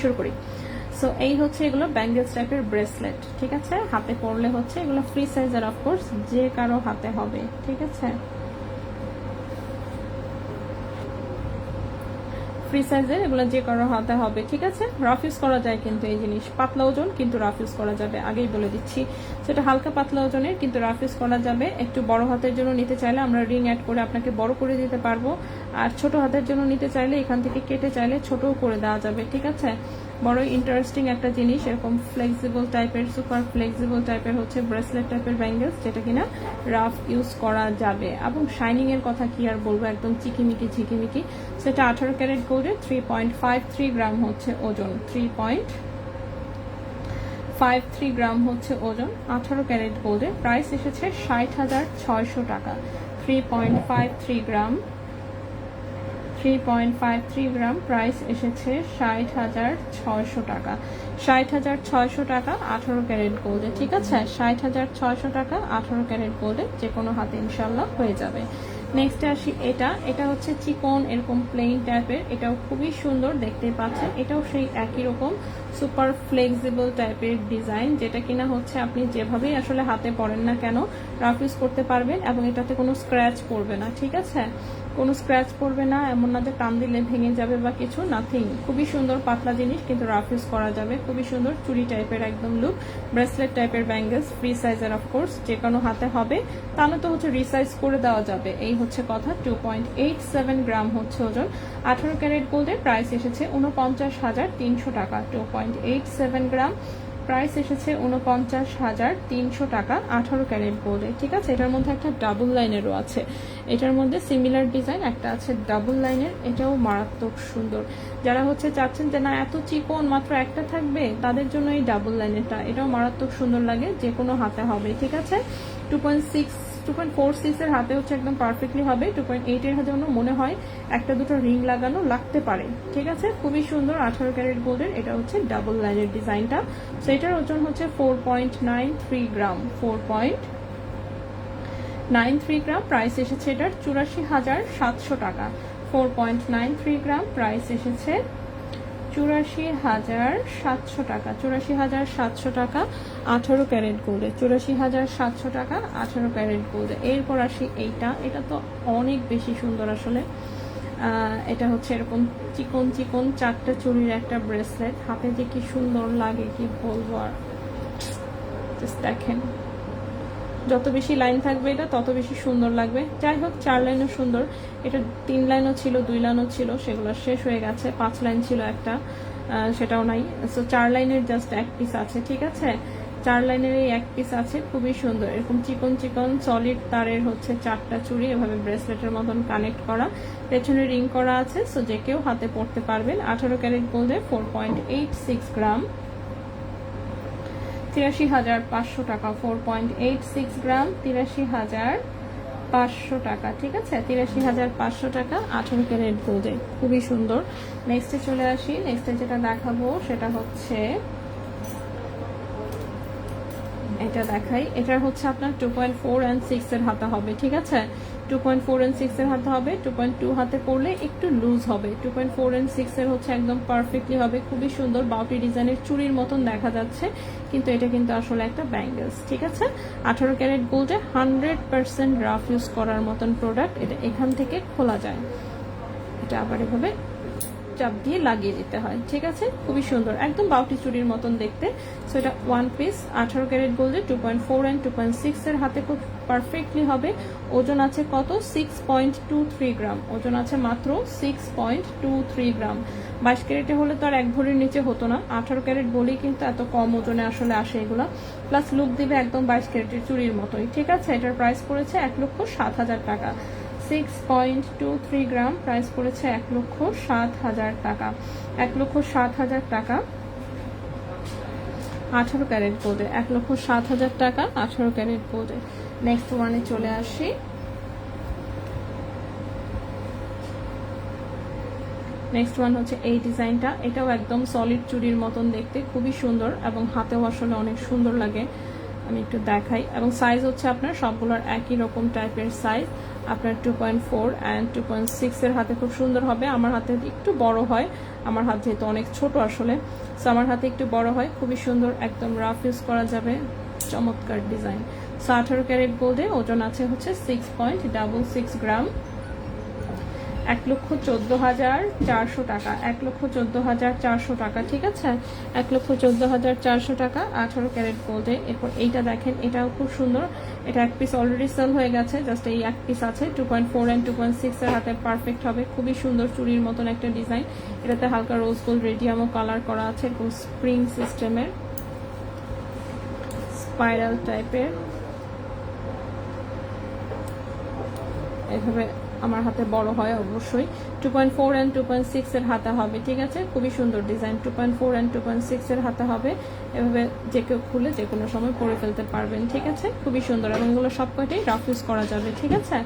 শুরু করি। সো এই হচ্ছে এগুলো ব্যাঙ্গেলস টাইপের ব্রেসলেট, ঠিক আছে। হাতে পরলে হচ্ছে এগুলো ফ্রি সাইজের, অফকোর্স যে কারো হাতে হবে, ঠিক আছে। ফ্রি সাইজের, এগুলো যে কারো হাতে হবে, ঠিক আছে। রাফ ইউজ করা যায় কিন্তু এই জিনিস, পাতলা ওজন কিন্তু রাফ ইউজ করা যাবে, আগেই বলে দিচ্ছি। সেটা হালকা পাতলা ওজনের কিন্তু রাফ ইউজ করা যাবে। একটু বড় হাতের জন্য নিতে চাইলে আমরা রিং অ্যাড করে আপনাকে বড় করে দিতে পারবো, আর ছোট হাতের জন্য নিতে চাইলে এখান থেকে কেটে চাইলে ছোটও করে দেওয়া যাবে, ঠিক আছে। বড় ইন্টারেস্টিং একটা জিনিস, এরকম ফ্লেক্সিবল টাইপের, সুপার ফ্লেক্সিবল টাইপের হচ্ছে ব্রেসলেট টাইপের ব্যাঙ্গেলস, যেটা কিনা রাফ ইউজ করা যাবে। এবং শাইনিং এর কথা কি আর বলবো, একদম চিকিমিকি ঝিকিমিকি। সেটা 18 ক্যারেট গোল্ডের, 3.53 গ্রাম হচ্ছে ওজন, 3.53 গ্রাম হচ্ছে ওজন, 18 ক্যারেট গোল্ডের। প্রাইস এসেছে 60,600 টাকা। 3.53 গ্রাম, 3.53 গ্রাম, প্রাইস এসেছে 60,600 টাকা। 60,600 টাকা 18 ক্যারেট গোল্ডে, ঠিক আছে। 60,600 টাকা 18 ক্যারেট গোল্ডে যে কোনো হাতে ইনশাল্লাহ হয়ে যাবে। নেক্সটে আসি, এটা হচ্ছে চিকন এরকম প্লেন টাইপের, এটাও খুবই সুন্দর দেখতে পাচ্ছেন। এটাও সেই একই রকম সুপার ফ্লেক্সিবল টাইপের ডিজাইন, যেটা কিনা হচ্ছে আপনি যেভাবেই আসলে হাতে পরেন না কেন রাফ ইউজ করতে পারবেন, এবং এটাতে কোনো স্ক্র্যাচ পড়বে না, ঠিক আছে। কোনো স্ক্র্যাচ পড়বে না, এমন না যে টান দিলে ভেঙে যাবে বা কিছু, নাথিং। খুবই সুন্দর পাতলা জিনিস কিন্তু রাফ ইউজ করা যাবে, খুবই সুন্দর চুড়ি টাইপের একদম লুক। ব্রেসলেট টাইপের ব্যাঙ্গেলস, ফ্রি সাইজের অফকোর্স, যে কোনো হাতে হবে, তাহলে তো হচ্ছে রিসাইজ করে দেওয়া যাবে, এই হচ্ছে কথা। 2.87 গ্রাম হচ্ছে ওজন, 18 ক্যারেট গোল্ডের। প্রাইস এসেছে 49,300 টাকা। 2.87 গ্রাম, প্রাইস এসেছে 49,300 টাকা 18 ক্যারেট গোল্ডে, ঠিক আছে। এটার মধ্যে একটা ডাবল লাইনেরও আছে, এটার মধ্যে সিমিলার ডিজাইন একটা আছে ডাবল লাইনের, এটাও মারাত্মক সুন্দর। যারা হচ্ছে চাচ্ছেন যে না এত চিকন মাত্র একটা থাকবে, তাদের জন্য এই ডাবল লাইনেরটা, এটাও মারাত্মক সুন্দর লাগে, যে কোনো হাতে হবে, ঠিক আছে। 2.46 এর হাতে হচ্ছে একদম পারফেক্টলি হবে। 2.8 এর জন্য মনে হয় একটা দুটো রিং লাগানো লাগতে পারে, ঠিক আছে। খুবই সুন্দর 18 ক্যারেট গোল্ডের, এটা হচ্ছে ডাবল লাইনের ডিজাইনটা। সো এটার ওজন হচ্ছে 4.93 গ্রাম, 4.93 গ্রাম। প্রাইস এসেছে এটার 84,700 টাকা। 4.93 গ্রাম, প্রাইস এসেছে 84,700 টাকা। 84,700 টাকা 18 ক্যারেট গোল্ডে, 84,700 টাকা 18 ক্যারেট গোল্ডে। এরপর আসি এটা তো অনেক বেশি সুন্দর আসলে। এটা হচ্ছে এরকম চিকন চিকন চারটা চুড়ির একটা ব্রেসলেট, হাতে যে কি সুন্দর লাগে কি বলবো আর। জাস্ট দেখেন, যত বেশি লাইন থাকবে এটা তত বেশি সুন্দর লাগবে। যাই হোক, 4 লাইনও সুন্দর, এটা 3 লাইনও ছিল, 2 লাইনও ছিল, সেগুলো শেষ হয়ে গেছে। 5 লাইন ছিল একটা, সেটাও নাই। সো 4 লাইনের জাস্ট এক পিস আছে, ঠিক আছে। 4 লাইনের এই এক পিস আছে, খুবই সুন্দর। এরকম চিকন চিকন সলিড তারের হচ্ছে 4টা চুড়ি, এভাবে ব্রেসলেটের মতন কানেক্ট করা, পেছনে রিং করা আছে, সো যে কেউ হাতে পড়তে পারবেন। 18 ক্যারেট গোল্ডে, 4.86 গ্রাম, 83,500 টাকা। 4.86 গ্রাম, 83,500 টাকা, ঠিক আছে। 83,500 টাকা 18 ক্যারেট গোল্ডে, খুবই সুন্দর। নেক্সটে চলে আসি, নেক্সটে যেটা দেখাবো সেটা হচ্ছে এটা দেখাই। এটা হচ্ছে আপনার 2.4 and 6 এর হাতে হবে, ঠিক আছে। 2.4 and 6 এর হাতে হবে। 2.2 হাতে পড়লে একটু লুজ হবে। 2.4 and 6 এর হচ্ছে একদম পারফেক্টলি হবে, খুবই সুন্দর বাউটি ডিজাইনের চুড়ির মতন দেখা যাচ্ছে, কিন্তু এটা কিন্তু আসলে একটা ব্যাঙ্গেলস, ঠিক আছে। 18 ক্যারেট গোল্ডে 100% রাফ ইউজ করার মতন প্রোডাক্ট। এটা এখান থেকে খোলা যায়, এটা আবার এভাবে চাপ দিয়ে লাগিয়ে দিতে হয়, ঠিক আছে। খুবই সুন্দর, একদম বাউটি চুড়ির মতন দেখতে। সো এটা 1 পিস, 18 ক্যারেট গোল্ডে, 2.4 and 2.6 এর হাতে খুব পারফেক্টলি হবে। ওজন আছে কত? 6.23 গ্রাম, ওজন আছে মাত্র 6.23 গ্রাম। 22 ক্যারেটে হলে তো আর 1 ভরির নিচে হতো না, 18 ক্যারেট বলেই কিন্তু এত কম ওজনে আসলে আসে এগুলা। প্লাস লুক দিবে একদম 22 ক্যারেটের চুড়ির মতোই, ঠিক আছে। এটার প্রাইস পড়েছে 1,07,000 টাকা। 6.23 গ্রাম, প্রাইস পড়েছে 1,07,000 টাকা। 1,07,000 টাকা 18 ক্যারেট গোল্ডে, 1,07,000 টাকা 18 ক্যারেট গোল্ডে। নেক্সট ওয়ানে চলে আসি। নেক্সট ওয়ান হচ্ছে এই ডিজাইনটা, এটাও একদম সলিড চুড়ির মতন দেখতে, খুবই সুন্দর এবং হাতেও আসলে অনেক সুন্দর লাগে। আমি একটু দেখাই, এবং সাইজ হচ্ছে আপনার সবগুলোর একই রকম টাইপের সাইজ। আপনার 2.4 and 2.6 এর হাতে খুব সুন্দর হবে। আমার হাতে একটু বড় হয়, আমার হাত যেহেতু অনেক ছোট আসলে, সো আমার হাতে একটু বড় হয়, খুবই সুন্দর, একদম রাফ ইউজ করা যাবে, চমৎকার ডিজাইন। সো 18 ক্যারেট গোল্ডে, ওজন আছে হচ্ছে 6.66 গ্রাম। 1,14,400 টাকা, 1,14,400 টাকা, ঠিক আছে, 1,14,400 টাকা 18 ক্যারেট গোল্ডে। এরপর এইটা দেখেন, এটাও খুব সুন্দর, এটা এক পিস অলরেডি সেল হয়ে গেছে, জাস্ট এই এক পিস আছে। 2.4 and 2.6 এর হাতে পারফেক্ট হবে, খুবই সুন্দর চুড়ির মতন একটা ডিজাইন। এটাতে হালকা রোজ গোল্ড রেডিয়ামও কালার করা আছে, এরকম স্প্রিং সিস্টেমের স্পাইরাল টাইপের, এভাবে আমার হাতে বড় হয় অবশ্যই। 2.4 and 2.6 এর হাতে হবে, ঠিক আছে, খুবই সুন্দর ডিজাইন। 2.4 and 2.6 এর হাতে হবে, এভাবে যে কেউ খুলে যে কোনো সময় পরে ফেলতে পারবেন, ঠিক আছে, খুবই সুন্দর। এবং এগুলো সব কয়টাই রাফ ইউজ করা যাবে, ঠিক আছে,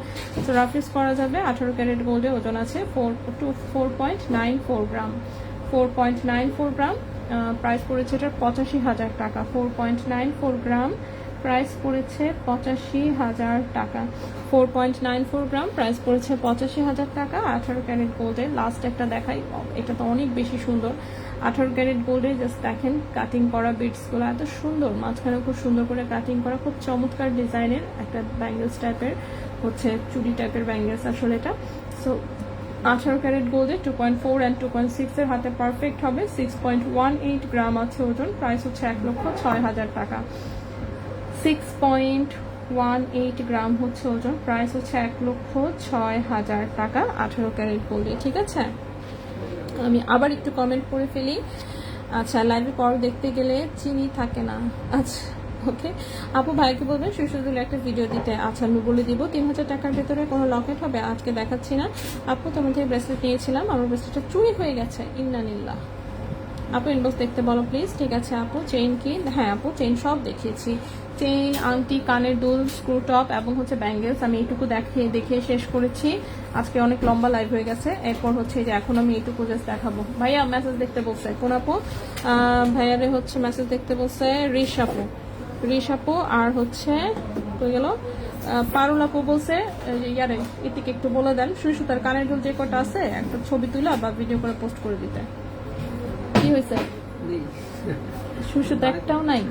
তো রাফ ইউজ করা যাবে। 18 ক্যারেট গোল্ডে, ওজন আছে 4.94 গ্রাম, 4.94 গ্রাম। প্রাইস পড়েছে এটার 85,000 টাকা। 4.94 গ্রাম, প্রাইস পড়েছে 85,000 টাকা। 4.94 গ্রাম, প্রাইস পড়েছে 85,000 টাকা 18 ক্যারেট গোল্ডের। লাস্ট একটা দেখাই, এটা তো অনেক বেশি সুন্দর। 18 ক্যারেট গোল্ডে জাস্ট দেখেন কাটিং করা বিটসগুলো এত সুন্দর, মাঝখানে খুব সুন্দর করে কাটিং করা, খুব চমৎকার ডিজাইনের একটা ব্যাঙ্গেলস টাইপের হচ্ছে, চুড়ি টাইপের ব্যাঙ্গেলস আসলে এটা। সো 18 ক্যারেট গোল্ডে 2.4 and 2.6 এর হাতে পারফেক্ট হবে। 6.18 গ্রাম আছে ওজন, প্রাইস হচ্ছে 1,06,000 টাকা। 6.18 গ্রাম হচ্ছে ওজন, প্রাইস হচ্ছে 1,06,000 টাকা 18 ক্যারেট গোল্ডে, ঠিক আছে। আমি আবার একটু কমেন্ট করে ফেলি। আচ্ছা, লাইভে পর দেখতে গেলে চিনি থাকে না, আচ্ছা ওকে। আপু ভাইকে বলবেন সুশোধুলে একটা ভিডিও দিতে। আচ্ছা, আমি বলে দিব। 3,000 টাকার ভেতরে কোনো লকেট হবে, আজকে দেখাচ্ছি না আপু। তোমার থেকে ব্রেসলেট নিয়েছিলাম, আমার ব্রেসলেটটা চুরি হয়ে গেছে, ইন্নানিল্লাহ। আপু ইনবক্স দেখতে বলো প্লিজ, ঠিক আছে আপু। চেইন কি? হ্যাঁ আপু, চেইন সব দেখিয়েছি, চেইন, আংটি, কানের দুল, স্ক্রু টপ এবং হচ্ছে ব্যাঙ্গেলস। আমি এইটুকু দেখিয়ে শেষ করেছি, আজকে অনেক লম্বা লাইভ হয়ে গেছে। এরপর হচ্ছে যে এখন আমি এইটুকু জাস্ট দেখাবো। ভাইয়া মেসেজ দেখতে বলছে কোন আপু? ভাইয়ারে হচ্ছে মেসেজ দেখতে বলছে রিশ আপু, আর হচ্ছে হয়ে গেল পারুল আপু বলছে ইয়ারে এটিকে একটু বলে দেন সুতার কানের দুল যে কটা আছে একটা ছবি তুলা বা ভিডিও করে পোস্ট করে দিতে। কি হয়েছে? সুসুতা একটাও নাই?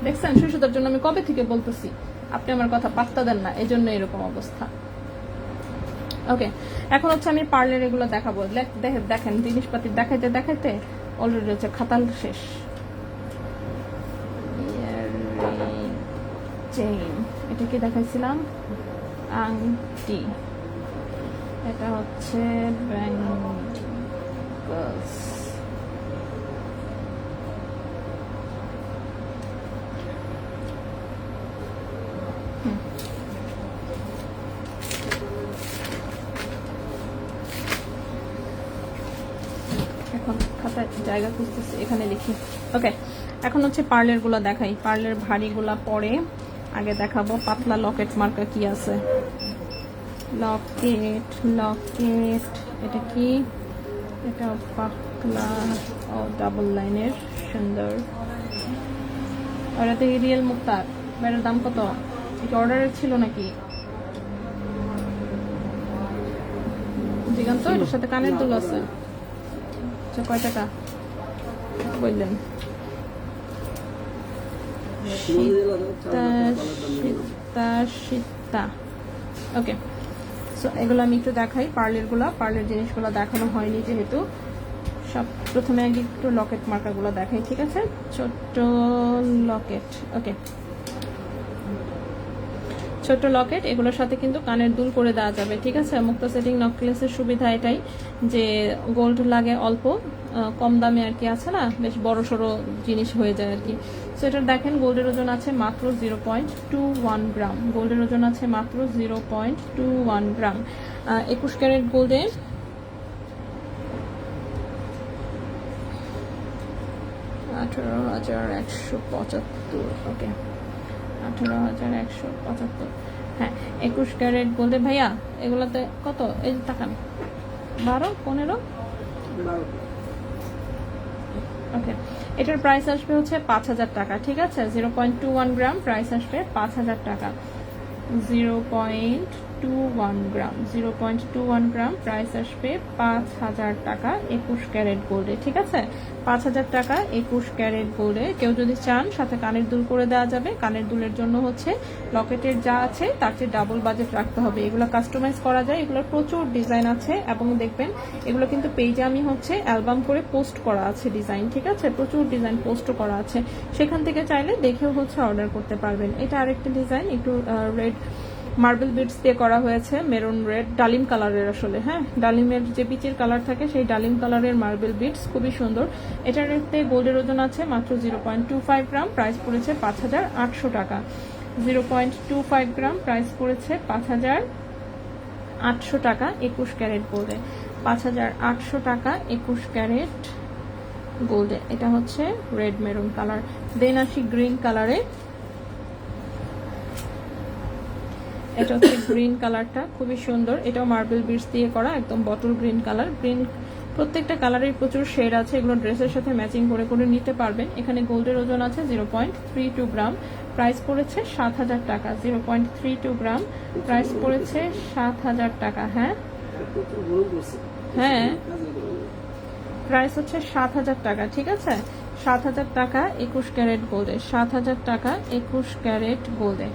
দেখছেন, সুসুতার জন্য আমি কবে থেকে বলতেছি, আপনি আমার কথা পাত্তা দেন না, এই জন্য এরকম অবস্থা। ওকে, এখন হচ্ছে আমি পার্লার এগুলো দেখাবো। দেখেন জিনিসপাতি দেখাইতে দেখাইতে অলরেডি হচ্ছে খাতাল শেষ। চেইন, এটা কি দেখাইছিলাম? আংটি, এটা হচ্ছে ব্যাঙ্গলস, এখন খাতায় জায়গা খুঁজতেছি, এখানে লিখি। ওকে, এখন হচ্ছে পার্লের গুলা দেখাই। পার্লের ভারী গুলা পরে আগে দেখাবো। পাতলা লকেট মার্কা কি আছে? লকেট, এটা কি? এটা পাতলা ও ডাবল লাইনের, সুন্দর। আর এতে রিয়েল মুক্তার, এর দাম কত? এটা অর্ডারের ছিল নাকি? দিগান্ত, এটার সাথে কানের দুল আছে। আচ্ছা, কয় টাকা বললেন? সীতা। ওকে, সো এগুলো আমি একটু দেখাই। পার্লের জিনিসগুলো দেখানো হয়নি যেহেতু। সব প্রথমে আগে একটু লকেট মার্কাগুলো দেখাই, ঠিক আছে। ছোট্ট লকেট, ওকে, ছোট্ট লকেট, এগুলোর সাথে কিন্তু কানের দুল করে দেওয়া যাবে, ঠিক আছে। মুক্তা সেটিং নকলেসের সুবিধা এটাই যে গোল্ড লাগে অল্প, কম দামে আর কি, আছে না, বেশ বড় সড়ো জিনিস হয়ে যায় আর কি। সো এটার দেখেন গোল্ডের ওজন আছে মাত্র 0.21 গ্রাম, গোল্ডের ওজন আছে মাত্র 0.21 গ্রাম। 21 ক্যারেট গোল্ডে 18,175, ওকে, 18,175। হ্যাঁ, 21 ক্যারেট গোল্ডে ভাইয়া এগুলোতে কত? এই যে তাকান, 12, 15। ওকে, এটার প্রাইস আসবে হচ্ছে 5,000 টাকা, ঠিক আছে। 0.21 গ্রাম, প্রাইস আসবে 5,000 টাকা। 0.21 গ্রাম, 0.21 গ্রাম, প্রাইস আসবে 5,000 টাকা 21 ক্যারেট গোল্ডে। ঠিক আছে, 5,000 টাকা 21 ক্যারেট গোল্ডে। কেউ যদি চান সাথে কানের দুল করে দেওয়া যাবে। কানের দুলের জন্য হচ্ছে লকেটের যা আছে তার চেয়ে ডাবল বাজেট রাখতে হবে। এগুলো কাস্টমাইজ করা যায়, এগুলোর প্রচুর ডিজাইন আছে এবং দেখবেন এগুলো কিন্তু পেজে আমি হচ্ছে অ্যালবাম করে পোস্ট করা আছে ডিজাইন। ঠিক আছে, প্রচুর ডিজাইন পোস্ট করা আছে, সেখান থেকে চাইলে দেখেও হচ্ছে অর্ডার করতে পারবেন। এটা আরেকটা ডিজাইন, একটু রেড মার্বেল বিটস দিয়ে করা হয়েছে, মেরুন রেড, ডালিম কালারের আসলে। হ্যাঁ, ডালিমের যে বিচের কালার থাকে সেই ডালিম কালারের মার্বেল বিটস, খুবই সুন্দর। এটার রেটে গোল্ডের ওজন আছে মাত্র 0.25 গ্রাম, প্রাইস পড়েছে 5,800 টাকা। 0.25 গ্রাম, প্রাইস পড়েছে 5,800 টাকা 21 ক্যারেট গোল্ডে। 5,800 টাকা 21 ক্যারেট গোল্ডে। এটা হচ্ছে রেড মেরুন কালার। দেন আসি গ্রিন কালারে। এটা হচ্ছে গ্রিন কালারটা, খুবই সুন্দর। এটাও মার্বেল বিটস দিয়ে করা, একদম বটল গ্রিন কালার। গ্রিন প্রত্যেকটা কালারের প্রচুর শেড আছে, এগুলো ড্রেসের সাথে ম্যাচিং করে করে নিতে পারবেন। এখানে গোল্ডের ওজন আছে 0.32 গ্রাম, প্রাইস পড়েছে 7,000 টাকা। 0.32 গ্রাম, প্রাইস পড়েছে 7,000 টাকা। হ্যাঁ হ্যাঁ, প্রাইস হচ্ছে 7,000 টাকা। ঠিক আছে, 7,000 টাকা 21 ক্যারেট গোল্ডে। 7,000 টাকা 21 ক্যারেট গোল্ডে।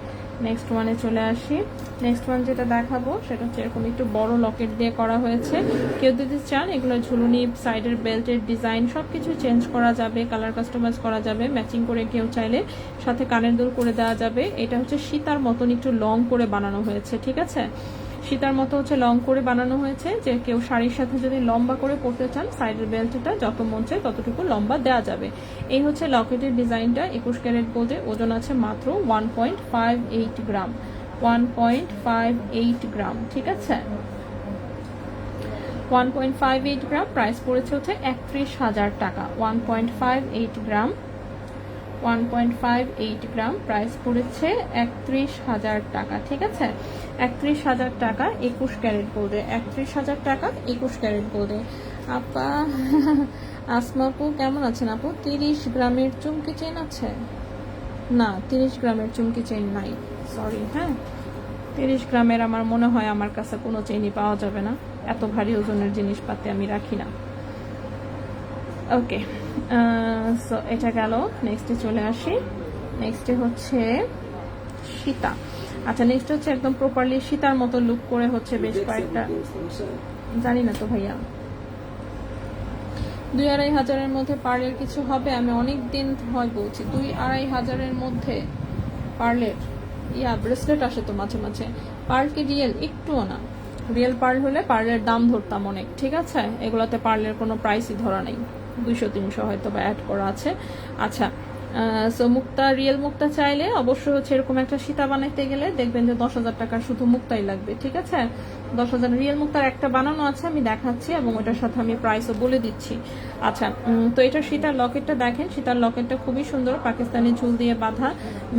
নেক্সট ওয়ানে চলে আসি। নেক্সট ওয়ান যেটা দেখাবো সেটা হচ্ছে এরকম একটু বড় লকেট দিয়ে করা হয়েছে। কেউ যদি চান এগুলো ঝুলুনি, সাইডের বেল্টের ডিজাইন সবকিছু চেঞ্জ করা যাবে, কালার কাস্টমাইজ করা যাবে, ম্যাচিং করে কেউ চাইলে সাথে কানের দুল করে দেওয়া যাবে। এটা হচ্ছে সীতার মতন একটু লং করে বানানো হয়েছে। ঠিক আছে, সীতার মতো হচ্ছে লং করে বানানো হয়েছে, যে কেউ শাড়ির সাথে যদি লম্বা করে পরতে চান সাইডের বেল্টটা যত মন চায় ততটুকু লম্বা দেওয়া যাবে। এই হচ্ছে লকেটের ডিজাইনটা। 21 ক্যারেট গোল্ডে, ওজন আছে মাত্র 1.58 গ্রাম। 1.58 গ্রাম। ঠিক আছে, 1.58 গ্রাম, প্রাইস পড়েছে হচ্ছে 31,000 টাকা। 1.58 গ্রাম, 1.58 গ্রাম, প্রাইস পড়েছে 31,000 টাকা। ঠিক আছে, 31,000 টাকা 21 ক্যারেট গোল্ডে। 31,000 টাকা 21 ক্যারেট গোল্ডে। আপা আসমাপু কেমন আছেন আপু? 30 গ্রামের চুমকি চেন আছে? না, 30 গ্রামের চুমকি চেন নাই, সরি। হ্যাঁ, 30 গ্রামের আমার মনে হয় আমার কাছে কোনো চেনই পাওয়া যাবে না, এত ভারী ওজনের জিনিসপাতি আমি রাখি না। ওকে, সো এটা গেল। নেক্সটে চলে আসি। নেক্সটে হচ্ছে সীতা। আচ্ছা, নেক্সট হচ্ছে একদম প্রপারলি সীতার মতো লুক করে হচ্ছে বেশ কয়েকটা, জানি না তো ভাইয়া, 2-2.5 হাজারের মধ্যে পার্লের কিছু হবে? আমি অনেক দিন হয় বলছি 2-2.5 হাজারের মধ্যে পার্লের ব্রেসলেট আসে তো মাঝে মাঝে। পার্ল কি রিয়েল? একটুও না। রিয়েল পার্ল হলে পার্লের দাম ধরতাম অনেক। ঠিক আছে, এগুলাতে পার্লের কোনো প্রাইসই ধরা নেই, 200-300 হয়তো বা অ্যাড করা আছে। আচ্ছা, সো মুক্তা, রিয়েল মুক্তা চাইলে অবশ্যই হচ্ছে এরকম একটা সীতা বানাইতে গেলে দেখবেন যে 10,000 টাকা শুধু মুক্তাই লাগবে। ঠিক আছে, 10,000। রিয়েল মুক্তার একটা বানানো আছে, আমি দেখাচ্ছি এবং ওটার সাথে আমি প্রাইসও বলে দিচ্ছি। আচ্ছা, তো এটা সীতার লকেটটা দেখেন। সীতার লকেটটা খুবই সুন্দর, পাকিস্তানি ঝুল দিয়ে বাঁধা।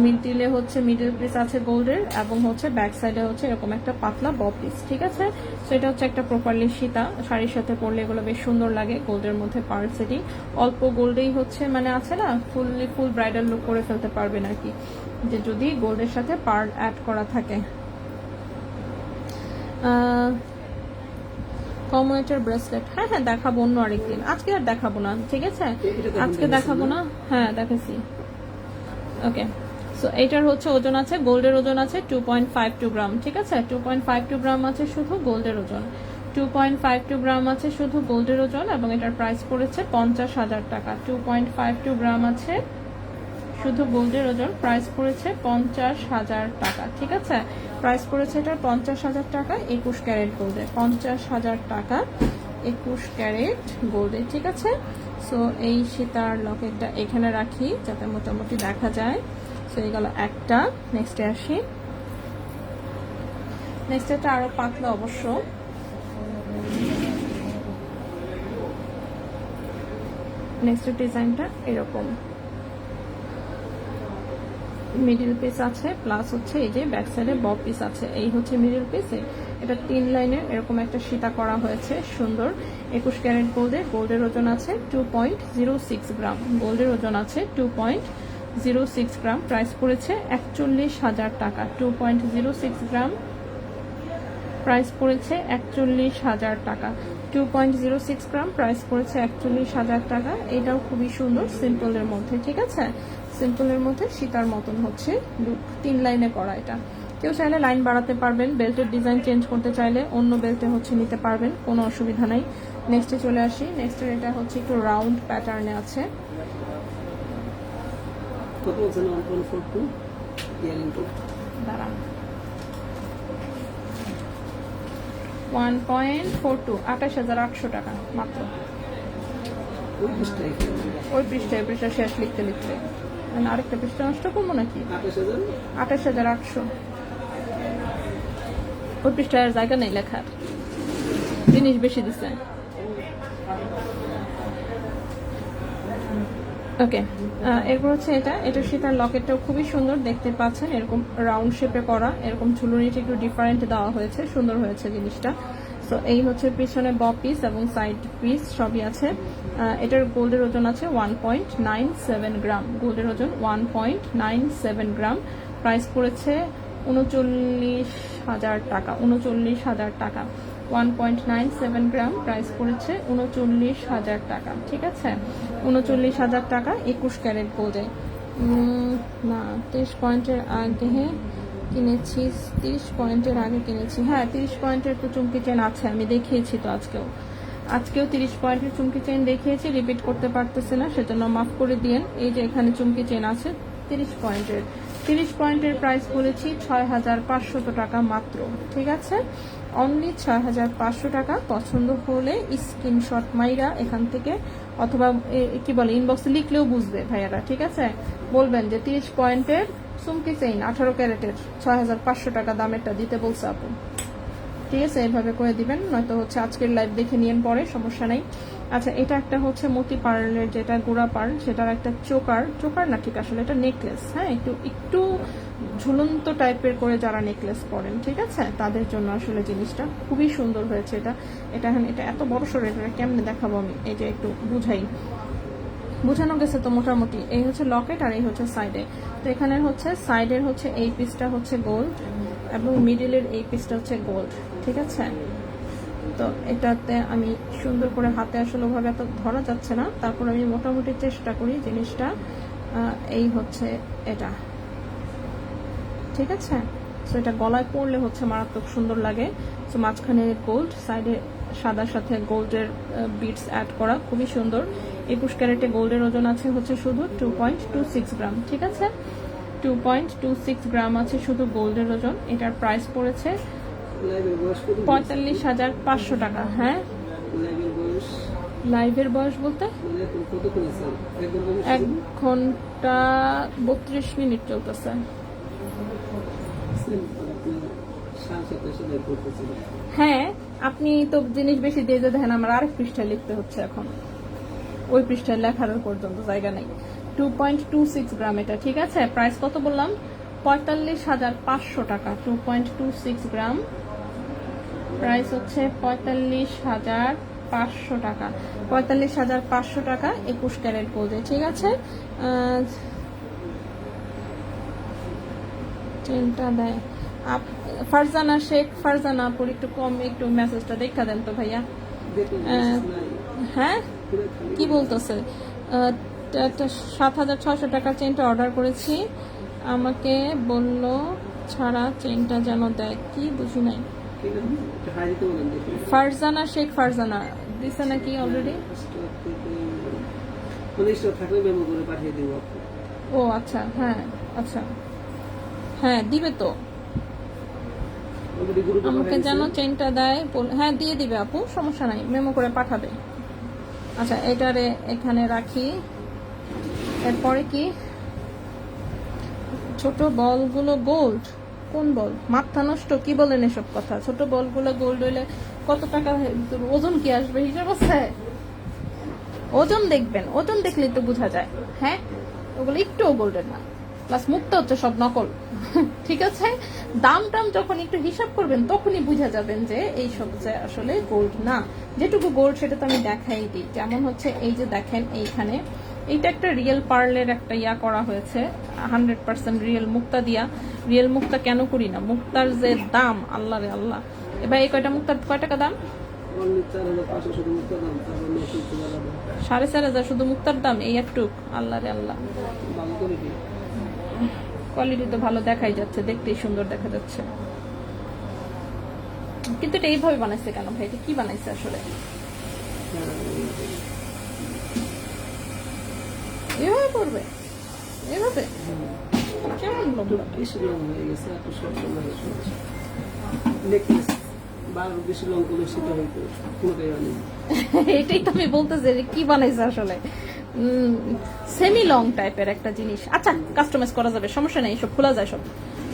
মিডিলে হচ্ছে মিডল পিস আছে গোল্ডের, এবং হচ্ছে ব্যাক সাইডে হচ্ছে এরকম একটা পাতলা বব পিস। ঠিক আছে, তো এটা হচ্ছে একটা প্রপারলি সীতা, শাড়ির সাথে পরলে এগুলো বেশ সুন্দর লাগে। গোল্ডের মধ্যে পার্ল সেটিং, অল্প গোল্ডেই হচ্ছে মানে আছে না, ফুল ব্রাইডাল লুক করে ফেলতে পারবেন আর কি, যে যদি গোল্ডের সাথে পার্ল অ্যাড করা থাকে। কমোয়েটার ব্রেসলেট, হ্যাঁ হ্যাঁ দেখাবো অন্য আরেকদিন, আজকে আর দেখাবো না। ঠিক আছে, আজকে দেখাবো না। হ্যাঁ দেখাচ্ছি। ওকে, সো এটার হচ্ছে ওজন আছে, গোল্ডের ওজন আছে 2.52 গ্রাম। ঠিক আছে, 2.52 গ্রাম আছে শুধু গোল্ডের ওজন। 2.52 গ্রাম আছে শুধু গোল্ডের ওজন, এবং এটার প্রাইস পড়েছে 50,000 টাকা। 2.52 গ্রাম আছে শুধু গোল্ডের ওজন, প্রাইস পড়েছে 50,000 টাকা। ঠিক আছে, প্রাইস পড়েছে এটার 50,000 টাকা 21 ক্যারেট গোল্ডে। 50,000 টাকা 21 ক্যারেট গোল্ডে। ঠিক আছে, সো এই সীতার লকেটটা এখানে রাখি যাতে মোটামুটি দেখা যায়। সো এই গেল একটা। নেক্সটে আসি। নেক্সট এটা আরো পাতলা অবশ্য। নেক্সট ডিজাইনটা এরকম, মিডল পিস আছে, প্লাস হচ্ছে এই যে ব্যাক সাইডে বব পিস আছে। এই হচ্ছে মিডল পিসে, এটা 3 লাইনের এরকম একটা সীতা করা হয়েছে, সুন্দর। 21 ক্যারেট গোল্ডে। গোল্ডের ওজন আছে 2.06 গ্রাম। গোল্ডের ওজন আছে 2.06 গ্রাম, প্রাইস পড়েছে 41,000 টাকা। 2.06 গ্রাম, প্রাইস পড়েছে 41,000 টাকা। 2.06 গ্রাম, প্রাইস পড়েছে 41,000 টাকা। এটাও খুবই সুন্দর, সিম্পলের মধ্যে, ঠিক আছে, সিম্পলের মধ্যে সীতার মতন হচ্ছে লুক, 3 লাইনে করা। এটা কেউ চাইলে লাইন বাড়াতে পারবেন, বেল্টের ডিজাইন চেঞ্জ করতে চাইলে অন্য বেল্টে হচ্ছে নিতে পারবেন, কোনো অসুবিধা নাই। নেক্সটে চলে আসি। নেক্সটের এটা হচ্ছে একটু রাউন্ড প্যাটার্নে আছে। কত বলছেন? 1.42 ইয়ারিং তো দাঁড়ান, 1.42, 28,800 টাকা মাত্র। ওই পৃষ্ঠায় ওই পৃষ্ঠা শেষ লিখতে লিখতে আরেকটা পৃষ্ঠা নষ্ট করবো নাকি? 28,000 28,800। ওই পৃষ্ঠায় আর জায়গা নেই লেখার, জিনিস বেশি দিচ্ছে। ওকে, এরপর হচ্ছে এটা সীতার লকেটটাও খুবই সুন্দর, দেখতে পাচ্ছেন এরকম রাউন্ড শেপে করা, এরকম ঝুলুনিটা একটু ডিফারেন্ট দেওয়া হয়েছে, সুন্দর হয়েছে জিনিসটা। তো এই হচ্ছে পিছনে ব পিস এবং সাইড পিস সবই আছে। এটার গোল্ডের ওজন আছে 1.97 গ্রাম, গোল্ডের ওজন 1.97 গ্রাম। প্রাইস পড়েছে 39,000 টাকা, 39,000 টাকা। 1.97 গ্রাম, প্রাইস পড়েছে 39,000 টাকা, ঠিক আছে, 39,000 টাকা। 21 ক্যারেট গোল্ডে না, 30 পয়েন্টের আগে কিনেছি, 30 পয়েন্টের আগে কিনেছি, হ্যাঁ 30 পয়েন্টের তো চুমকি চেন আছে, আমি দেখিয়েছি তো আজকেও 30 পয়েন্টের চুমকি চেন দেখিয়েছি, রিপিট করতে পারতেছি না, সেজন্য মাফ করে দিয়েন। এই যে এখানে চুমকি চেন আছে 30 পয়েন্টের, 30 পয়েন্টের প্রাইস বলেছি 6,500 টাকা মাত্র, ঠিক আছে, অনলি 6,500 টাকা। পছন্দ হলে স্ক্রিনশট মাইরা এখান থেকে, অথবা কি বলে ইনবক্সে লিখলেও বুঝবে ভাইয়ারা, ঠিক আছে, বলবেন যে 30 পয়েন্টের চুমকি চেইন 18 ক্যারেটের 6,500 টাকা দামেরটা দিতে বলছে আপু, ঠিক আছে, এইভাবে করে দিবেন, নয়তো হচ্ছে আজকের লাইভ দেখে নিয়েন পরে, সমস্যা নাই। আচ্ছা, এটা একটা হচ্ছে মতি পার্লের যেটা গুড়া পার্ল, সেটার একটা চোকার না, ঠিক আসলে এটা নেকলেস, হ্যাঁ একটু ঝুলন্ত টাইপের করে যারা নেকলেস পরেন, ঠিক আছে, তাদের জন্য আসলে জিনিসটা খুবই সুন্দর হয়েছে। এটা এত বড় সড়ো, এটা কেমনে দেখাবো আমি, এই যে একটু বুঝানো গেছে তো মোটামুটি। এই হচ্ছে লকেট আর এই হচ্ছে সাইডে। তো এখানে হচ্ছে সাইডের হচ্ছে এই পিসটা হচ্ছে গোল্ড এবং মিডিলের এই পিসটা হচ্ছে গোল্ড, ঠিক আছে। তো এটাতে আমি সুন্দর করে হাতে আসলে ওভাবে এত ধরা যাচ্ছে না, তারপর আমি মোটামুটি চেষ্টা করি জিনিসটা। এই হচ্ছে এটা, ঠিক আছে। তো এটা গলায় পরলে হচ্ছে মারাত্মক সুন্দর লাগে। তো মাঝখানে গোল্ড, সাইডে সাদার সাথে গোল্ডের বিটস অ্যাড করা, খুবই সুন্দর। 21 ক্যারেটে গোল্ডের ওজন আছে হচ্ছে শুধু 2.26 গ্রাম, ঠিক আছে, 2.26 গ্রাম আছে শুধু গোল্ডের ওজন। এটার প্রাইস পড়েছে 45,500 টাকা। হ্যাঁ, লাইভের বয়স বলতে 1 ঘন্টা 32 মিনিট চলতেছে। হ্যাঁ, আপনি তো জিনিস বেশি দিয়ে দেখেন, আমার আরেক পৃষ্ঠায় লিখতে হচ্ছে এখন, ওই পৃষ্ঠায় লেখার পর্যন্ত জায়গা নেই। 2.26 গ্রাম এটা, ঠিক আছে। প্রাইস কত বললাম? 45,500 টাকা। 2.26 গ্রাম, প্রাইস হচ্ছে 45,500 টাকা। 45,500 টাকা 21 ক্যারেট গোল্ডে, ঠিক আছে। চেনটা দেয় ফারজানা শেখ, ফারজানা আপুর একটু কম, একটু মেসেজটা দেখা দেন তো ভাইয়া। হ্যাঁ, কি বলতেছে? 7,600 টাকার চেনটা অর্ডার করেছি, আমাকে বলল ছাড়া চেনটা যেন দেয়, কি বুঝি নাই। ফারজানা শেখ, ফারজানা দিছে নাকি অলরেডি? ও আচ্ছা, হ্যাঁ আচ্ছা, হ্যাঁ দিবে তো, আমাকে যেন চেনটা দেয়। হ্যাঁ দিয়ে দিবে আপু, সমস্যা নাই, মেমো করে পাঠাবে। আচ্ছা, এটারে এখানে রাখি। এরপরে কি, ছোট বলগুলো গোল্ড, কোন বল? মাথা নষ্ট, কি বলেন এসব কথা? ছোট বলগুলো গোল্ড হইলে কত টাকা, ওজন কি আসবে হিসাব আছে? ওজন দেখবেন, ওজন দেখলেই তো বোঝা যায়। হ্যাঁ, ওগুলো একটুও গোল্ডের না, প্লাস মুক্ত হচ্ছে সব নকল, ঠিক আছে। দাম টাম যখন একটু হিসাব করবেন তখনই বুঝা যাবেন যে এই সব যে আসলে গোল্ড না। যেটুকু গোল্ড সেটা তো আমি দেখাই দিই, যেমন হচ্ছে এই যে দেখেন এইখানে, এইটা একটা রিয়েল পার্লের একটা ইয়া করা হয়েছে, 100% রিয়েল মুক্তা দিয়া। রিয়েল মুক্তা কেন করি না, মুক্তার যে দাম আল্লাহ রে আল্লাহ, এবার এই কয়টা মুক্তার কয় টাকা দাম? অনলি 4500 শুধু মুক্তার দাম, তারপর নতুন চুলা দাম 4,500 শুধু মুক্তার দাম, এই একটু। আল্লাহ রে আল্লাহ, ভালো করে দিই। কোয়ালিটি তো ভালো দেখাই যাচ্ছে, দেখতেই সুন্দর দেখা যাচ্ছে, কিন্তু এটা এইভাবে বানাইছে কেন ভাই? এটা কি বানাইছে আসলে? এভাবে করবে? এভাবে কেমন লম্বা? বেশি লং হয়ে গেছে, এত শর্ট হয়ে গেছে। নেকলেস বারবার বেশি লং করলে সেটা হয়তো কোনোটাই বানিয়ে এটাই তো আমি বলতেছি যে কি বানাইছে আসলে। সেমি লং টাইপের একটা জিনিস। আচ্ছা, কাস্টমাইজ করা যাবে, সমস্যা নেই, সব খোলা যায় সব,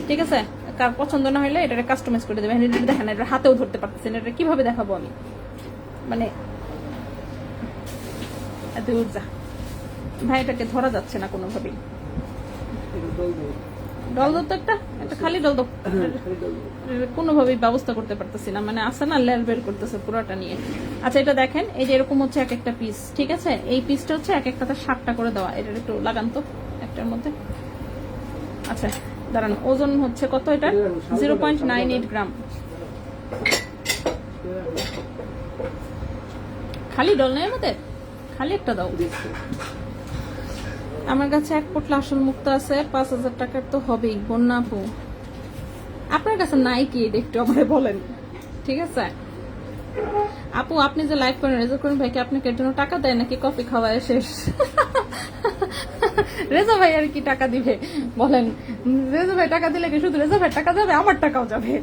ঠিক আছে। কার পছন্দ না হলে এটা কাস্টমাইজ করে দেবে। এটা দেখেন, এটা হাতেও ধরতে পারতেছি না, এটা কিভাবে দেখাবো আমি? মানে এত উর্জা ভাই, এটাকে ধরা যাচ্ছে না কোনোভাবেই। এটা দল দেবো। ডল দো তো একটা, একটা খালি ডল দো। খালি দল দেবো। কোনোভাবেই ব্যবস্থা করতে পারতেছি না, মানে আসে না লেয়ার বের করতেছে পুরোটা নিয়ে। আচ্ছা, এটা দেখেন, এই যে এরকম হচ্ছে এক একটা পিস, ঠিক আছে। এই পিসটা হচ্ছে এক একটাতে 7টা করে দেওয়া। এটা একটু লাগান তো একটার মধ্যে। আচ্ছা দাঁড়ান, ওজন হচ্ছে কত এটা? 0.98 গ্রাম। খালি ডল নেই আমাদের, খালি একটা দাও। দেখছো? আমার কাছে এক পোটলা আসল মুক্তা আছে, 5,000 টাকার তো হবেই। বন্যা আপু, আপনার কাছে নাই কি? এটা একটু আমাকে বলেন, ঠিক আছে। আপু, আপনি যে লাইভ করেন, রেজা করেন ভাইকে আপনাকে এর জন্য টাকা দেয় নাকি কফি খাওয়ায় শেষ? রেজা ভাই আর কি টাকা দিবে বলেন? রেজা ভাই টাকা দিলে কি শুধু রেজা ভাই টাকা যাবে, আমার টাকাও যাবে,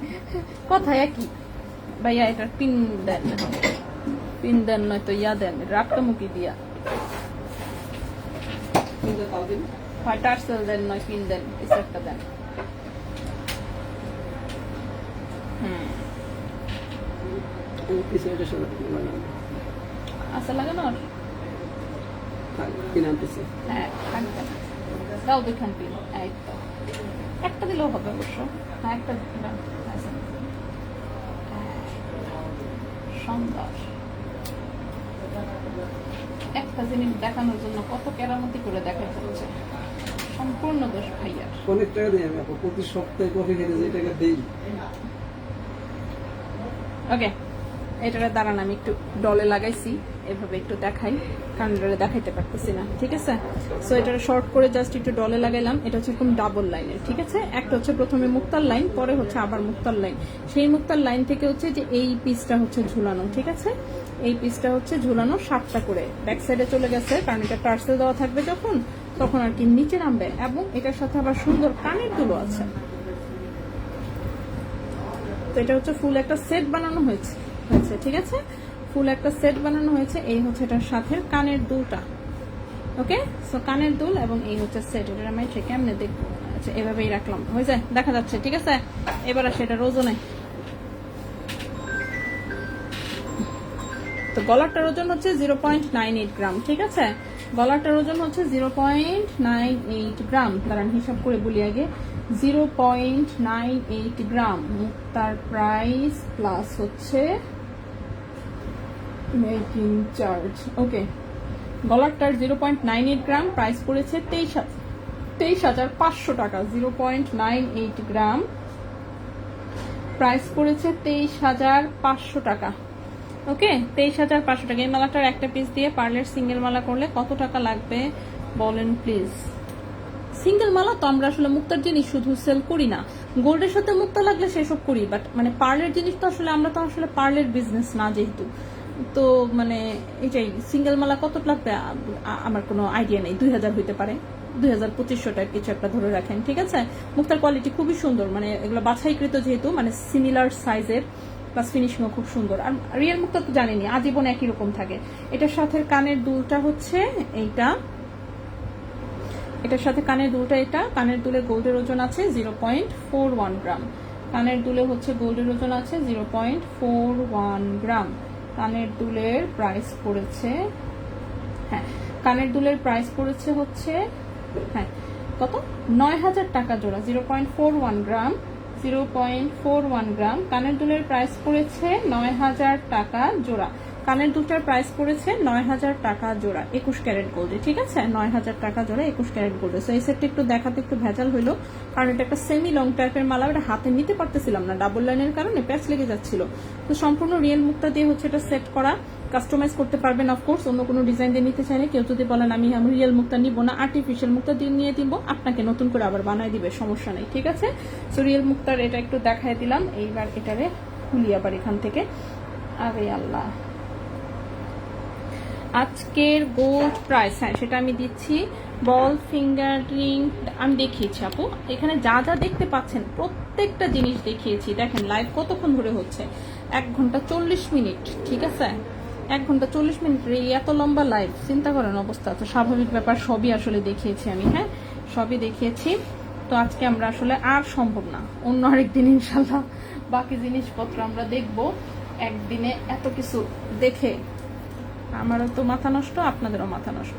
কথা একই। ভাইয়া এটার পিন দেন, পিন দেন নয়তো ইয়া দেন, রাতটা মুখি দিয়া কিন্তু তাও দিন। হয় টার্সেল দেন নয় পিন দেন, কিছু একটা দেন। এই পিছনেটার সাথে লাগানো। আচ্ছা লাগানোর, থাক, কিনে আনতেছি। হ্যাঁ থাকবে না। দাও দুখান পিন, এই তো একটা দিলেও হবে অবশ্য। হ্যাঁ একটা দাও। আচ্ছা। হ্যাঁ, সুন্দর। একটা জিনিস দেখানোর জন্য কত কেরামতি করে দেখা যাচ্ছে, সম্পূর্ণ দোষ ভাইয়ার। অনেক টাকা দিই আমি আপু, প্রতি সপ্তাহে কফি খেতে যে টাকা দিই। ওকে, এটারে দাঁড়ান, আমি একটু ডলে লাগাইছি, এভাবে একটু দেখাই, কারণ ডলে দেখাইতে পারতেছি না, ঠিক আছে। সো এটারে শর্ট করে জাস্ট একটু ডলে লাগাইলাম। এটা হচ্ছে এরকম ডাবল লাইনের, ঠিক আছে। একটা হচ্ছে প্রথমে মুক্তার লাইন, পরে হচ্ছে আবার মুক্তার লাইন। সেই মুক্তার লাইন থেকে হচ্ছে যে এই পিসটা হচ্ছে ঝুলানো, ঠিক আছে। এই পিসটা হচ্ছে ঝুলানো 7টা করে। ব্যাক সাইডে চলে গেছে, কারণ এটা টার্সেল দেওয়া থাকবে যখন, তখন আর কি নিচে নামবে। এবং এটার সাথে আবার সুন্দর কানের দুলও আছে। তো এটা হচ্ছে ফুল একটা সেট বানানো হয়েছে, ঠিক আছে। ফুল একটা সেট বানানো হয়েছে। এই হচ্ছে এটার সাথে কানের দুলটা, ওকে। সো কানের দুল এবং এই হচ্ছে সেট। এটা আমি কেমনে দেখবো? আচ্ছা, এভাবেই রাখলাম, হয়ে যায়, দেখা যাচ্ছে, ঠিক আছে। এবার আসে এটা ওজনে। তো গলাটার ওজন হচ্ছে 0.98 গ্রাম, ঠিক আছে। গলাটার ওজন হচ্ছে 0.98 গ্রাম। দাঁড়ান হিসাব করে বলি আগে। 0.98 গ্রাম। মুক্তার প্রাইস প্লাস হচ্ছে মেকিং চার্জ, ওকে। গলারটার 0.98 গ্রাম, প্রাইস পড়েছে 23,500 টাকা। 0.98 গ্রাম, প্রাইস পড়েছে 23,500 টাকা, ওকে। 23,500 টাকা। এই মালাটার একটা পিস দিয়ে পার্লের সিঙ্গেল মালা করলে কত টাকা লাগবে বলেন প্লিজ? সিঙ্গেল মালা তো আমরা আসলে মুক্তার জিনিস শুধু সেল করি না, গোল্ডের সাথে মুক্তা লাগলে সেসব করি, বাট মানে পার্লের জিনিস তো আসলে আমরা তো আসলে পার্লের বিজনেস না যেহেতু, তো মানে এটাই। সিঙ্গেল মালা কত লাগবে আমার কোনো আইডিয়া নেই, 2,000 হইতে পারে, 2,000-2,500 টাইপ কিছু একটা ধরে রাখেন, ঠিক আছে। মুক্তার কোয়ালিটি খুবই সুন্দর, মানে এগুলো বাছাইকৃত যেহেতু, মানে সিমিলার সাইজের, প্লাস ফিনিশিংও খুব সুন্দর। আর রিয়েল মুক্তা তো জানিনি, আজীবন একই রকম থাকে। এটার সাথে কানের দুলটা হচ্ছে এইটা, এটার সাথে কানের দুলটা এটা। কানের দুলে গোল্ডের ওজন আছে 0.41 গ্রাম। কানের দুলে হচ্ছে গোল্ডের ওজন আছে 0.41 গ্রাম। কানের দুলের প্রাইস পড়েছে, হ্যাঁ কানের দুলের প্রাইস পড়েছে হচ্ছে, হ্যাঁ কত, 9,000 টাকা জোড়া। 0.41 গ্রাম, 0.41 গ্রাম। কানের দুলের প্রাইস পড়েছে 9,000 টাকা জোড়া। কানের দুটার প্রাইস পড়েছে 9,000 টাকা জোড়া 21 ক্যারেট গোল্ডে, ঠিক আছে? 9,000 টাকা জোড়া 21 ক্যারেট গোল্ডে। সো এই সেটটা একটু দেখাতে একটু ভেজাল হইলো, কারণ এটা একটা সেমি লং টাইপের মালা, এটা হাতে নিতে পারতেছিলাম না, ডাবল লাইনের কারণে প্যাচ লেগে যাচ্ছিল। তো সম্পূর্ণ রিয়েল মুক্তা দিয়ে হচ্ছে এটা সেট করা, কাস্টমাইজ করতে পারবেন অফকোর্স, অন্য কোনো ডিজাইন দিয়ে নিতে চাইলে। কেউ যদি বলেন আমি রিয়েল মুক্তা নিব না, আর্টিফিশিয়াল মুক্তা দিয়ে নিয়ে দিব, আপনাকে নতুন করে আবার বানাই দিবে, সমস্যা নেই, ঠিক আছে? সো রিয়েল মুক্তার এটা একটু দেখাই দিলাম। এইবার এটারে খুলি আবার এখান থেকে। আরে আল্লাহ, আজকের গোল্ড প্রাইস, হ্যাঁ সেটা আমি দিচ্ছি। বল ফিঙ্গার রিং আমি দেখিয়েছি আপু, এখানে যা যা দেখতে পাচ্ছেন প্রত্যেকটা জিনিস দেখিয়েছি। দেখেন লাইভ কতক্ষণ ধরে হচ্ছে, 1 ঘন্টা 40 মিনিট, ঠিক আছে? 1 ঘন্টা 40 মিনিট, এত লম্বা লাইভ, চিন্তা করেন অবস্থা। তো স্বাভাবিক ব্যাপার, সবই আসলে দেখিয়েছি আমি, হ্যাঁ সবই দেখিয়েছি। তো আজকে আমরা আসলে আর সম্ভব না, অন্য আরেকদিন ইনশাল্লাহ বাকি জিনিসপত্র আমরা দেখব। একদিনে এত কিছু দেখে আমারও তো মাথা নষ্ট, আপনাদেরও মাথা নষ্ট।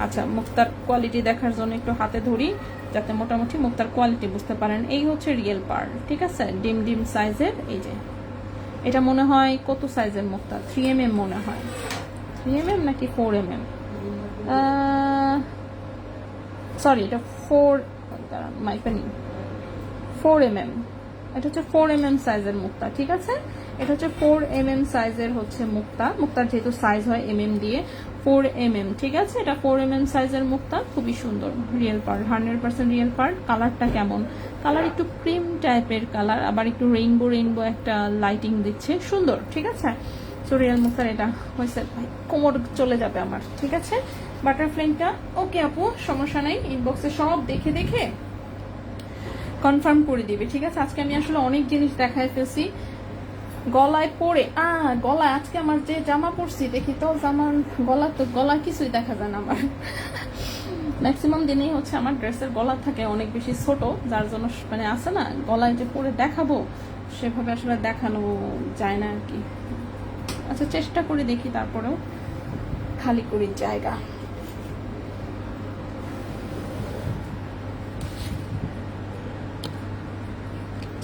আচ্ছা, মুক্তার কোয়ালিটি দেখার জন্য একটু হাতে ধরি, যাতে মোটামুটি মুক্তার কোয়ালিটি বুঝতে পারেন। এই হচ্ছে রিয়েল পার্ল, ঠিক আছে? ডিম ডিম সাইজের। এই যে এটা মনে হয় কত সাইজের মুক্তা, 3mm মনে হয়, 3mm নাকি 4mm, সরি এটা 4mm, এটা হচ্ছে 4mm সাইজের মুক্তা, ঠিক আছে? এটা হচ্ছে 4mm সাইজের হচ্ছে মুক্তা, মুক্তার যেহেতু সাইজ হয় mm দিয়ে, 4mm, ঠিক আছে? এটা 4mm সাইজের মুক্তা, খুবই সুন্দর রিয়েল পার্ল, 100% রিয়েল পার্ল। কালারটা কেমন? কালার একটু ক্রিম টাইপের কালার, আবার একটু রেইনবো রেইনবো একটা লাইটিং দিচ্ছে, সুন্দর, ঠিক আছে? সো রিয়েল মুক্তার এটা হয়েছে, ভাই কোমর চলে যাবে আমার, ঠিক আছে? বাটারফ্লাইটা ওকে আপু, সমস্যা নাই, ইনবক্সে সব দেখে দেখে কনফার্ম করে দিবে, ঠিক আছে? আজকে আমি আসলে অনেক জিনিস দেখায় ফেলছি গলায় পরে। গলায় আজকে আমার যে জামা পরছি, দেখি তো জামার গলা কিছুই দেখা যায় না আমার। ম্যাক্সিমাম দিনেই হচ্ছে আমার ড্রেসের গলা থাকে অনেক বেশি ছোট, যার জন্য মানে আছে না গলায় যে পরে দেখাবো সেভাবে আসলে দেখানো যায় না আর কি। আচ্ছা চেষ্টা করে দেখি, তারপরেও খালি করি জায়গা।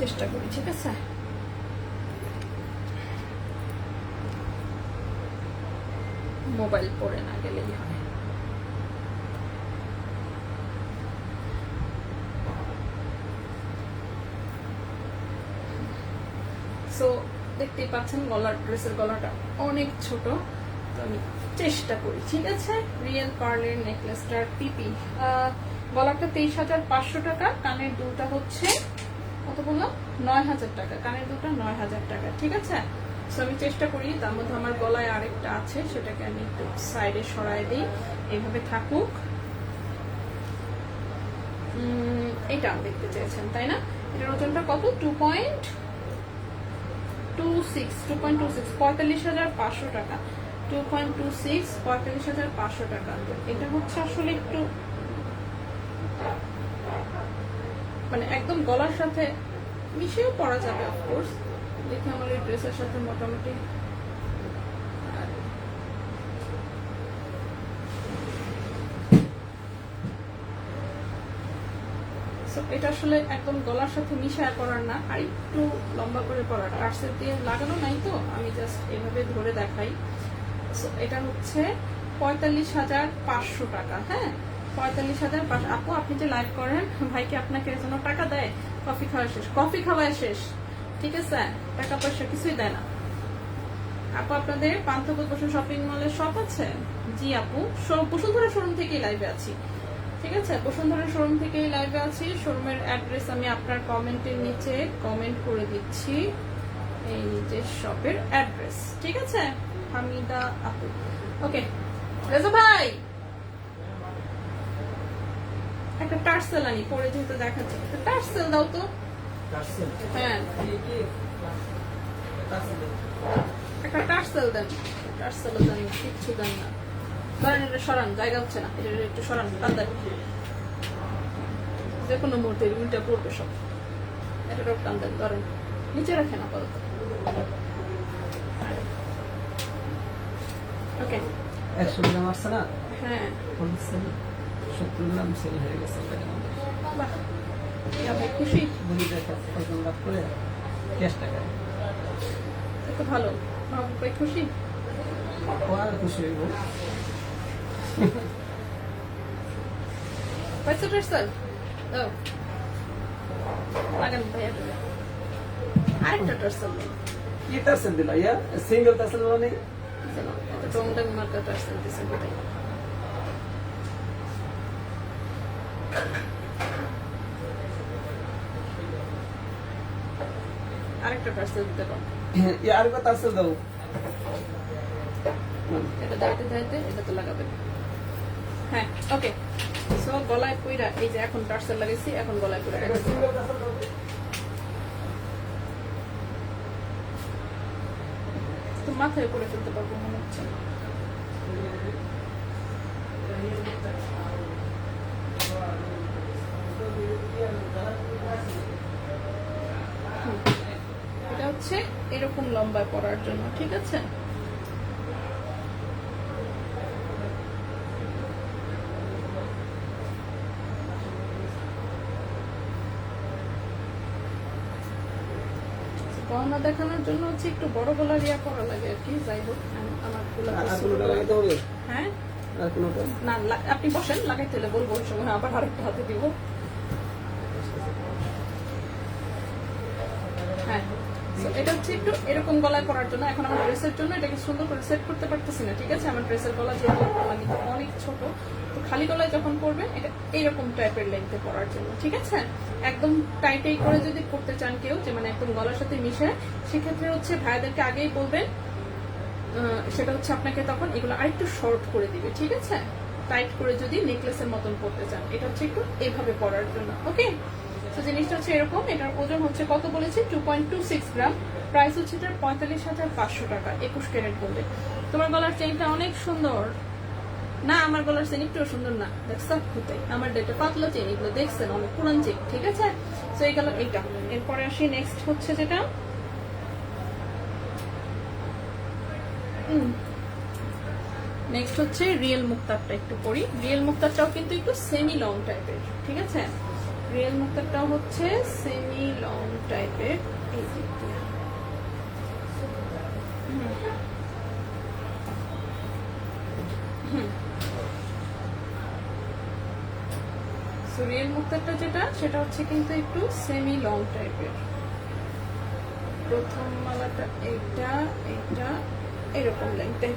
চেষ্টা করি, ঠিক আছে? মোবাইল পড়ে না গেলেই হয়। সো দেখতেই পাচ্ছেন ড্রেসের গলাটা অনেক ছোট, তো আমি চেষ্টা করি, ঠিক আছে? রিয়েল পার্লের নেকলেসটার পিপি, গলাটা 23,500 টাকা, কানের দুলটা হচ্ছে কত বললাম, 9,000 টাকা, কানের দুলটা 9,000 টাকা, ঠিক আছে? সো আমি চেষ্টা করি, তার মধ্যে আমার গলায় আরেকটা আছে, সেটাকে আমি একটু সাইডে সরাই দিই, এইভাবে থাকুক। এটা দেখতে চেয়েছেন তাই না? এটার ওজনটা কত? 2.26, 45,500 টাকা, 2.26, 45,500 টাকা। এটা হচ্ছে আসলে একটু মানে একদম গলার সাথে মিশেও পরা যাবে অফকোর্স, দেখে আমার এই ড্রেসের সাথে মোটামুটি। এটা আসলে একদম গলার সাথে মিশায় পরার না, আর একটু লম্বা করে পরার, টার্সেল দিয়ে লাগানো নাই তো, আমি জাস্ট এভাবে ধরে দেখাই। সো এটা হচ্ছে 45,500 টাকা, হ্যাঁ 45,500। আপু আপনি যে লাইভ করেন, ভাইকে আপনাকে এর জন্য টাকা দেয়? কফি খাওয়া শেষ, ঠিক আছে? টাকা পয়সা কিছুই দেয় না আপু। আপনাদের পান্থপথ বসুন শপিং মলে শপ আছে? জি আপু, বসুন্ধরা শোরুম থেকেই লাইভে আছি, ঠিক আছে? বসুন্ধরা শোরুম থেকেই লাইভে আছি। শোরুমের অ্যাড্রেস আমি আপনার কমেন্টের নিচে কমেন্ট করে দিচ্ছি, এই যে শপের অ্যাড্রেস, ঠিক আছে? হামিদা আপু, ওকে। রেজা ভাই একটা টার্সেল আনি, পরে যেহেতু দেখাচ্ছি, টার্সেল দাও তো। হ্যাঁ একটা টার্সেল দেন, টার্সেল দেন, কিচ্ছু দেন না। ধরেন এটা সরান, জায়গা হচ্ছে না, এটা একটু সরান, টান যে কোনো মুহূর্তে উল্টা পড়বে সব, এটা টান দেন, ধরেন নিচে রাখেন আপাতত, ওকে। 100 গ্রাম আসছে না? হ্যাঁ 70 গ্রাম সেল হয়ে গেছে, বাহ, ভাই খুশি, বলি দেখা লাভ করে ক্যাশ টাকা, এত ভালো, ভাই খুশি। আর খুশি হইব। পয়সা টার্সেল লাগান ভাইয়া, আরেকটা টার্সেল নেই, কি টার্সেল দিলা ইয়া? সিঙ্গেল টার্সেল বলা নেই? এটা টংডাং মার্কা টার্সেল দিছে ভাই। আরেকটা টার্সেল দিতে পারো, ইয়া আর কত টার্সেল দাও? এটা দাঁড়াতে দাঁড়াতে এটা তো লাগাবে। হ্যাঁ ওকে, সো গলায় কইরা এই যে এখন টার্সেল লাগাইছি, এখন গলায় কইরা রাখছি। সিঙ্গেল টার্সেল দাও। তো মাথায় করে ফেলতে পারবো মনে হচ্ছে। এটা হচ্ছে এরকম লম্বায় পরার জন্য, ঠিক আছে? গহনা দেখানোর জন্য হচ্ছে একটু বড় গলার ইয়া করা লাগে আর কি। যাই হোক আমার আর কোনটা লাগাইতে হবে? হ্যাঁ আর কোনটা? না, আপনি বসেন, লাগাইতে হলে বলবো, ওই সময় আবার আরেকটা হাতে দিব। হ্যাঁ, so এটা হচ্ছে একটু এরকম গলায় পরার জন্য। এখন আমার ড্রেসের জন্য এটাকে সুন্দর করে সেট করতে পারতেছি না, ঠিক আছে? আমার ড্রেসের গলা যেহেতু মানে অনেক ছোট, তো খালি গলায় যখন পরবে এটা এইরকম টাইপের লেন্থে পরার জন্য, ঠিক আছে? একদম টাইটাই করে যদি পরতে চান কেউ, যে মানে একদম গলার সাথে মিশে, সেক্ষেত্রে হচ্ছে ভাইয়াদেরকে আগেই বলবেন, সেটা হচ্ছে আপনাকে তখন এগুলো আরেকটু শর্ট করে দিবে, ঠিক আছে? টাইট করে যদি নেকলেসের মতন পরতে চান, এটা হচ্ছে একটু এইভাবে পরার জন্য। ওকে, তো জিনিসটা হচ্ছে এরকম। এটার ওজন হচ্ছে কত বলেছি? 2.26 গ্রাম। প্রাইস হচ্ছে এটার 45,500 টাকা 21 ক্যারেট গোল্ডে। তোমার গলার চেইনটা অনেক সুন্দর না? আমার গলার চেইন একটু সুন্দর না? দেখছো কোথায় আমার এটা পাতলা চেইন, এগুলো দেখছেন অনেক পুরান চেইন, ঠিক আছে? তো এই গেল এইটা। এরপরে আসি নেক্সট হচ্ছে যেটা নেক্সট হচ্ছে রিয়েল মুক্তারটা একটু পরি। রিয়েল মুক্তারটাও কিন্তু একটু সেমি লং টাইপের, ঠিক আছে? রিয়েল মুক্তারটাও হচ্ছে সেমি লং টাইপের। এই যে রিয়েল মুক্তারটা যেটা, সেটা হচ্ছে কিন্তু একটু সেমি লং টাইপের। প্রথম মালাটা এইটা, এইটা এরকম লেন্থে।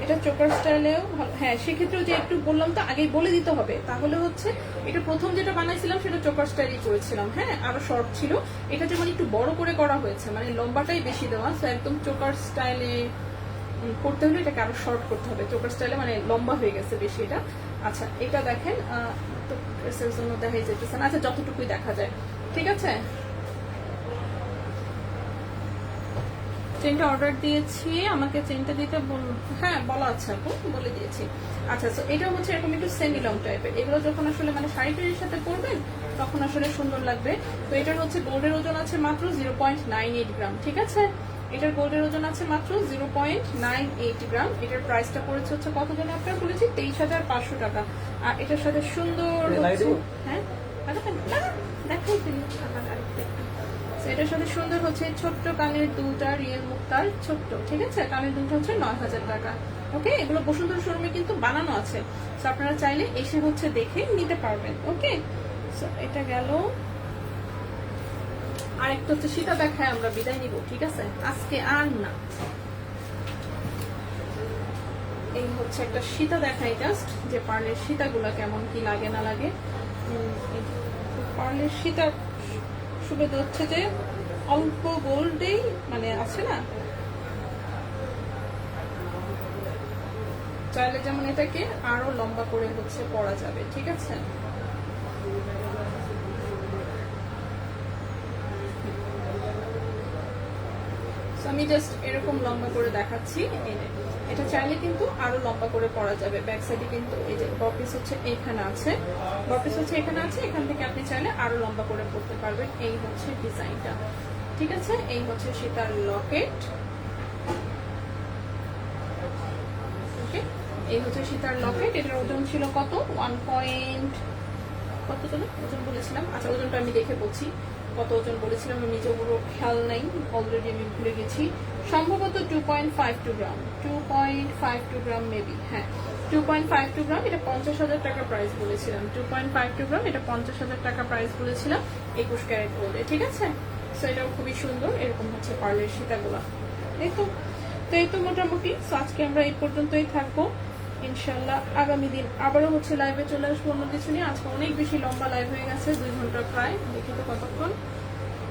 এটা চোকার স্টাইলেও ভালো। হ্যাঁ, সেক্ষেত্রেও যে একটু বললাম তো আগেই বলে দিতে হবে, তাহলে হচ্ছে এটা প্রথম যেটা বানাইছিলাম সেটা চোকার স্টাইলই করেছিলাম। হ্যাঁ, আরো শর্ট ছিল। এটা যেমন একটু বড় করে করা হয়েছে, মানে লম্বাটাই বেশি দেওয়া, তো একদম চোকার স্টাইলে করতে হলে এটাকে আরো শর্ট করতে হবে। চোকার স্টাইলে মানে লম্বা হয়ে গেছে বেশি এটা। আচ্ছা, এটা দেখেন তো ড্রেসের জন্য দেখাই যেতেছে না। আচ্ছা, যতটুকুই দেখা যায়, ঠিক আছে? চেনটা অর্ডার দিয়েছি, আমাকে চেনটা দিতে হ্যাঁ বলা আছে আপু, বলে দিয়েছি। আচ্ছা, তো এটা হচ্ছে এরকম একটু সেমি লং টাইপের। এগুলো যখন আসলে মানে শাড়িটারির সাথে পরবেন তখন আসলে সুন্দর লাগবে। তো এটার হচ্ছে গোল্ডের ওজন আছে মাত্র 0.98 গ্রাম, ঠিক আছে? এটার গোল্ডের ওজন আছে মাত্র 0.98 গ্রাম। এটার প্রাইসটা পড়েছে হচ্ছে কত যেন আপনার বলেছি, 23,500 টাকা। আর এটার সাথে সুন্দর হ্যাঁ দেখাই দিন এটার সাথে সুন্দর হচ্ছে ছোট্ট কানের দুলটা, রিয়েল মুক্তার ছোট্ট, ঠিক আছে? কানের দুলটা হচ্ছে 9,000 টাকা। ওকে, এগুলো বসুন্ধরা শোরুমে কিন্তু বানানো আছে, তো আপনারা চাইলে এসে হচ্ছে দেখে নিতে পারবেন। ওকে, সো এটা গেল। আরেকটা হচ্ছে সীতা দেখায় আমরা বিদায় নিব, ঠিক আছে? আজকে আর না, এই হচ্ছে একটা সীতা দেখাই জাস্ট, যে পার্লের সীতাগুলা কেমন কি লাগে না লাগে। পার্লের সীতা সুবিধা হচ্ছে যে অল্প গোল্ডেই মানে আছে না, চাইলে যেমন এটাকে আরো লম্বা করে হচ্ছে পরা যাবে, ঠিক আছে? আমি জাস্ট এরকম লম্বা করে দেখাচ্ছি। এটা চাইলে কিন্তু আরো লম্বা করে পরা যাবে। ব্যাক সাইডে কিন্তু এই যে বপিস হচ্ছে এইখানে আছে, বপিস হচ্ছে এখানে আছে, এখান থেকে আপনি চাইলে আরো লম্বা করে পরতে পারবেন। এই হচ্ছে ডিজাইনটা, ঠিক আছে? এই হচ্ছে সীতার লকেট। ওকে, এই হচ্ছে সীতার লকেট। এটার ওজন ছিল কত? 1 পয়েন্ট কত জন ওজন বলেছিলাম? আচ্ছা, ওজনটা আমি দেখে বলছি। কত ওজন বলেছিলাম আমি নিজে পুরো খেয়াল নাই, অলরেডি আমি ভুলে গেছি। সম্ভবত 2.52 গ্রাম, 2.52 গ্রাম মেবি, হ্যাঁ 2.52 গ্রাম। এটা 50,000 টাকা প্রাইস বলেছিলাম, 2.52 গ্রাম, এটা 50,000 টাকা প্রাইস বলেছিলাম 21 ক্যারেট গোল্ডে, ঠিক আছে। সো এটাও খুবই সুন্দর, এরকম হচ্ছে পার্লের সীতাগুলা, এই তো। তো এই তো মোটামুটি। সো আজকে আমরা এই পর্যন্তই থাকবো, ইনশাল্লাহ আগামী দিন আবারও হচ্ছে লাইভে চলে আসবো অন্য কিছু নিয়ে। আজকে অনেক বেশি লম্বা লাইভ হয়ে গেছে, 2 ঘন্টা প্রায়, দেখি তো কতক্ষণ,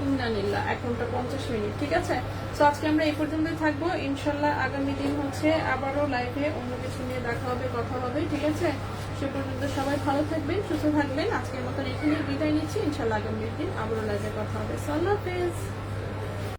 ইন্নানিল্লাহ 1 ঘন্টা 50 মিনিট, ঠিক আছে। তো আজকে আমরা এই পর্যন্তই থাকবো, ইনশাল্লাহ আগামী দিন হচ্ছে আবারও লাইভে অন্য কিছু নিয়ে দেখা হবে, কথা হবে, ঠিক আছে। সে পর্যন্ত সবাই ভালো থাকবেন, সুস্থ থাকবেন। আজকের মতন এখানেই বিদায় নিচ্ছি, ইনশাল্লাহ আগামী দিন আবারও লাইভে কথা হবে। আল্লাহ হাফেজ।